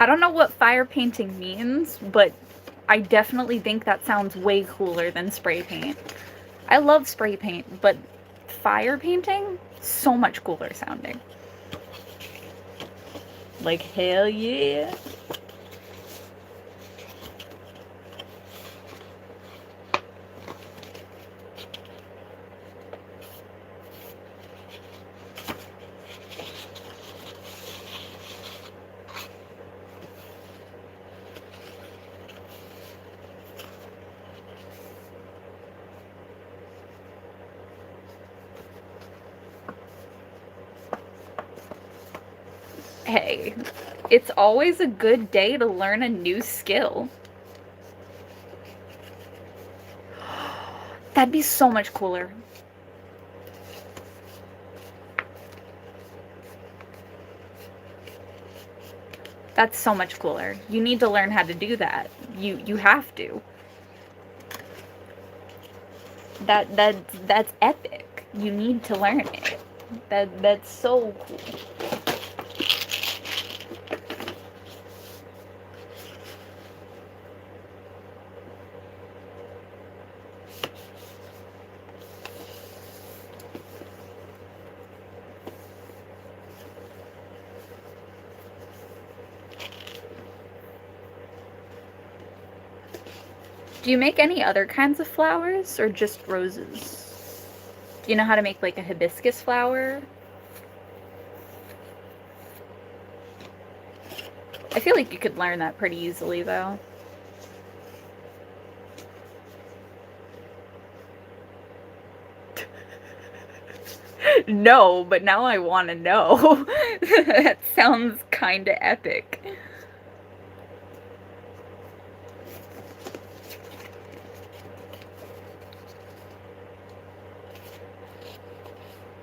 I don't know what fire painting means, but I definitely think that sounds way cooler than spray paint. I love spray paint, but fire painting? So much cooler sounding. Like, hell yeah. Hey, it's always a good day to learn a new skill. That'd be so much cooler. That's so much cooler. You need to learn how to do that. You have to. That's epic. You need to learn it. That's so cool. Do you make any other kinds of flowers or just roses? Do you know how to make like a hibiscus flower? I feel like you could learn that pretty easily though. No, but now I want to know. That sounds kind of epic.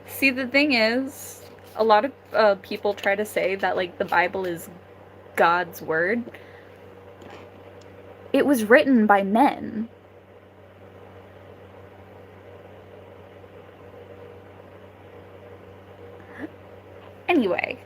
See, the thing is, a lot of people try to say that, like, the Bible is God's word. It was written by men. Anyway.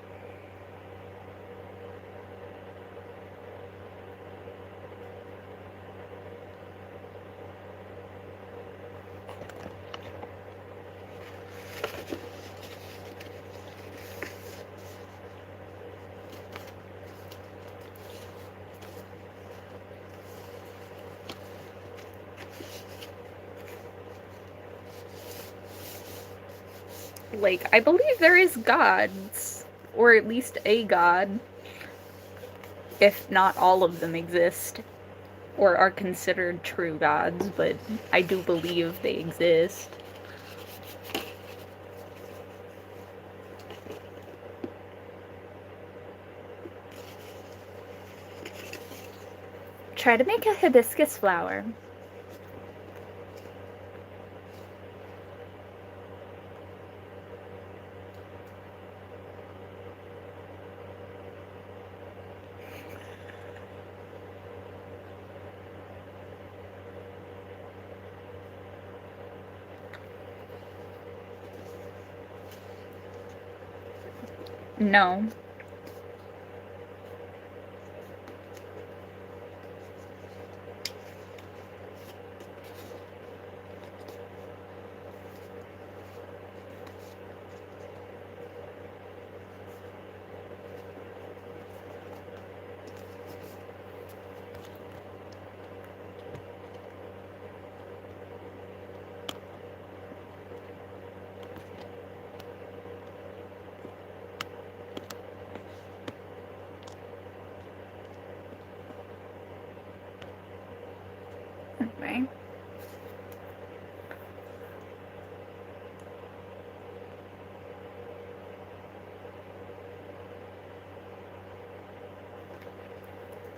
Like, I believe there is gods, or at least a god, if not all of them exist, or are considered true gods, but I do believe they exist. Try to make a hibiscus flower. No. Anyway.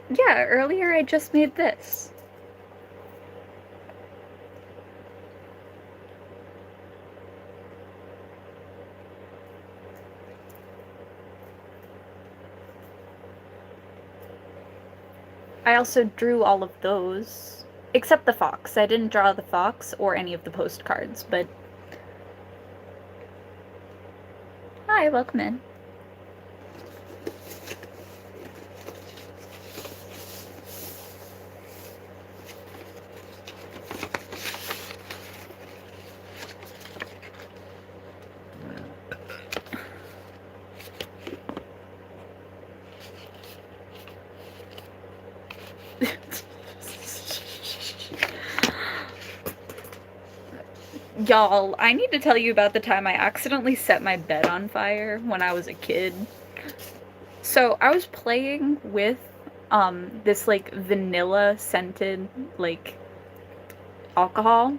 Yeah, earlier I just made this. I also drew all of those. Except the fox. I didn't draw the fox or any of the postcards, but... Hi, welcome in. Y'all, I need to tell you about the time I accidentally set my bed on fire when I was a kid. So, I was playing with, this, like, vanilla scented, like, alcohol.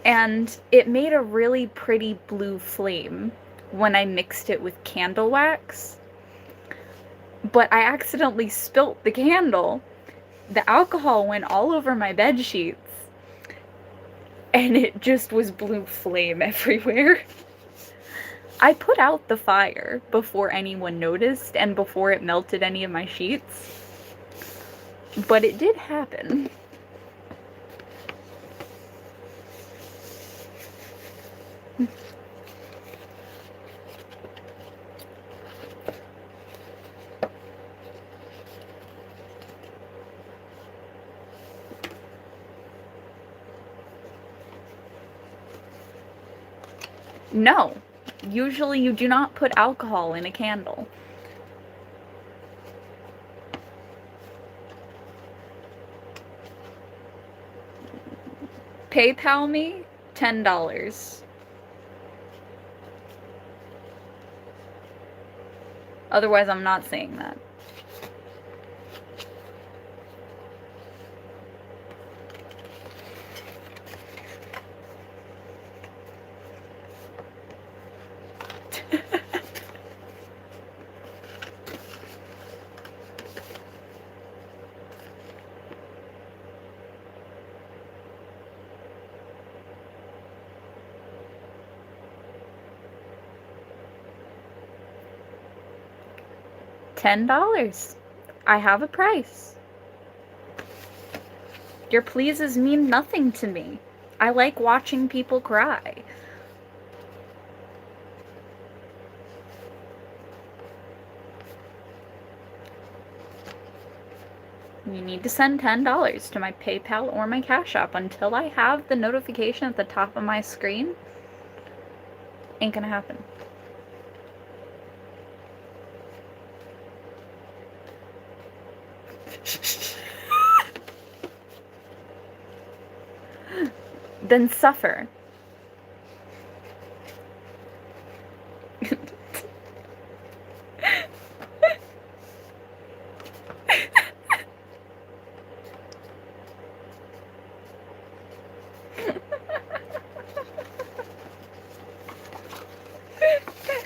And it made a really pretty blue flame when I mixed it with candle wax. But I accidentally spilt the candle. The alcohol went all over my bed sheets, and it just was blue flame everywhere. I put out the fire before anyone noticed and before it melted any of my sheets. But it did happen. No. Usually you do not put alcohol in a candle. PayPal me $10. Otherwise, I'm not saying that. $10. I have a price. Your pleases mean nothing to me. I like watching people cry. You need to send $10 to my PayPal or my Cash App until I have the notification at the top of my screen. Ain't gonna happen. Then suffer.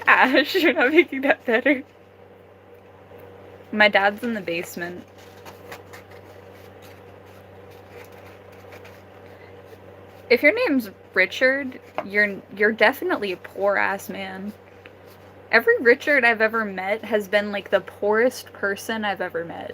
Ash, you're not making that better. My dad's in the basement. If your name's Richard, you're definitely a poor-ass man. Every Richard I've ever met has been, like, the poorest person I've ever met.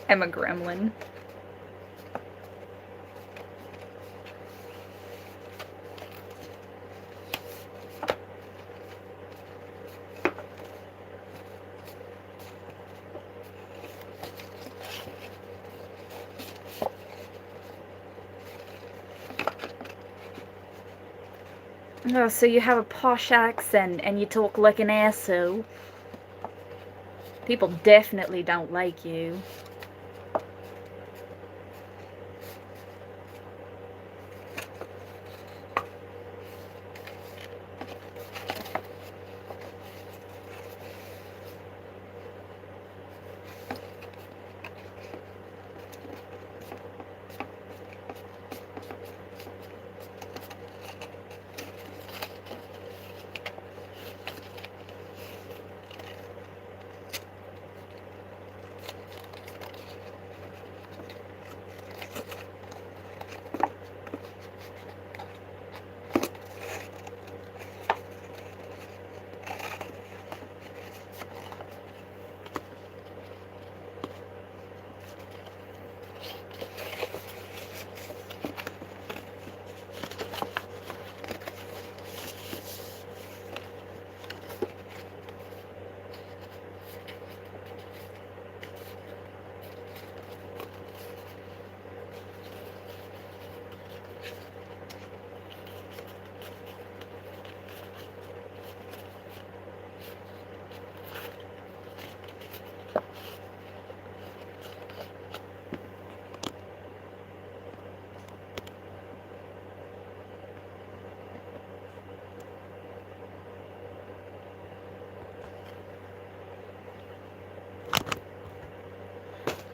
I'm a gremlin. Oh, so you have a posh accent and you talk like an asshole. People definitely don't like you.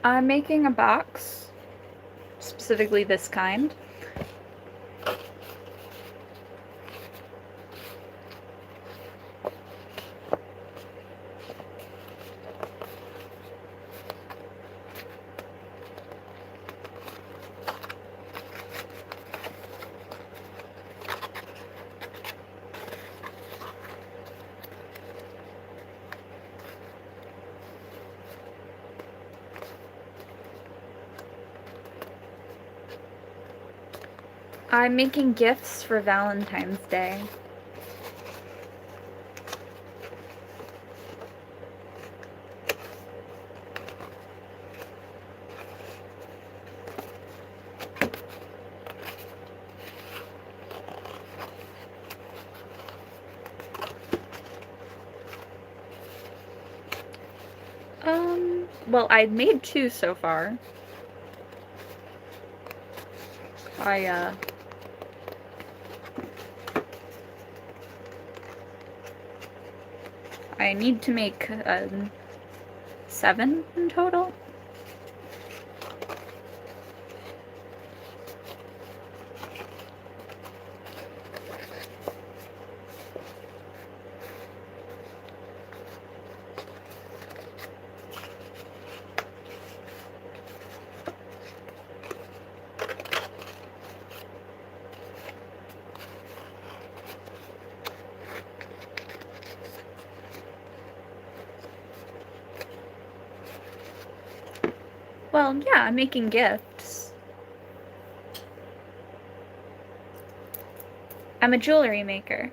I'm making a box, specifically this kind. I'm making gifts for Valentine's Day. Well, I've made 2 so far. I need to make 7 in total. Well, yeah, I'm making gifts. I'm a jewelry maker.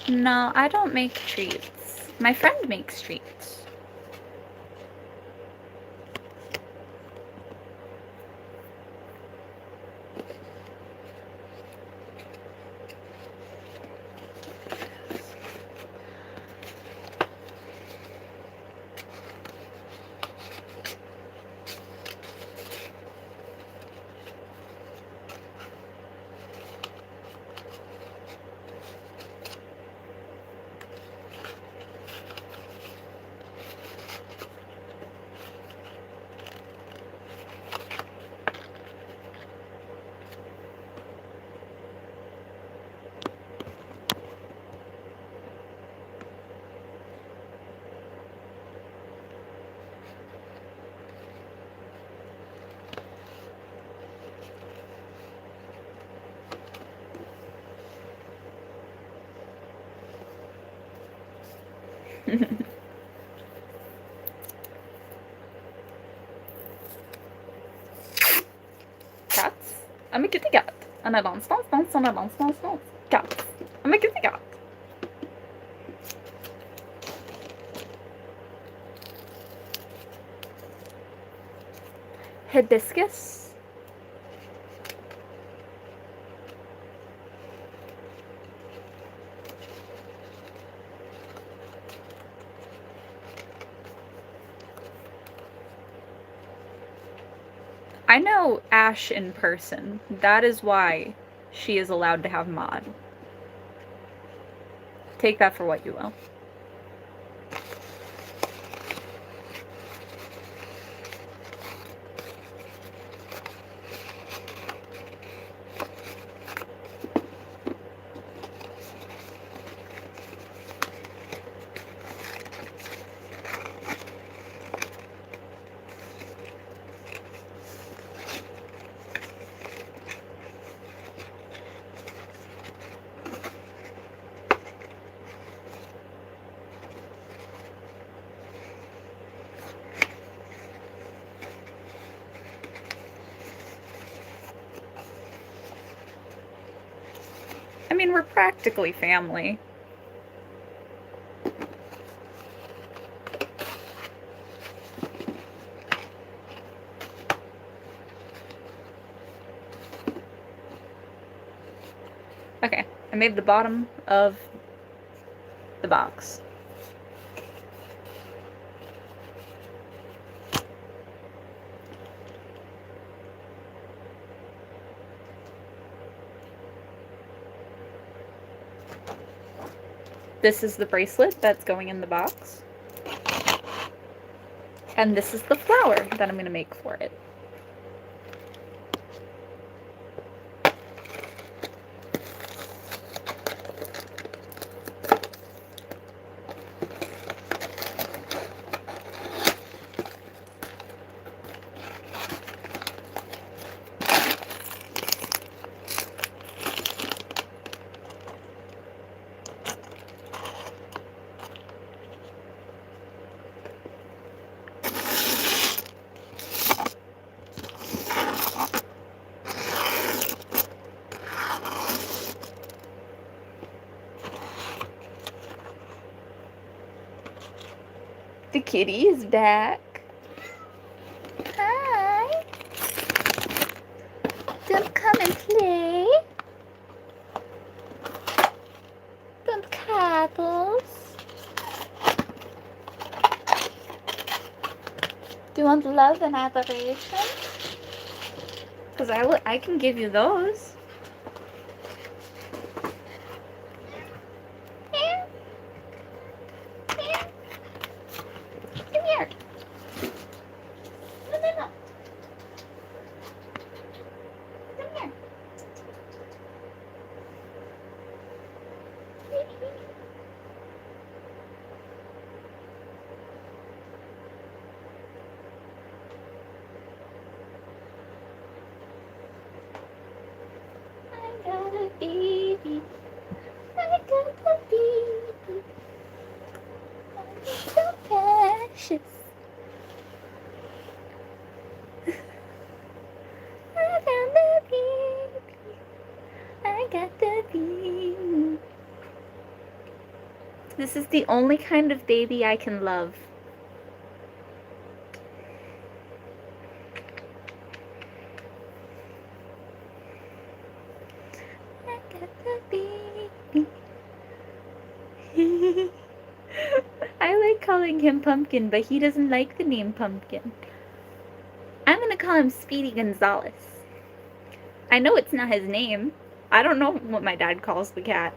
No, I don't make treats. My friend makes treats. Cats. I'm a kitty cat. And I dance, dance, dance, and I dance, dance, dance. Cats. I'm a kitty cat. Hibiscus. I know Ash in person. That is why she is allowed to have mod. Take that for what you will. I mean, we're practically family. Okay, I made the bottom of the box. This is the bracelet that's going in the box. And this is the flower that I'm going to make for it. The kitty is back. Hi. Don't come and play. Don't cuddles. Do you want love and adoration? Because I can give you those. Here. Here. Come here. No, no, no. Come here. I got a baby. I got a baby. I'm so precious. I found the baby. I got the baby. This is the only kind of baby I can love. I got the baby. I like calling him Pumpkin, but he doesn't like the name Pumpkin. I'm gonna call him Speedy Gonzales. I know it's not his name. I don't know what my dad calls the cat.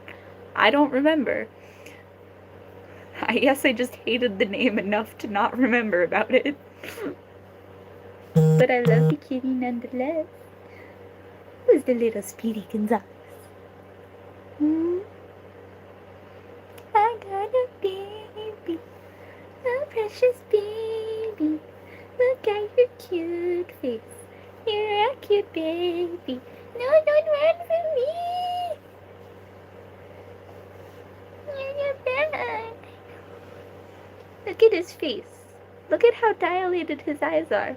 I don't remember. I guess I just hated the name enough to not remember about it. But I love the kitty nonetheless. Who's the little Speedy Gonzales? I got a baby, a precious baby. Look at your cute face. You're a cute baby. No, don't run from me. You're back. Look at his face. Look at how dilated his eyes are.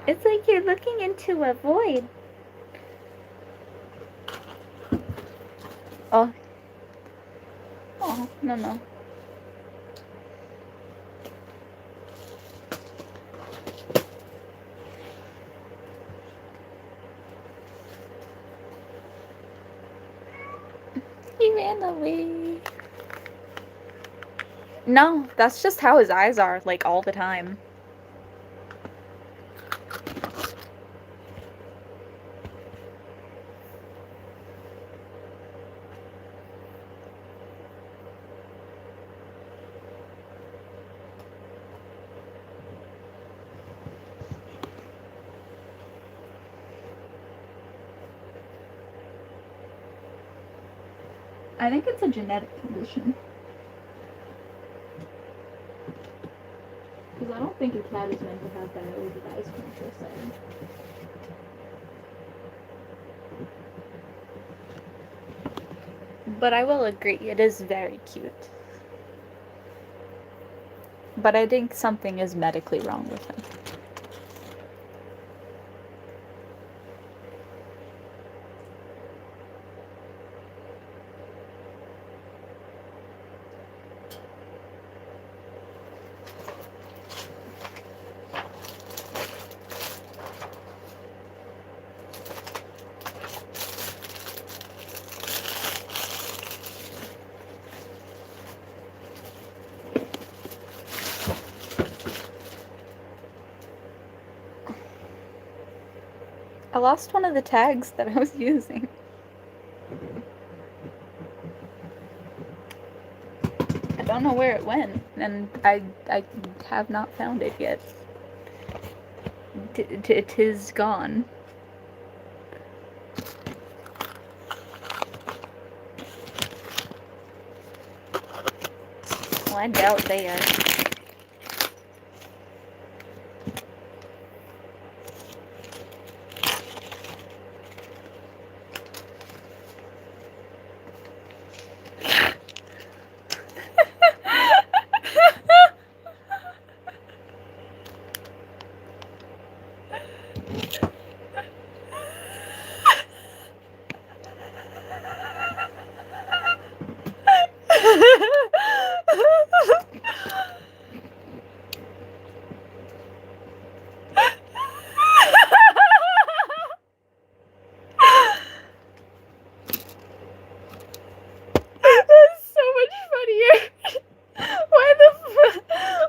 It's like you're looking into a void. Oh. Oh, no, no. He ran away. No, that's just how his eyes are, like, all the time. I think it's a genetic condition. Because I don't think a cat is meant to have dilated eyes from the first sight. But I will agree, it is very cute. But I think something is medically wrong with him. I lost one of the tags that I was using. don't know where it went, and I have not found it yet. It is gone. Well, I doubt they are.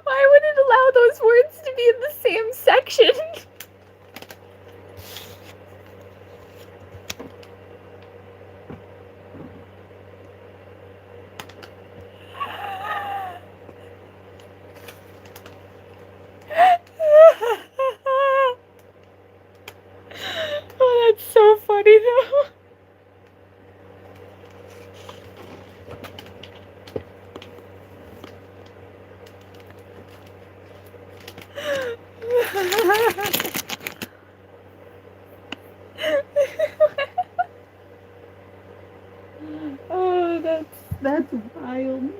Why would it allow those words to be in the same section? Oh, that's so funny though. Oh, that's wild.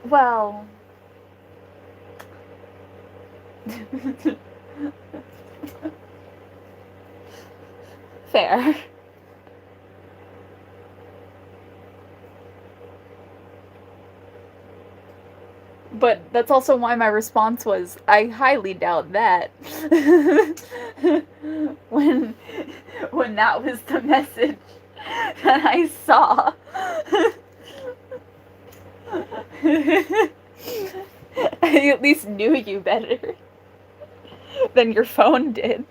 Well, fair. But that's also why my response was, I highly doubt that. when when that was the message that I saw. I at least knew you better than your phone did.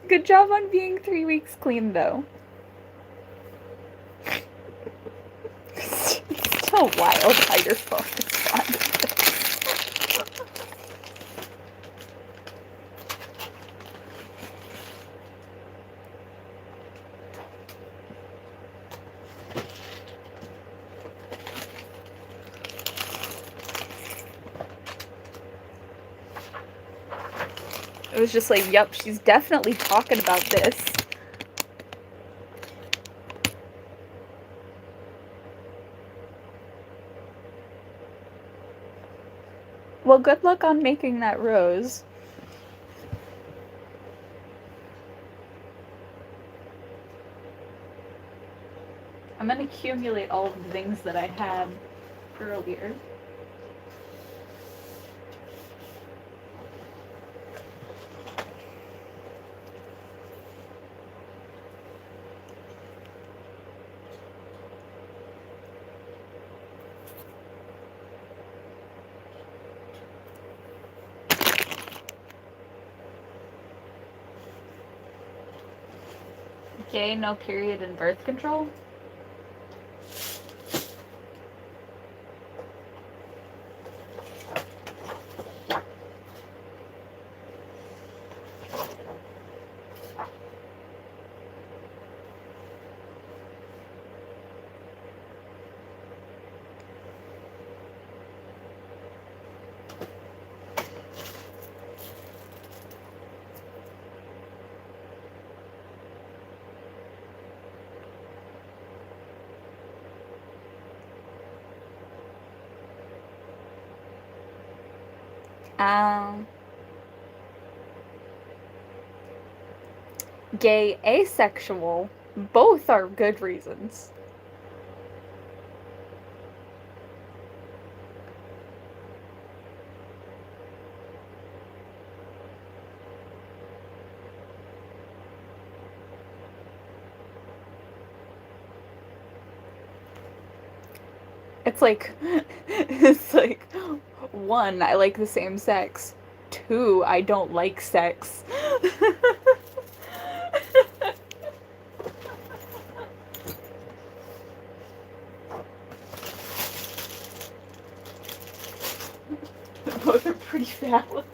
Good job on being 3 weeks clean, though. It's still wild how your phone responded. It was just like, yep, she's definitely talking about this. Well, good luck on making that rose. I'm gonna accumulate all of the things that I had earlier. Okay, no period and birth control? Um, gay, asexual, both are good reasons. It's like, one, I like the same sex. Two, I don't like sex. Both are pretty valid.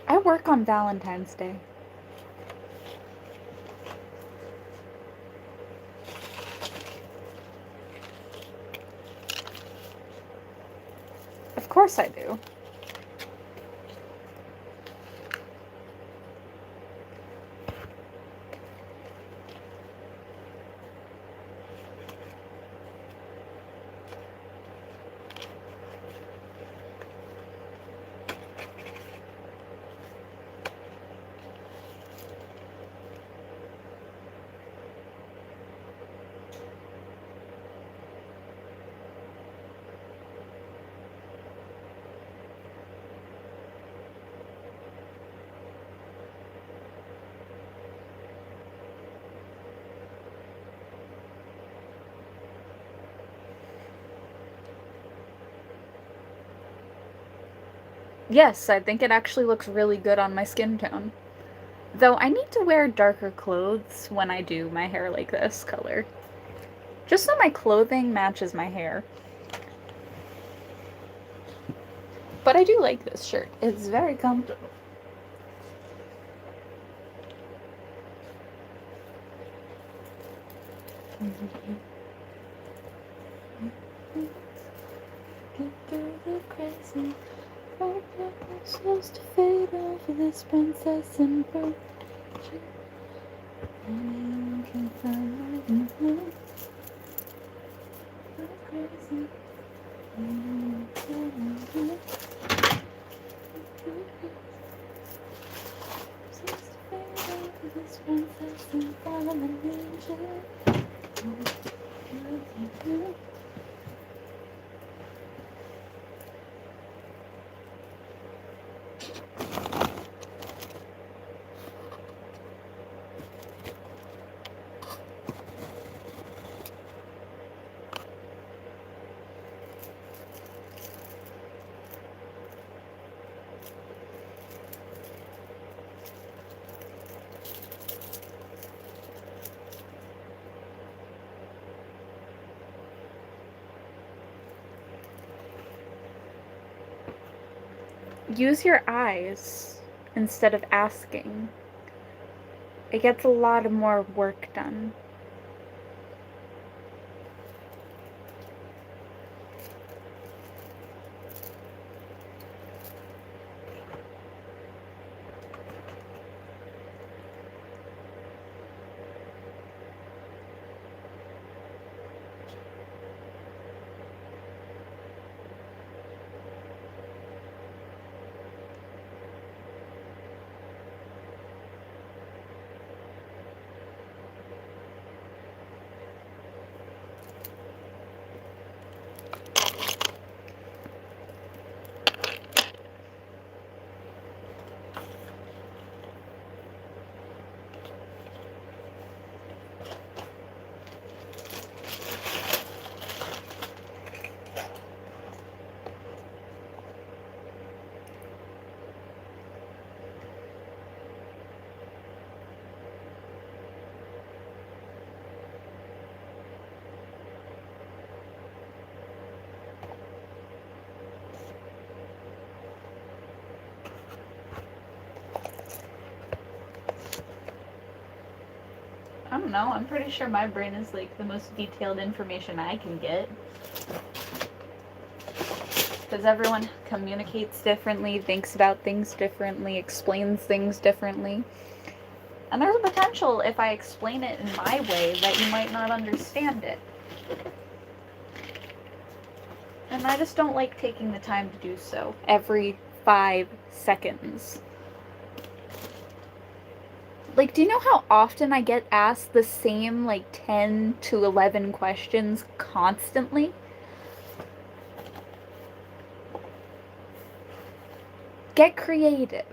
I work on Valentine's Day. Of course I do. Yes, I think it actually looks really good on my skin tone. Though I need to wear darker clothes when I do my hair like this color. Just so my clothing matches my hair. But I do like this shirt. It's very comfortable. Supposed to fade over this princess and virgin. And can find my new crazy. Supposed to fade over this princess and virgin. Use your eyes instead of asking. It gets a lot more work done. I don't know. I'm pretty sure my brain is like the most detailed information I can get. Because everyone communicates differently, thinks about things differently, explains things differently. And there's a potential, if I explain it in my way, that you might not understand it. And I just don't like taking the time to do so every 5 seconds. Like, do you know how often I get asked the same, like, 10 to 11 questions constantly? Get creative.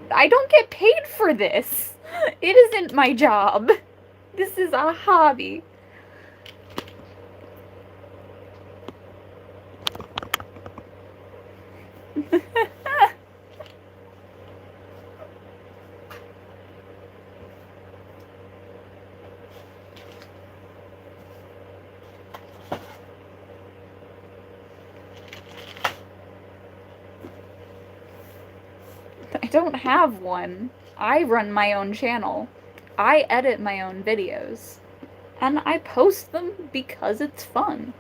I don't get paid for this. It isn't my job. This is a hobby. I don't have one. I run my own channel. I edit my own videos. And I post them because it's fun.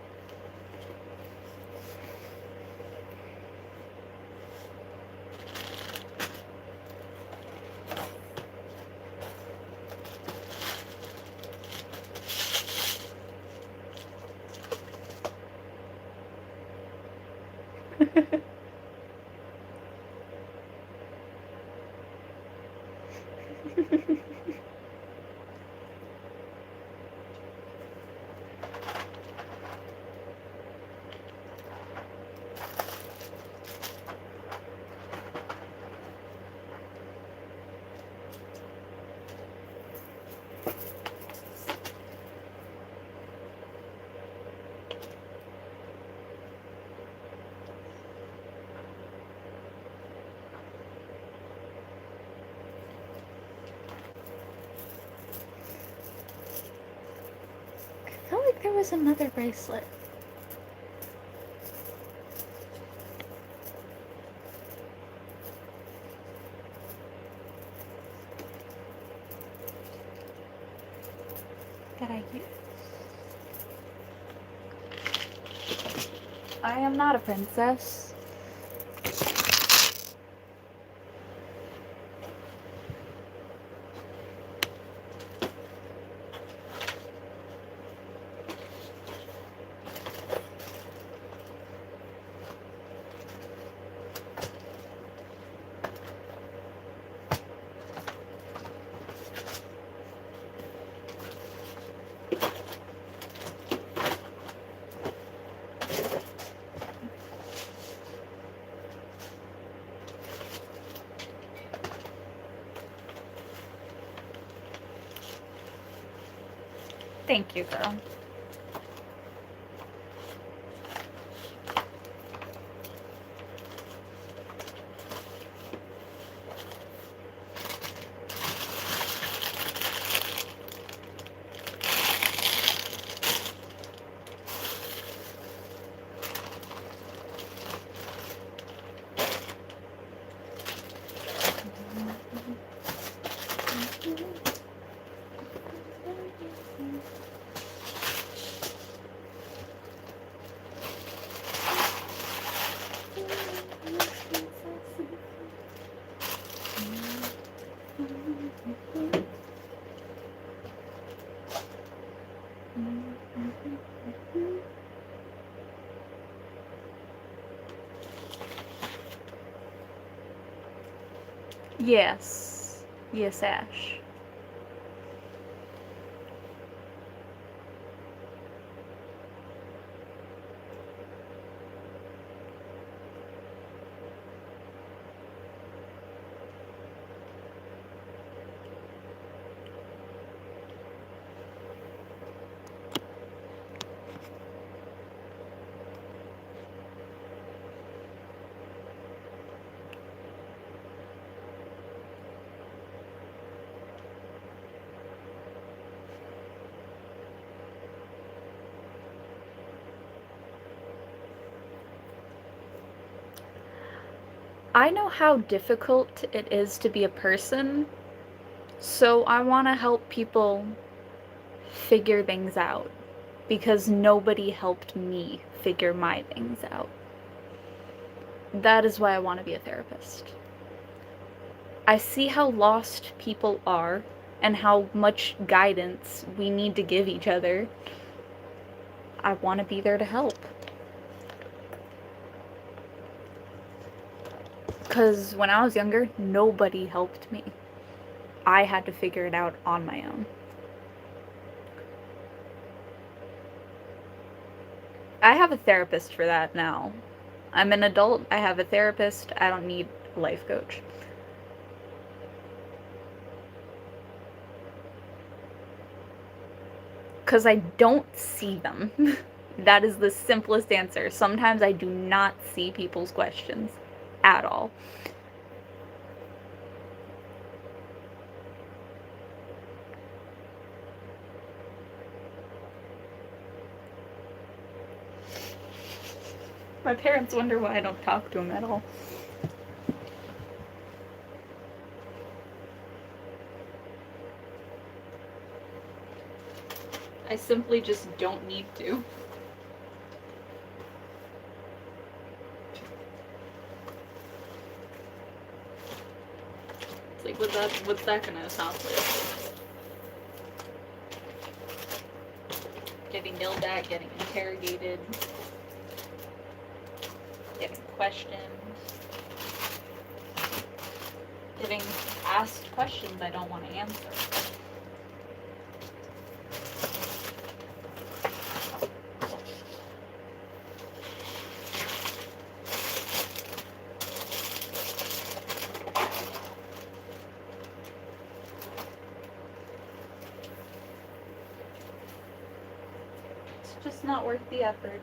I felt like there was another bracelet. That I use. I am not a princess. Thank you, girl. Yes. Yes, Ash. I know how difficult it is to be a person, so I want to help people figure things out because nobody helped me figure my things out. That is why I want to be a therapist. I see how lost people are and how much guidance we need to give each other. I want to be there to help. Because when I was younger, nobody helped me. I had to figure it out on my own. I have a therapist for that now. I'm an adult, I have a therapist, I don't need a life coach. Because I don't see them. That is the simplest answer. Sometimes I do not see people's questions at all. My parents wonder why I don't talk to them at all. I simply just don't need to. It's like, what's that gonna accomplish? Getting yelled at, getting interrogated, getting questioned, getting asked questions I don't want to answer. It's just not worth the effort.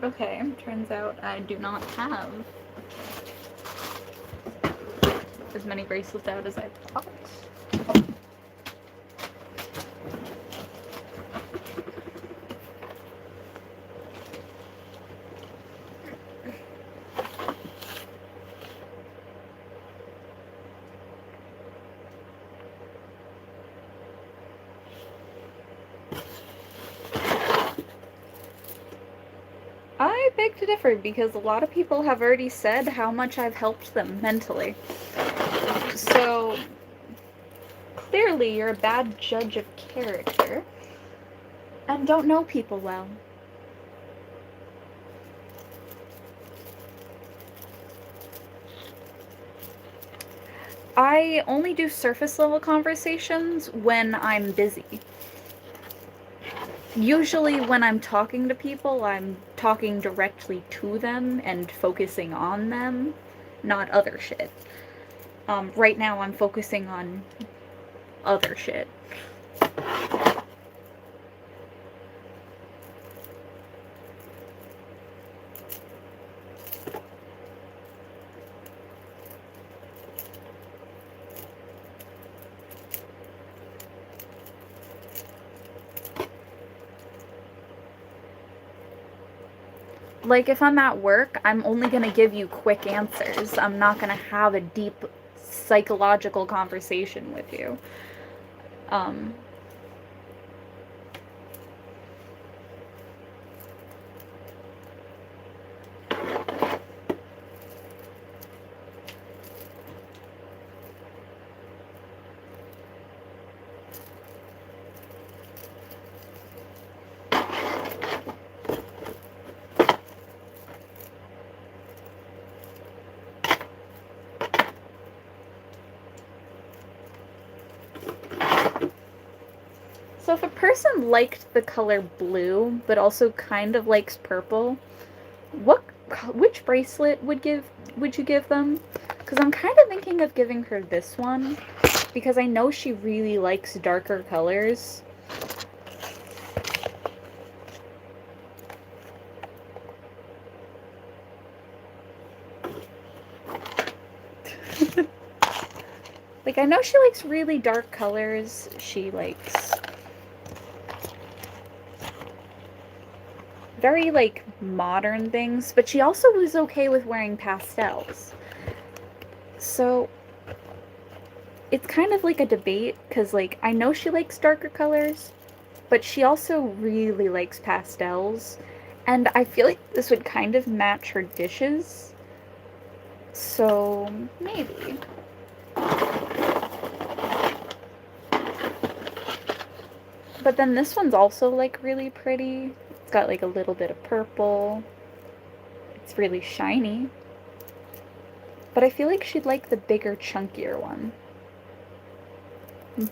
Okay, turns out I do not have as many bracelets out as I thought. I beg to differ because a lot of people have already said how much I've helped them mentally. So, clearly you're a bad judge of character and don't know people well. I only do surface level conversations when I'm busy. Usually when I'm talking to people, I'm talking directly to them and focusing on them, not other shit. Right now I'm focusing on other shit. Like, if I'm at work, I'm only gonna give you quick answers. I'm not gonna have a deep psychological conversation with you. So if a person liked the color blue, but also kind of likes purple, which bracelet would you give them? Because I'm kind of thinking of giving her this one, because I know she really likes darker colors. Like, I know she likes really dark colors. She likes very, like, modern things, but she also was okay with wearing pastels. So, it's kind of like a debate, because, like, I know she likes darker colors, but she also really likes pastels, and I feel like this would kind of match her dishes. So, maybe. But then this one's also, like, really pretty. It's got, like, a little bit of purple. It's really shiny. But I feel like she'd like the bigger, chunkier one.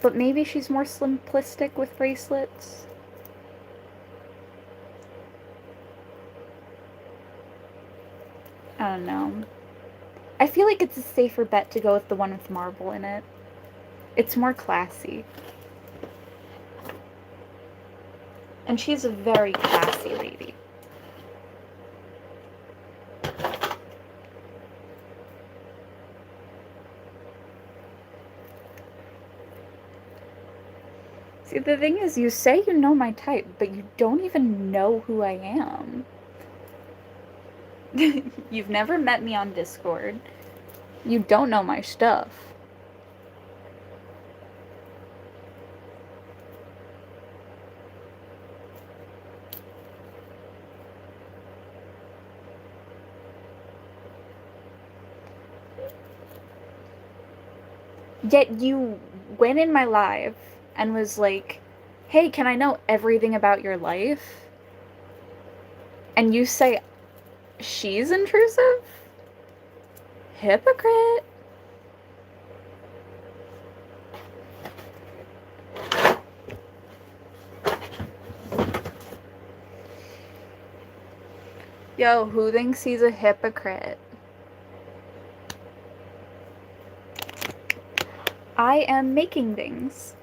But maybe she's more simplistic with bracelets. I don't know. I feel like it's a safer bet to go with the one with marble in it. It's more classy. And she's a very classy lady. See, the thing is, you say you know my type, but you don't even know who I am. You've never met me on Discord. You don't know my stuff. Yet you went in my live and was like, hey, can I know everything about your life? And you say she's intrusive? Hypocrite. Yo, who thinks he's a hypocrite? I am making things.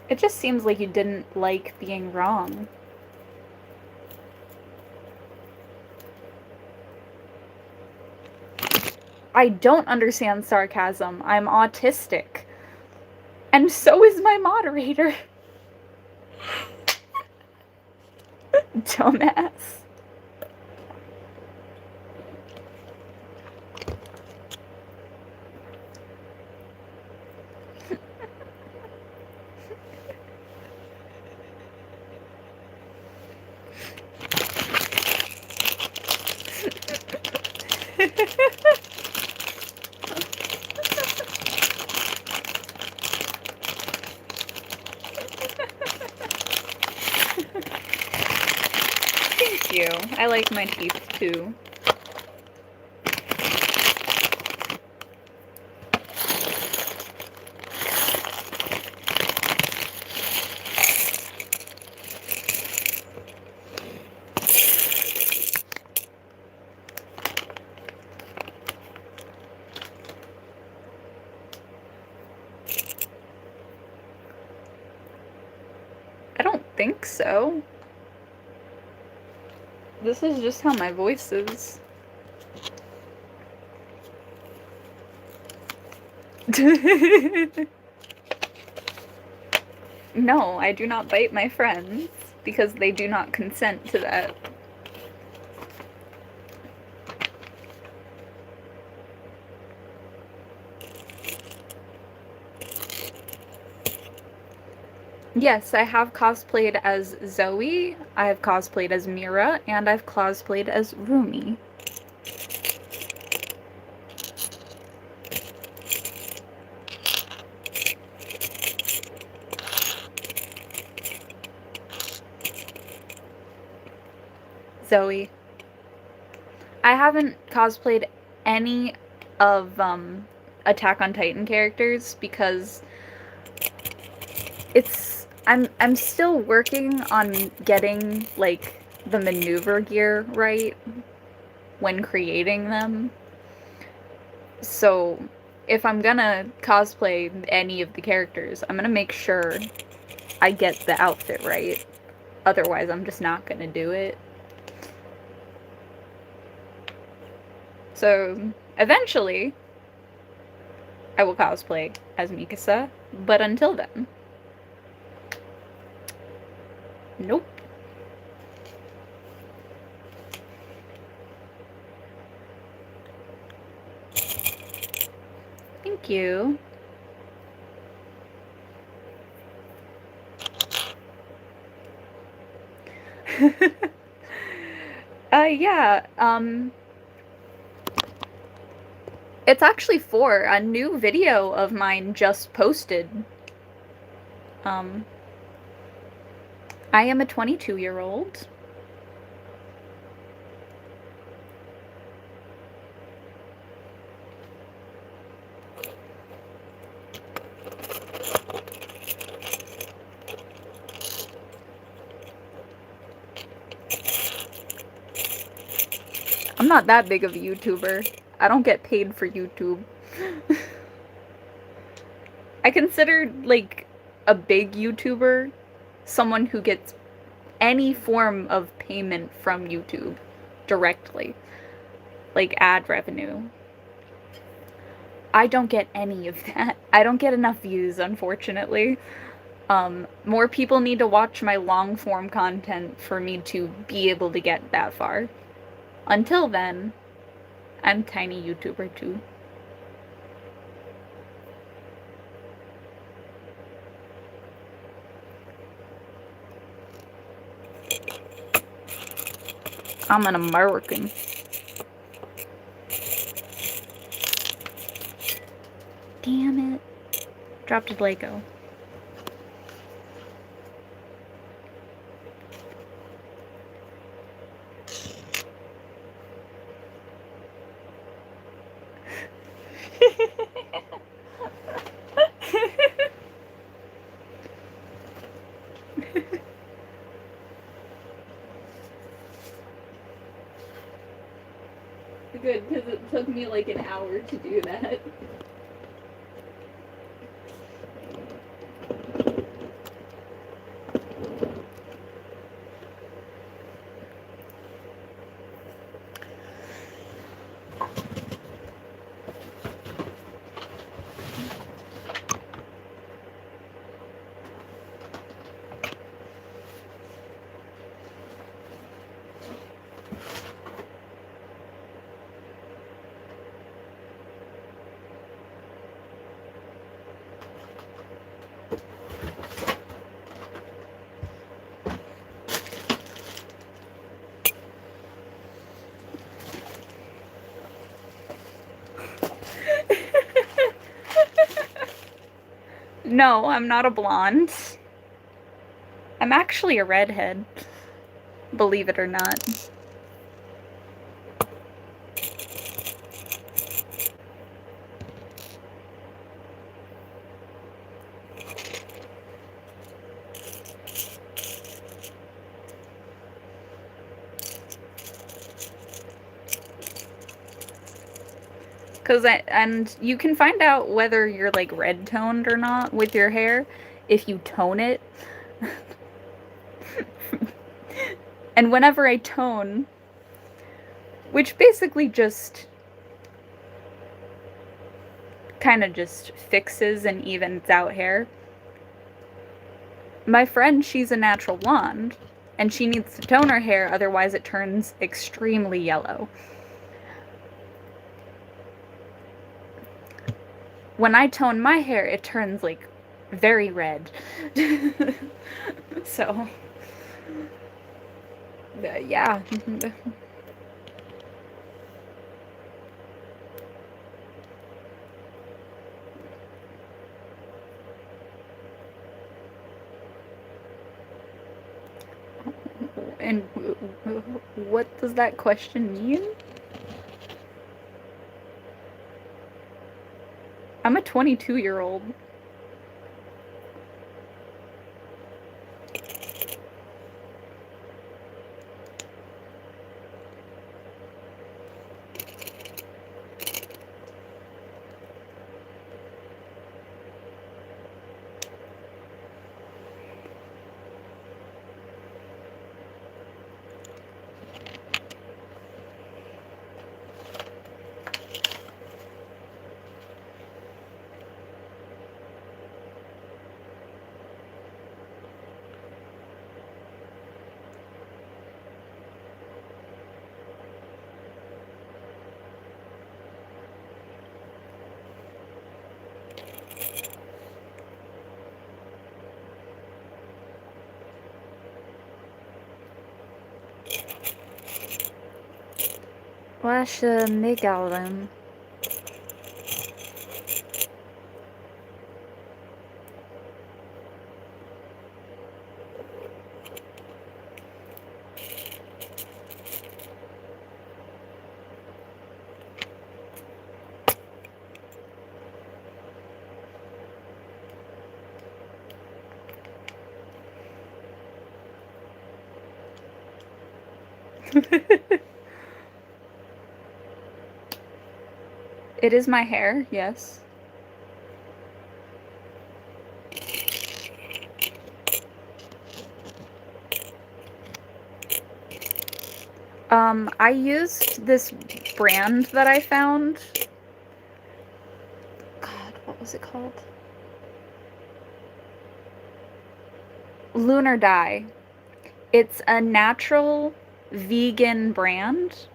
It just seems like you didn't like being wrong. I don't understand sarcasm. I'm autistic. And so is my moderator. Dumbass. Thank you. I like my teeth too. I don't think so. This is just how my voice is. No, I do not bite my friends because they do not consent to that. Yes, I have cosplayed as Zoe, I have cosplayed as Mira, and I've cosplayed as Rumi. Zoe. I haven't cosplayed any of Attack on Titan characters because I'm still working on getting like the maneuver gear right when creating them. So if I'm gonna cosplay any of the characters, I'm gonna make sure I get the outfit right. Otherwise, I'm just not gonna do it. So eventually, I will cosplay as Mikasa, but until then, nope. Thank you. Yeah, it's actually 4. A new video of mine just posted. Um, I am a 22-year-old. I'm not that big of a YouTuber. I don't get paid for YouTube. I consider, like, a big YouTuber someone who gets any form of payment from YouTube directly. Like ad revenue. I don't get any of that. I don't get enough views, unfortunately. More people need to watch my long form content for me to be able to get that far. Until then, I'm tiny YouTuber too. I'm an American. Damn it. Dropped a Lego. Good, because it took me like an hour to do that. No, I'm not a blonde. I'm actually a redhead. Believe it or not. And you can find out whether you're like red toned or not with your hair if you tone it. And whenever I tone, which basically just kind of just fixes and evens out hair. My friend, she's a natural blonde, and she needs to tone her hair, otherwise it turns extremely yellow. When I tone my hair, it turns, like, very red. So, yeah. And what does that question mean? I'm a 22-year-old. Wash Megalum. It is my hair, yes. I used this brand that I found. God, what was it called? Lunar Dye. It's a natural vegan brand.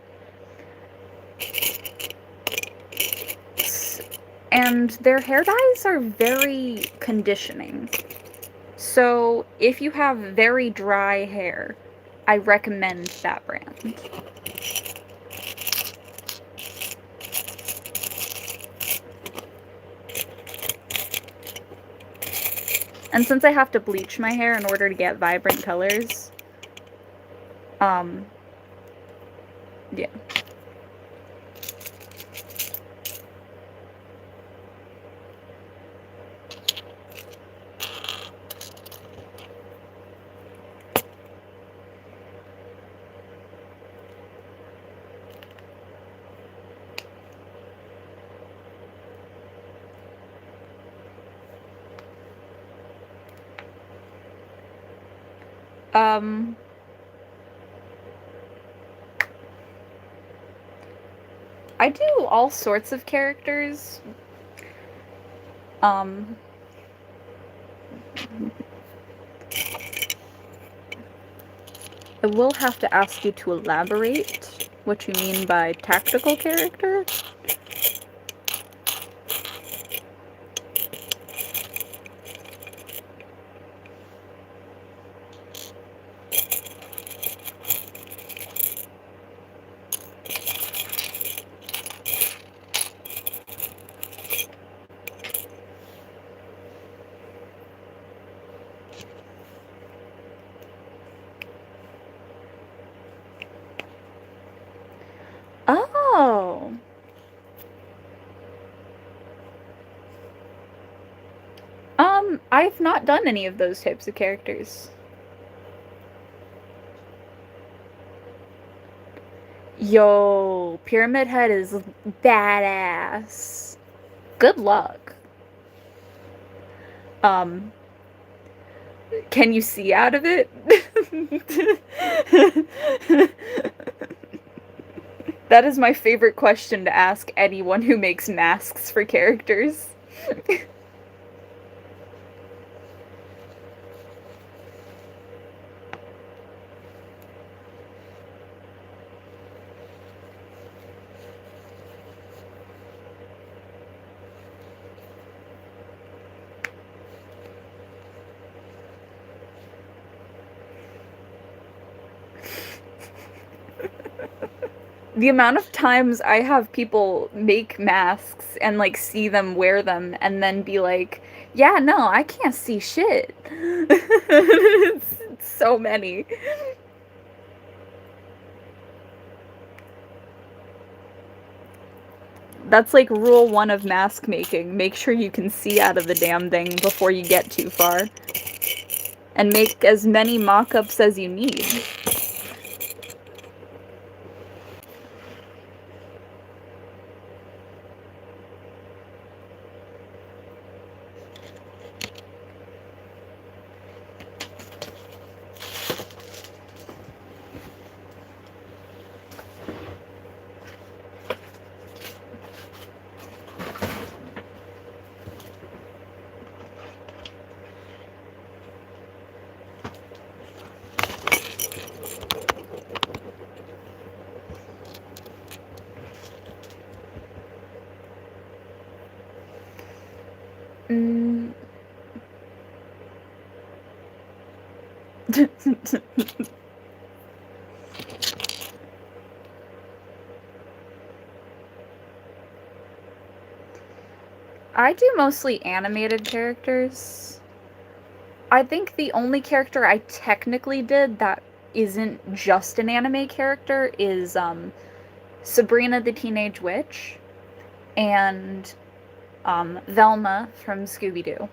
And their hair dyes are very conditioning. So if you have very dry hair, I recommend that brand. And since I have to bleach my hair in order to get vibrant colors, yeah. I do all sorts of characters. I will have to ask you to elaborate what you mean by tactical character. Oh. I've not done any of those types of characters. Yo, Pyramid Head is badass. Good luck. Can you see out of it? That is my favorite question to ask anyone who makes masks for characters. The amount of times I have people make masks and like see them wear them and then be like, yeah, no, I can't see shit. It's so many. That's like rule one of mask making. Make sure you can see out of the damn thing before you get too far. And make as many mock-ups as you need. Mm. I do mostly animated characters. I think the only character I technically did that isn't just an anime character is Sabrina the Teenage Witch and Velma from Scooby-Doo.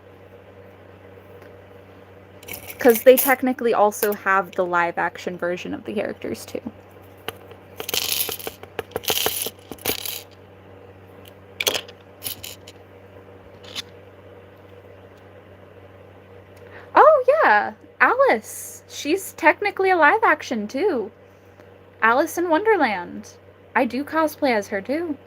Because they technically also have the live-action version of the characters, too. Oh, yeah! Alice! She's technically a live-action, too. Alice in Wonderland. I do cosplay as her, too.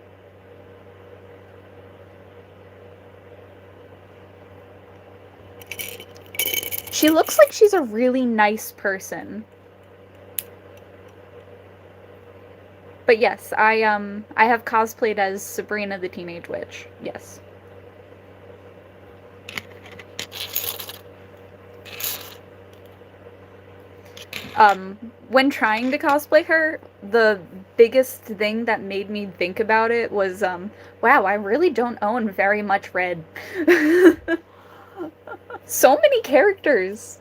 She looks like she's a really nice person. But yes, I have cosplayed as Sabrina the Teenage Witch. Yes. When trying to cosplay her, the biggest thing that made me think about it was, wow, I really don't own very much red. So many characters.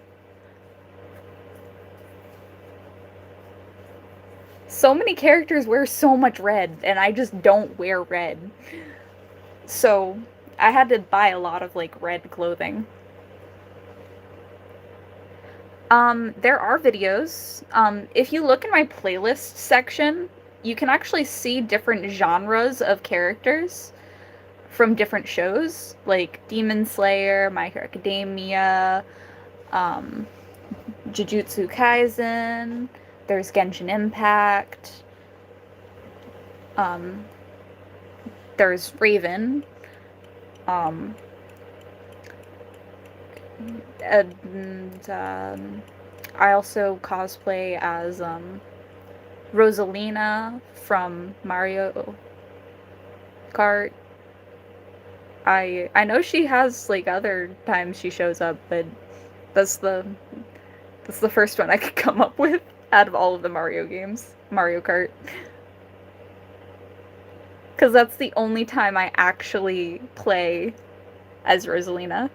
So many characters wear so much red, and I just don't wear red. So, I had to buy a lot of, like, red clothing. There are videos. If you look in my playlist section, you can actually see different genres of characters from different shows, like Demon Slayer, My Hero Academia, um, Jujutsu Kaisen, there's Genshin Impact, um, there's Raven, um, and I also cosplay as Rosalina from Mario Kart. I know she has like other times she shows up, but that's the that's the first one I could come up with out of all of the Mario games. Mario Kart. Because that's the only time I actually play as Rosalina.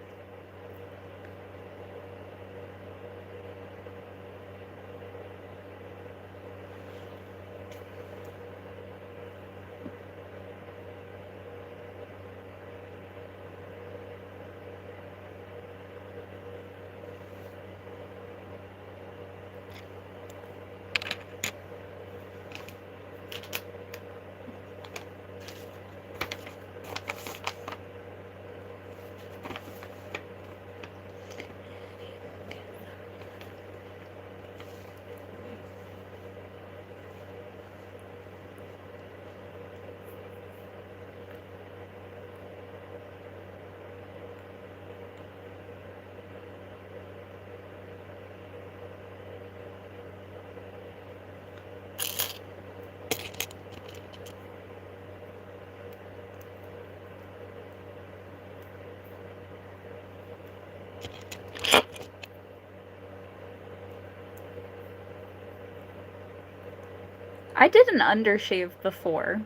I did an undershave before.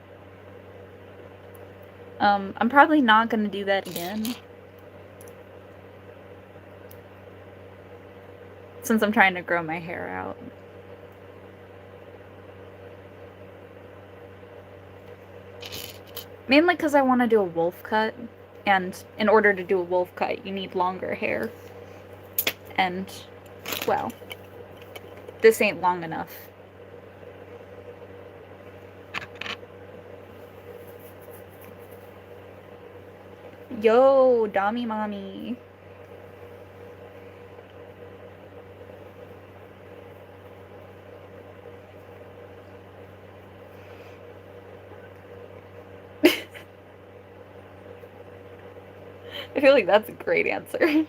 I'm probably not gonna do that again. Since I'm trying to grow my hair out. Mainly because I want to do a wolf cut, and in order to do a wolf cut, you need longer hair. And, well, this ain't long enough. Yo, Dami Mommy. I feel like that's a great answer.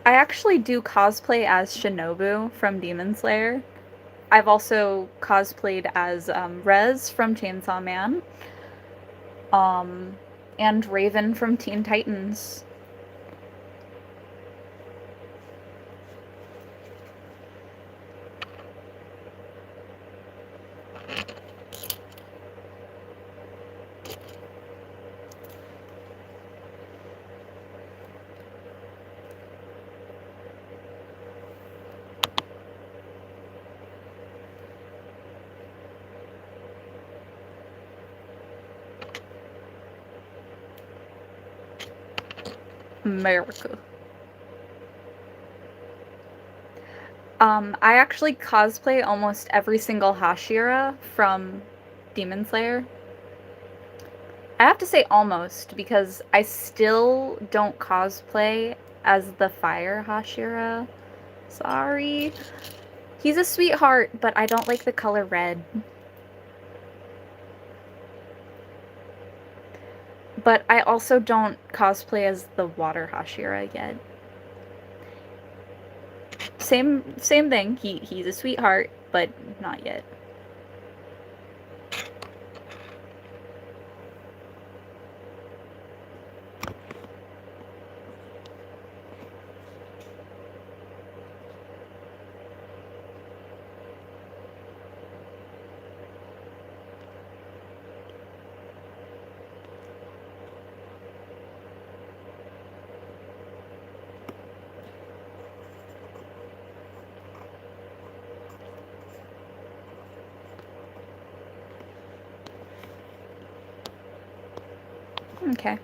I actually do cosplay as Shinobu from Demon Slayer. I've also cosplayed as Rez from Chainsaw Man. And Raven from Teen Titans. America. I actually cosplay almost every single Hashira from Demon Slayer. I have to say almost, because I still don't cosplay as the Fire Hashira. Sorry. He's a sweetheart, but I don't like the color red. But I also don't cosplay as the Water Hashira yet. Same thing. He's a sweetheart, but not yet. Okay.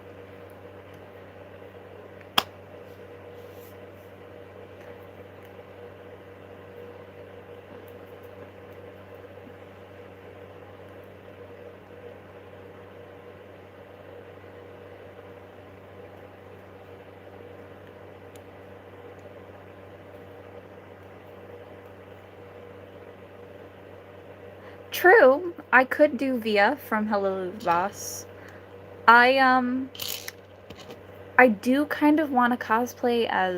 True, I could do Via from Hello Boss. I do kind of want to cosplay as,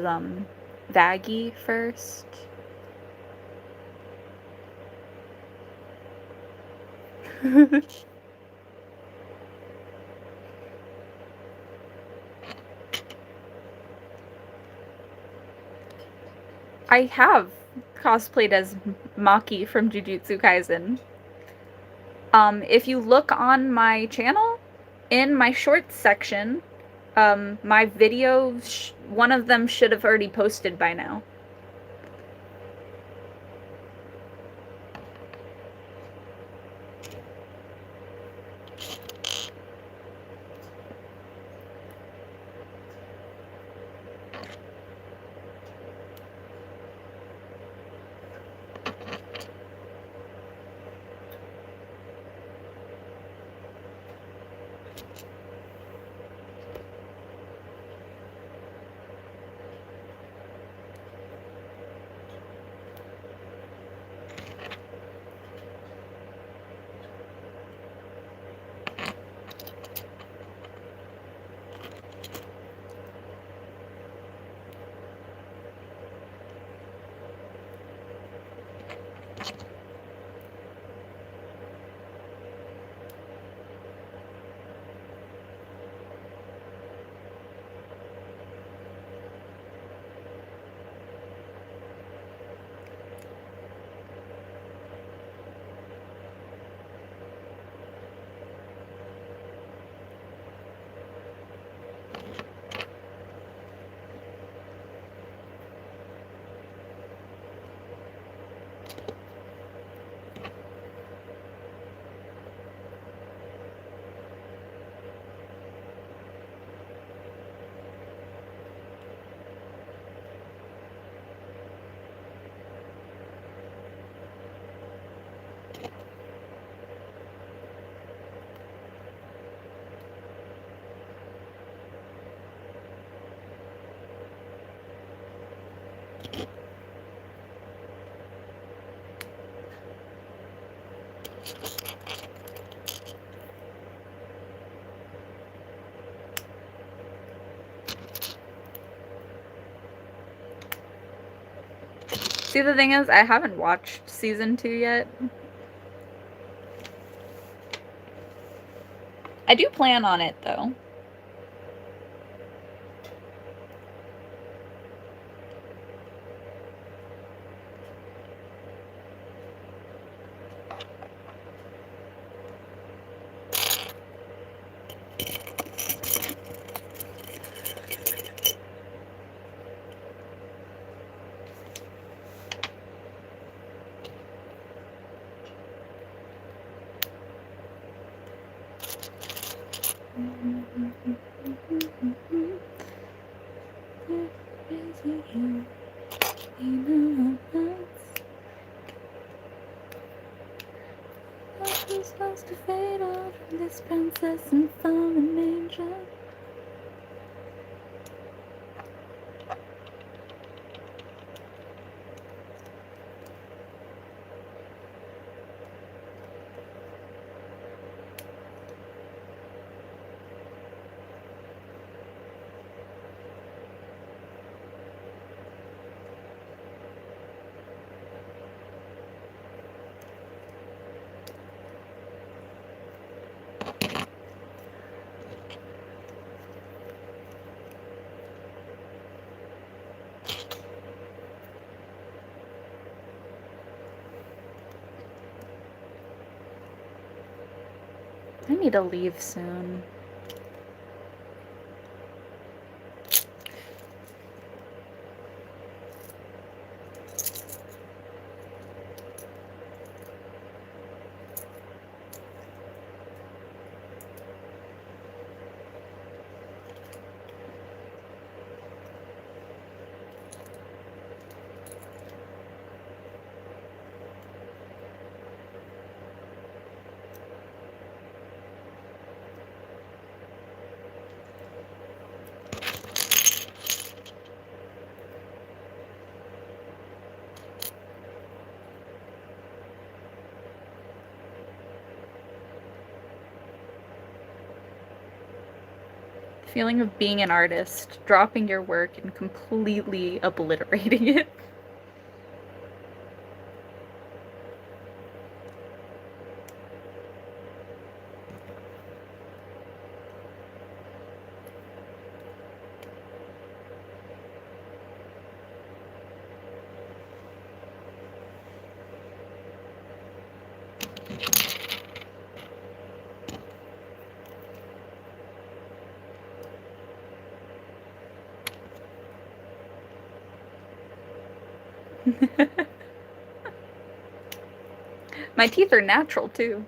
Vaggie first. I have cosplayed as Maki from Jujutsu Kaisen. If you look on my channel, in my shorts section, my videos, one of them should have already posted by now. See, the thing is, I haven't watched season 2 yet. I do plan on it, though. Supposed to fade off from this princess and fallen angel. I need to leave soon. Feeling of being an artist, dropping your work and completely obliterating it. My teeth are natural too.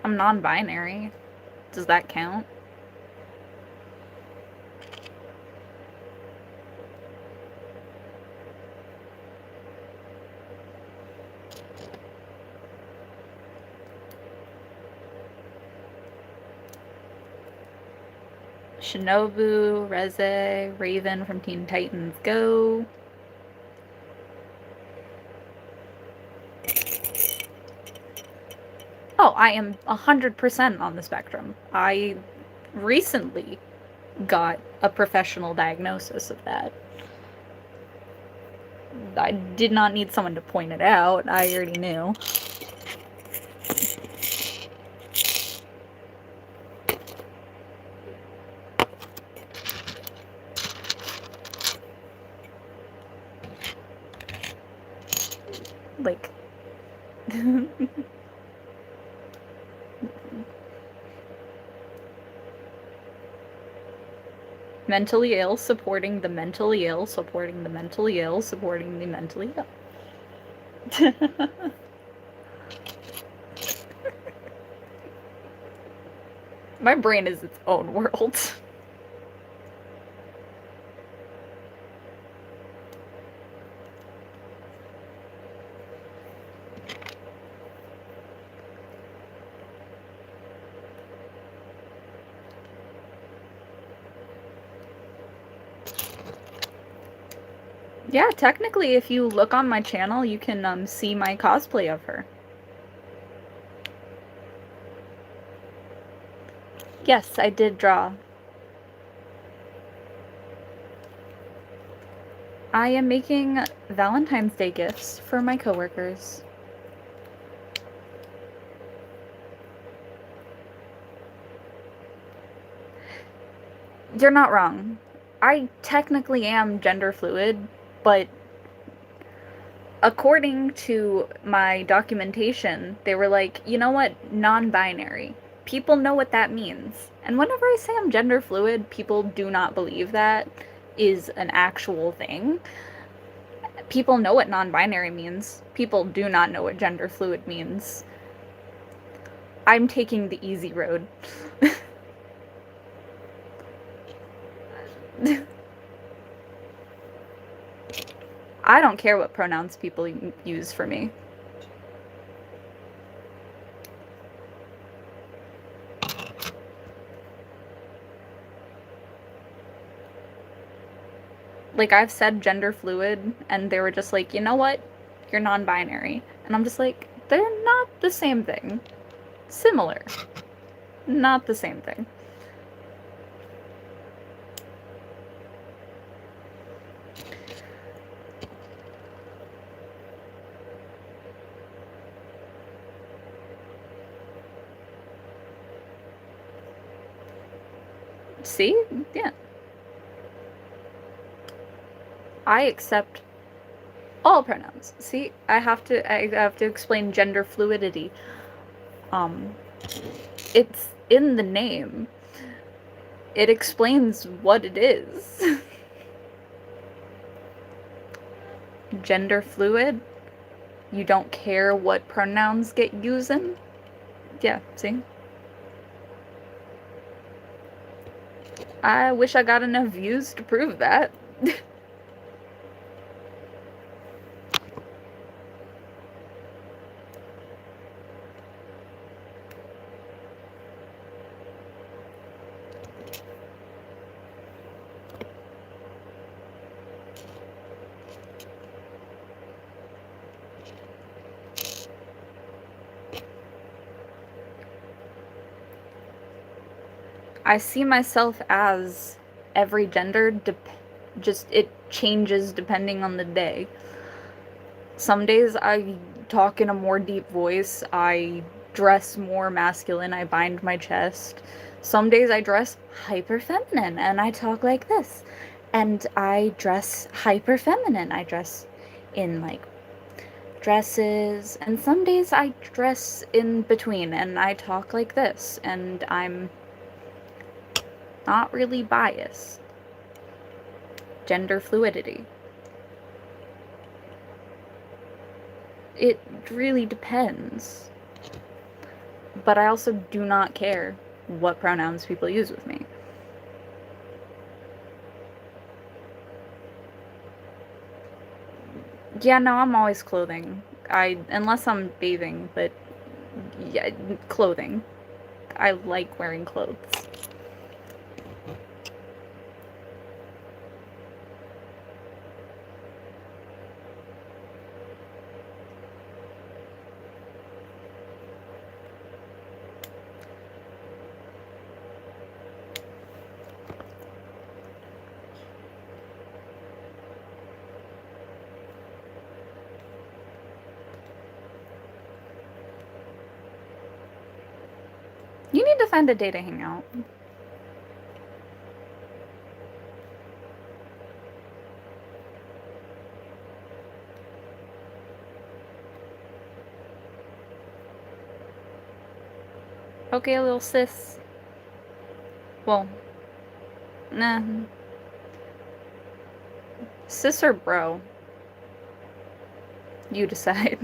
I'm non-binary. Does that count? Shinobu, Reze, Raven from Teen Titans Go. Oh, I am 100% on the spectrum. I recently got a professional diagnosis of that. I did not need someone to point it out. I already knew. Like... mentally ill, supporting the mentally ill, supporting the mentally ill, supporting the mentally ill. My brain is its own world. Yeah, technically, if you look on my channel, you can see my cosplay of her. Yes, I did draw. I am making Valentine's Day gifts for my coworkers. You're not wrong. I technically am gender fluid, but according to my documentation, they were like, you know what? Non-binary. People know what that means. And whenever I say I'm gender fluid, people do not believe that is an actual thing. People know what non-binary means. People do not know what gender fluid means. I'm taking the easy road. I don't care what pronouns people use for me. Like, I've said gender fluid, and they were just like, you know what? You're non-binary. And I'm just like, they're not the same thing. Similar. Not the same thing. See? Yeah. I accept all pronouns. See? I have to explain gender fluidity. It's in the name. It explains what it is. Gender fluid? You don't care what pronouns get used in? Yeah, see? I wish I got enough views to prove that. I see myself as every gender, just it changes depending on the day. Some days I talk in a more deep voice, I dress more masculine, I bind my chest. Some days I dress hyper feminine and I talk like this. And I dress hyper feminine. I dress in like dresses, and some days I dress in between and I talk like this, and I'm Not really biased. Gender fluidity. It really depends. But I also do not care what pronouns people use with me. Yeah, no, I'm always clothing. Unless I'm bathing, but yeah, clothing. I like wearing clothes. You need to find a day to hang out. Okay, little sis. Well, nah. Sis or bro? You decide.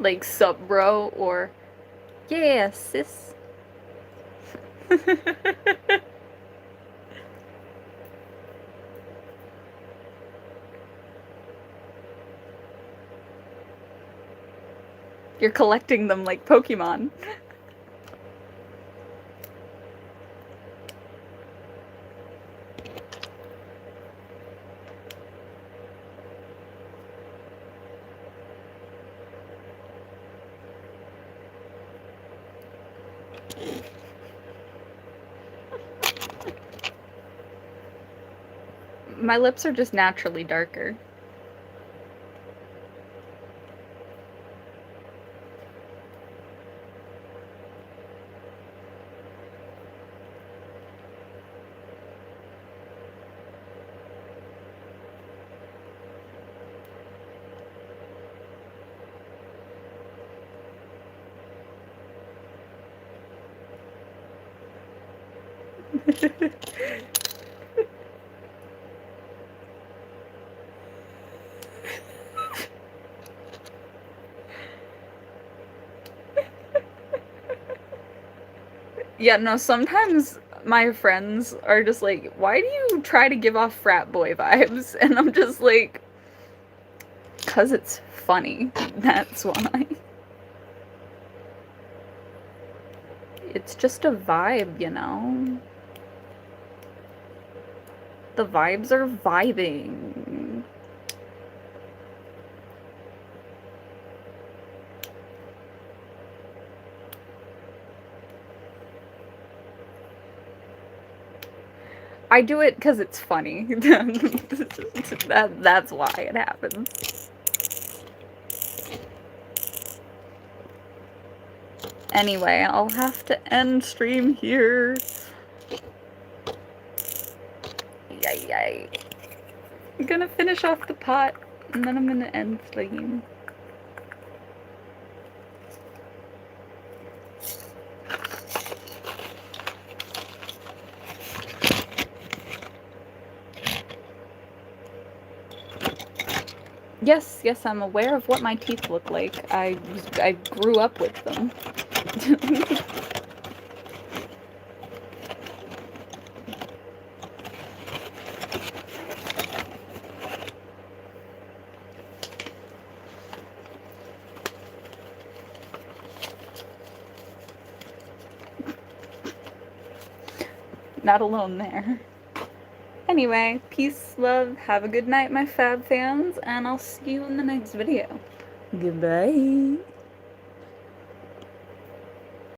Like, sup, bro, or yeah, sis. You're collecting them like Pokemon. My lips are just naturally darker. Yeah, no, sometimes my friends are just like, why do you try to give off frat boy vibes? And I'm just like, 'cause it's funny. That's why. It's just a vibe, you know? The vibes are vibing. I do it because it's funny. That's why it happens. Anyway, I'll have to end stream here. Yay. I'm gonna finish off the pot, and then I'm gonna end stream. Yes, I'm aware of what my teeth look like. I grew up with them. Not alone there. Anyway, peace, love, have a good night, my fab fans, and I'll see you in the next video. Goodbye.